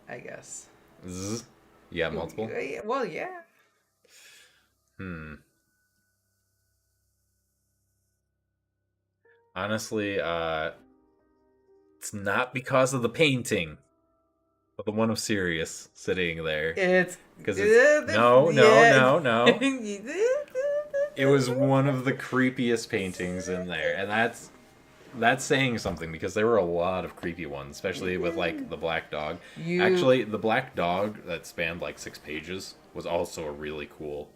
I guess. Zzz. You got multiple? Well, yeah. Honestly, it's not because of the painting, but the one of Sirius sitting there. It's Because it's no. It was one of the creepiest paintings in there, and that's saying something because there were a lot of creepy ones, especially with like the black dog. Actually, the black dog that spanned like 6 pages was also a really cool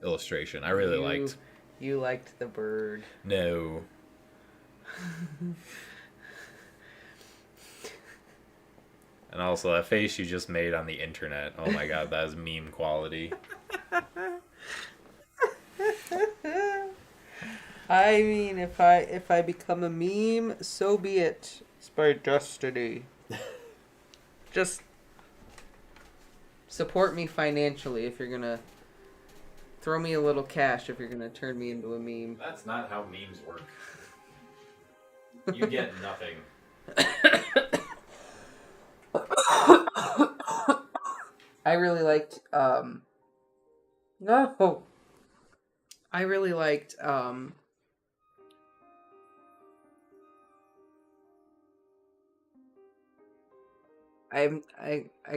illustration. I really liked. You liked the bird. No. And also that face you just made on the internet. Oh my god, that is meme quality. I mean, if I become a meme, so be it. It's my destiny. Just support me financially if you're gonna throw me a little cash if you're gonna turn me into a meme. That's not how memes work. You get nothing. I really liked no. I really liked I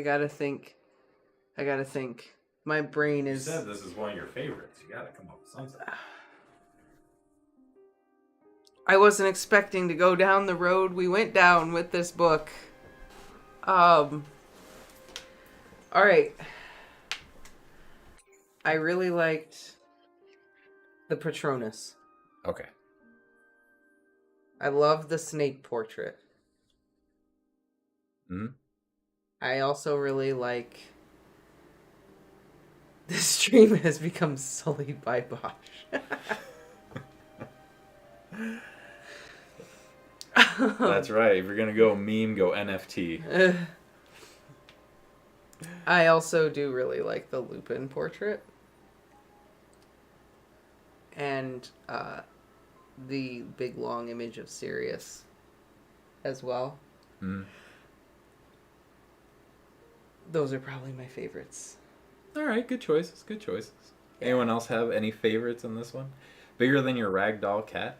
gotta think. My brain is. You said this is one of your favorites. You gotta come up with something. I wasn't expecting to go down the road we went down with this book. All right. I really liked the Patronus. Okay. I love the Snape portrait. Hmm. I also really like the stream has become sullied by Bosch. That's right. If you're gonna go meme, go NFT. I also do really like the Lupin portrait. And the big long image of Sirius as well. Mm. Those are probably my favorites. All right, good choices. Good choices. Anyone else have any favorites in this one? Bigger than your ragdoll cat?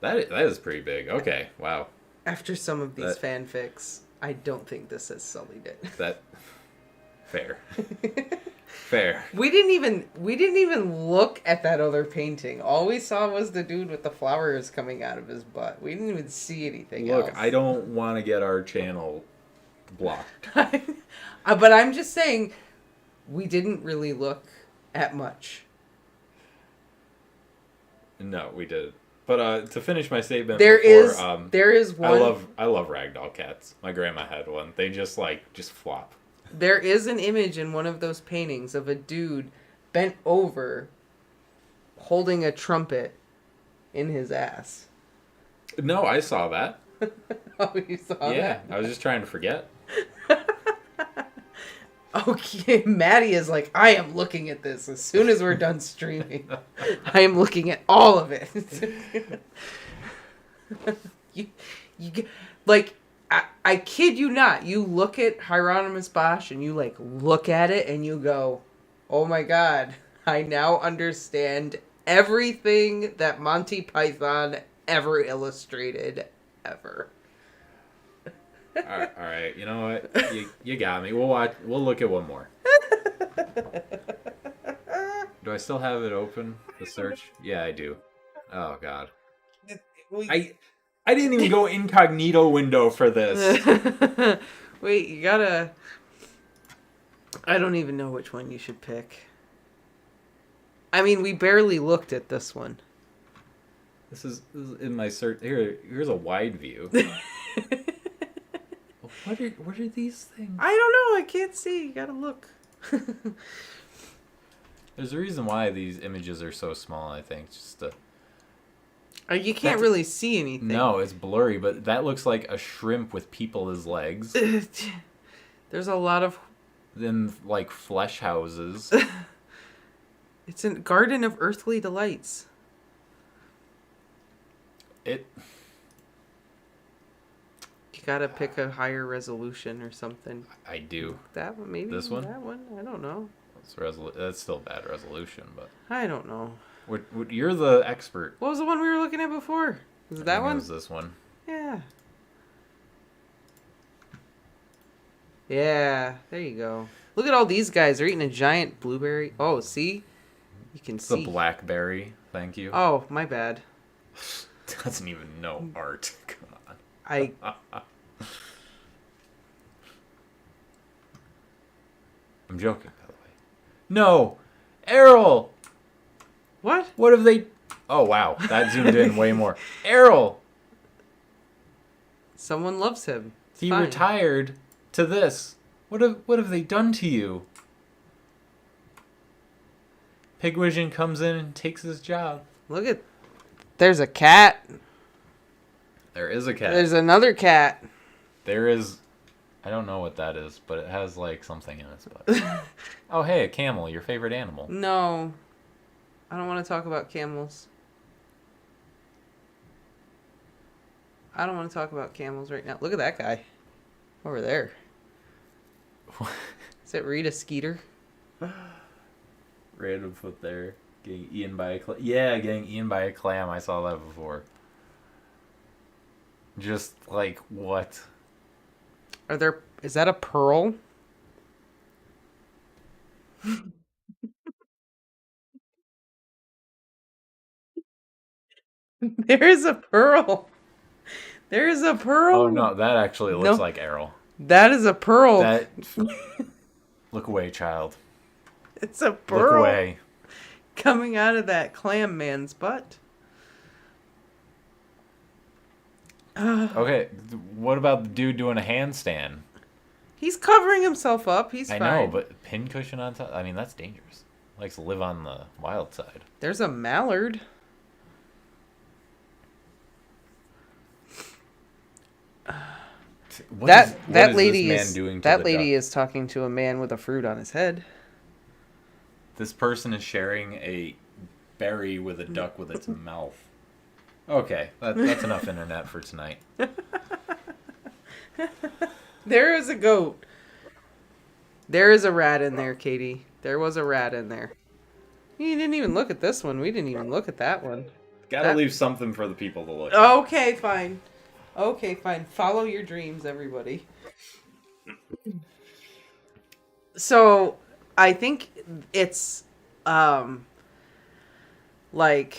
That is pretty big. Okay, wow. After some of these fanfics, I don't think this has sullied it. That fair. Fair. We didn't even look at that other painting. All we saw was the dude with the flowers coming out of his butt. We didn't even see anything else. Look, I don't want to get our channel blocked. But I'm just saying, we didn't really look at much. No, we did. But to finish my statement, there is one. I love ragdoll cats. My grandma had one. They just flop. There is an image in one of those paintings of a dude bent over, holding a trumpet in his ass. No, I saw that. Oh, you saw that? Yeah, I was just trying to forget. Okay, Maddie is like, I am looking at this as soon as we're done streaming. I am looking at all of it. I kid you not. You look at Hieronymus Bosch and you look at it and you go, oh my god, I now understand everything that Monty Python ever illustrated ever. All right. You know what? You got me. We'll look at one more. Do I still have it open? The search? Yeah, I do. Oh god. I didn't even go incognito window for this. Wait, you gotta. I don't even know which one you should pick. I mean, we barely looked at this one. This is in my search. Here's a wide view. What are these things? I don't know. I can't see. You gotta look. There's a reason why these images are so small, I think. Just you can't really see anything. No, it's blurry, but that looks like a shrimp with people as legs. There's a lot of... Then, flesh houses. It's a garden of earthly delights. You gotta pick a higher resolution or something. I do. That one, maybe. This one? That one? I don't know. That's still bad resolution, but... I don't know. You're the expert. What was the one we were looking at before? Was it that one? It was this one. Yeah. Yeah, there you go. Look at all these guys. They're eating a giant blueberry. Oh, see? You can It's a see. blackberry. Thank you. Oh, my bad. Doesn't even know art. Come on. I I'm joking, by the way. No! Errol! what? What have they... Oh, wow. That zoomed in way more. Errol! Someone loves him. It's He fine. retired to this. What have they done to you? Pigvision comes in and takes his job. Look at. There's a cat. There is a cat. There's another cat. There is... I don't know what that is, but it has, like, something in its butt. Oh, hey, a camel. Your favorite animal. No. I don't want to talk about camels. I don't want to talk about camels right now. Look at that guy. Over there. Is it Rita Skeeter? Random foot there. Getting eaten by a clam. Yeah, getting eaten by a clam. I saw that before. Just, like, what? Is that a pearl? There is a pearl. There is a pearl. Oh, no, that actually looks like Errol. That is a pearl. That... Look away, child. It's a pearl. Look away. Coming out of that clam man's butt. Okay, what about the dude doing a handstand? He's covering himself up. He's I fine. know, but pincushion on top? I mean, that's dangerous. Likes to live on the wild side. There's a mallard. What That is lady this man is doing to that the lady duck? is talking to a man with a fruit on his head. This person is sharing a berry with a duck with its mouth. Okay, that's enough internet for tonight. There is a goat. There is a rat in there, Katie. There was a rat in there. You didn't even look at this one. We didn't even look at that one. Gotta leave something for the people to look at. Okay, fine. Okay, fine. Follow your dreams, everybody. So, I think it's, like,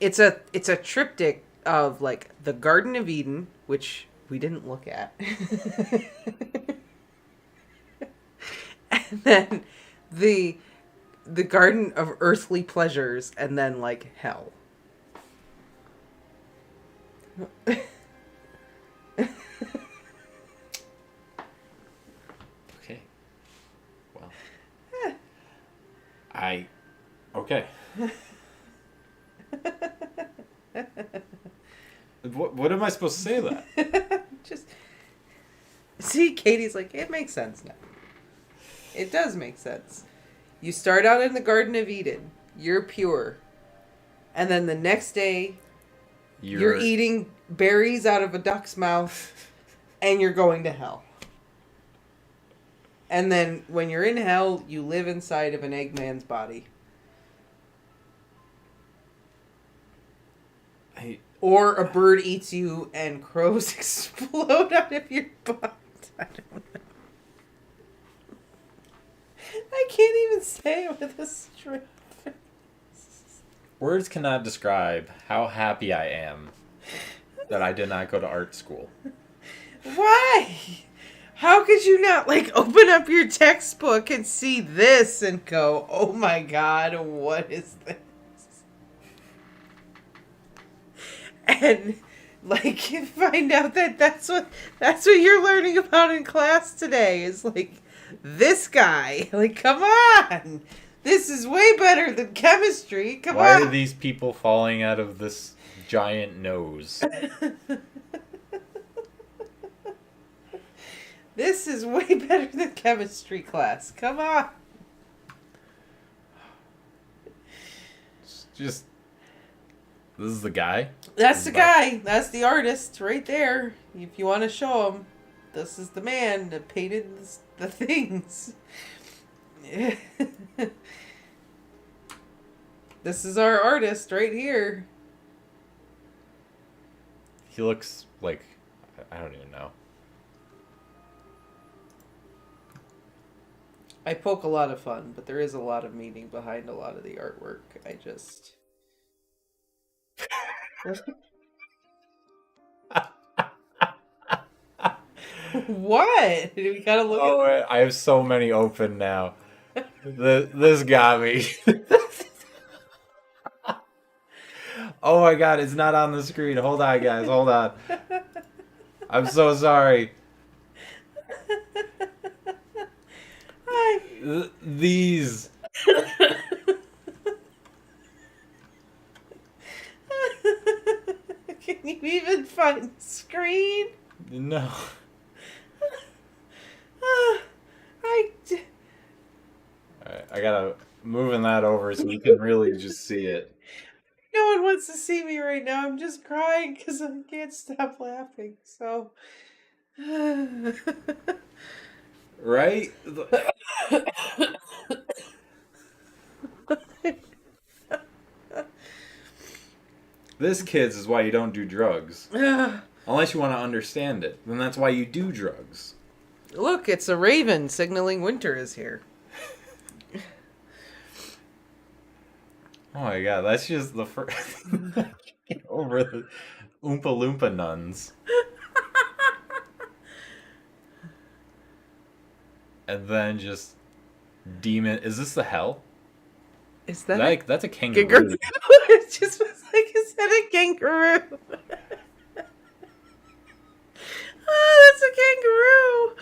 it's a triptych of, like, the Garden of Eden, which we didn't look at. And then the Garden of Earthly Pleasures, and then, like, hell. Okay. Well. Okay. What am I supposed to say to that? Just see, Katie's like, it makes sense now. It does make sense. You start out in the Garden of Eden. You're pure. And then the next day, you're eating berries out of a duck's mouth, and you're going to hell. And then when you're in hell, you live inside of an Eggman's body. Or a bird eats you and crows explode out of your butt. I don't know. I can't even say it with a straight face. Words cannot describe how happy I am that I did not go to art school. Why? How could you not, like, open up your textbook and see this and go, oh my god, what is this? And, like, find out that that's what you're learning about in class today is, like, this guy. Like, come on! This is way better than chemistry. Come on! Why are these people falling out of this giant nose? This is way better than chemistry class. Come on! Just... This is the guy? That's the guy. That's the artist right there. If you want to show him, this is the man that painted the things. This is our artist right here. He looks like... I don't even know. I poke a lot of fun, but there is a lot of meaning behind a lot of the artwork. I just... What? We gotta look Oh, at... I have so many open now. This got me. Oh my god, it's not on the screen. Hold on, guys. Hold on. I'm so sorry. These. Can you even find the screen? No. Alright, I gotta moving that over so you can really just see it. No one wants to see me right now. I'm just crying because I can't stop laughing. So, Right? This, kids, is why you don't do drugs. Unless you want to understand it. Then that's why you do drugs. Look, it's a raven signaling winter is here. Oh my god, that's just the first... Get over the Oompa Loompa nuns. And then just... Demon... Is this the hell? Is that That's a a kangaroo. kangaroo? It just was like, is that a kangaroo? Oh, that's a kangaroo.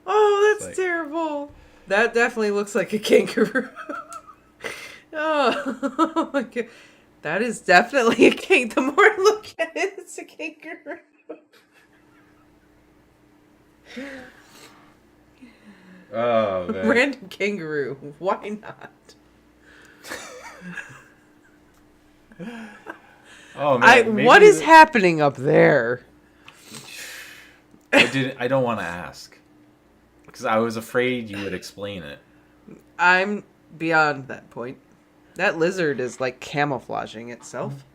Oh, that's terrible. That definitely looks like a kangaroo. Oh my god. That is definitely a kangaroo. The more I look at it, it's a kangaroo. Oh, man. Random kangaroo. Why not? Oh, man. Maybe what is happening up there? I don't want to ask. Because I was afraid you would explain it. I'm beyond that point. That lizard is like camouflaging itself.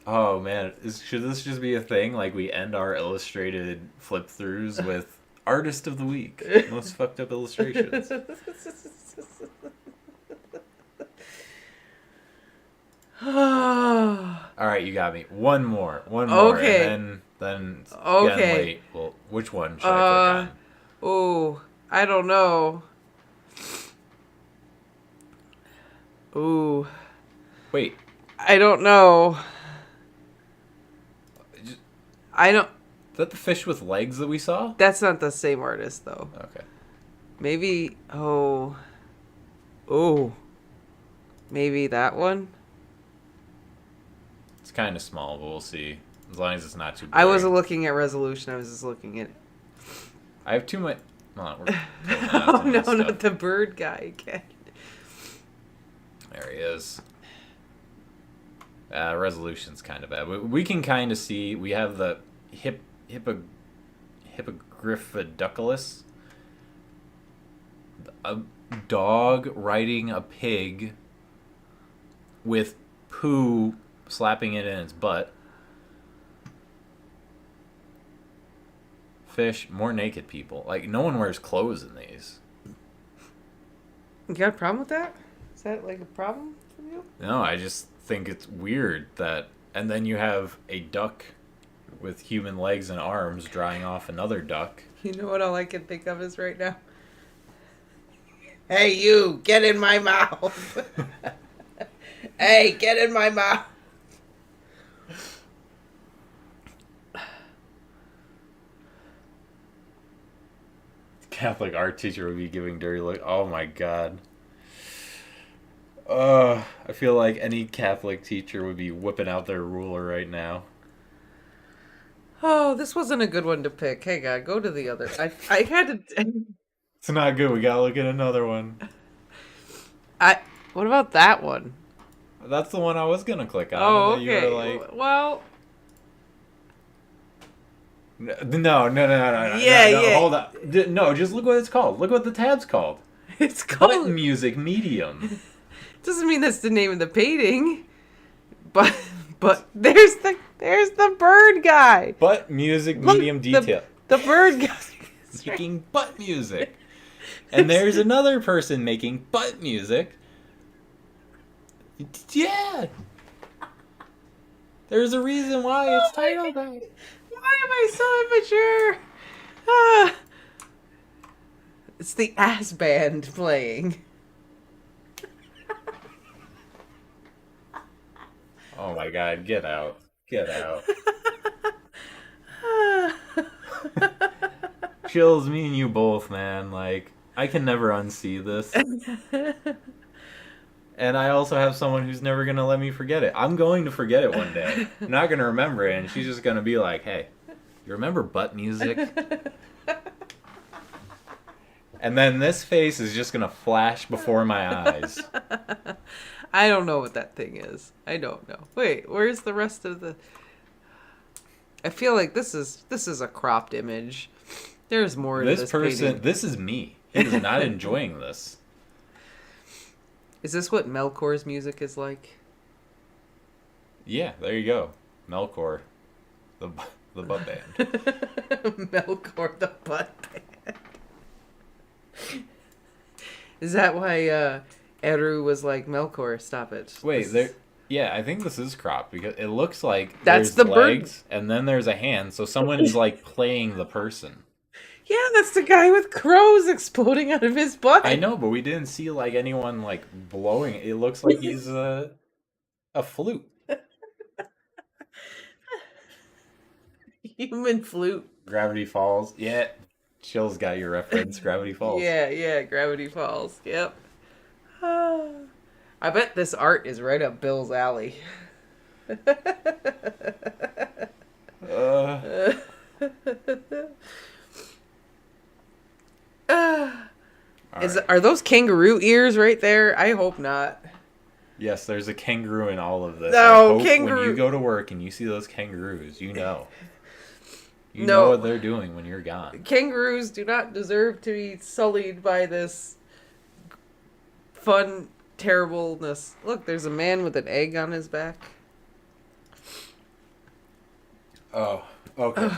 Oh, man. Should this just be a thing? Like, we end our illustrated flip-throughs with Artist of the Week. Most fucked up illustrations. Alright, you got me. One more. Okay. And then it's Okay. getting late. Well, which one should I click on? Oh, I don't know. Ooh. Wait. I don't know. I don't... Is that the fish with legs that we saw? That's not the same artist, though. Okay. Maybe... Oh. Oh. Maybe that one? It's kind of small, but we'll see. As long as it's not too big. I wasn't looking at resolution. I was just looking at... I have too much... Hold on, Oh, no, not the bird guy again. There he is. Resolution's kind of bad. We can kind of see. We have the Hippogriffidunculus. A dog riding a pig with poo slapping it in its butt. Fish, more naked people. Like, no one wears clothes in these. You got a problem with that? Is that like a problem for you? No, I just think it's weird that... And then you have a duck with human legs and arms drying off another duck. You know what all I can think of is right now? Hey, you, get in my mouth. Hey, get in my mouth. Catholic art teacher would be giving dirty look. Oh my god. I feel like any Catholic teacher would be whipping out their ruler right now. Oh, this wasn't a good one to pick. Hey, God, go to the other. I had to... It's not good. We gotta look at another one. What about that one? That's the one I was gonna click on. Oh, and then okay. You were like, well... No. Yeah. Hold on. No, just look what it's called. Look what the tab's called. It's called... Button music medium. Doesn't mean that's the name of the painting. But there's the bird guy. Butt music Look, medium detail. The bird guy. Making butt music. And there's another person making butt music. Yeah. There's a reason why it's titled that. Why am I so immature? Ah. It's the ass band playing. Oh my god, get out. Get out. Chills, me and you both, man. Like, I can never unsee this. And I also have someone who's never going to let me forget it. I'm going to forget it one day. I'm not going to remember it, and she's just going to be like, hey, you remember butt music? And then this face is just going to flash before my eyes. I don't know what that thing is. I don't know. Wait, where's the rest of the... I feel like this is a cropped image. There's more to this person, painting. this is me. He is not enjoying this. Is this what Melkor's music is like? Yeah, there you go. Melkor, the butt band. Melkor the butt band. Is that why Eru was like, Melkor, stop it? Wait, yeah, I think this is cropped because it looks like That's there's the legs and then there's a hand, so someone is like playing the person. Yeah, that's the guy with crows exploding out of his butt. I know, but we didn't see like anyone like blowing it. It looks like he's a flute. Human flute. Gravity Falls. Yeah. Chill's got your reference. Gravity Falls. Yeah, Gravity Falls. Yep. I bet this art is right up Bill's alley. Are those kangaroo ears right there? I hope not. Yes, there's a kangaroo in all of this. No, I hope kangaroo. when you go to work and you see those kangaroos, you know. You No. know what they're doing when you're gone. Kangaroos do not deserve to be sullied by this fun terribleness. Look, there's a man with an egg on his back. Oh, okay.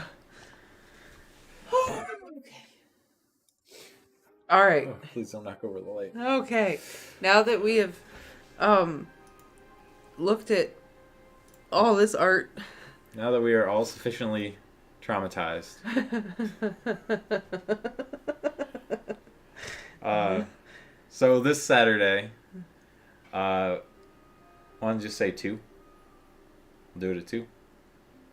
All right. Oh, please don't knock over the light. Okay. Now that we have looked at all this art. Now that we are all sufficiently traumatized. So this Saturday, why don't you just say 2? We'll do it at 2.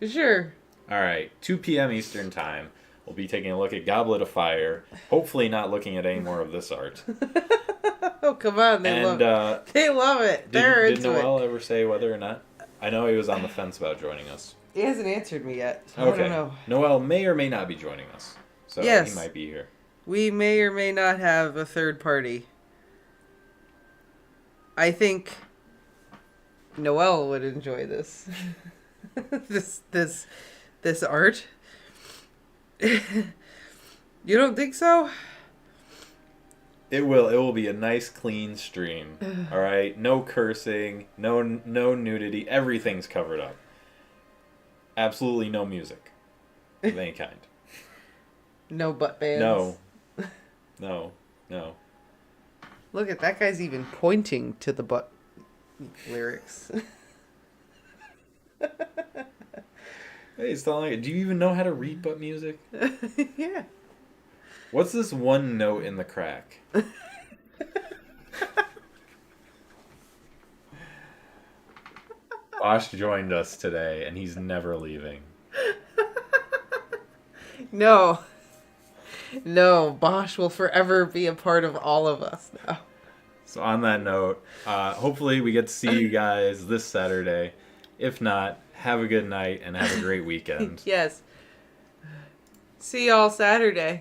Sure. All right, 2 p.m. Eastern Time. We'll be taking a look at Goblet of Fire. Hopefully not looking at any more of this art. Oh, come on. They love it. They love it. They're Did into Noel it. ever say whether or not? I know he was on the fence about joining us. He hasn't answered me yet. So Okay. I don't know. Noel may or may not be joining us. So Yes. he might be here. We may or may not have a third party. I think Noel would enjoy this. this art. You don't think so? It will. It will be a nice, clean stream. All right. No cursing. No nudity. Everything's covered up. Absolutely no music of any kind. No butt bands. No. Look at that guy's even pointing to the butt lyrics. Hey, it's not like. Do you even know how to read butt music? Yeah. What's this one note in the crack? Bosch joined us today, and he's never leaving. No, Bosch will forever be a part of all of us now. So on that note, hopefully we get to see you guys this Saturday. If not, have a good night and have a great weekend. Yes. See y'all Saturday.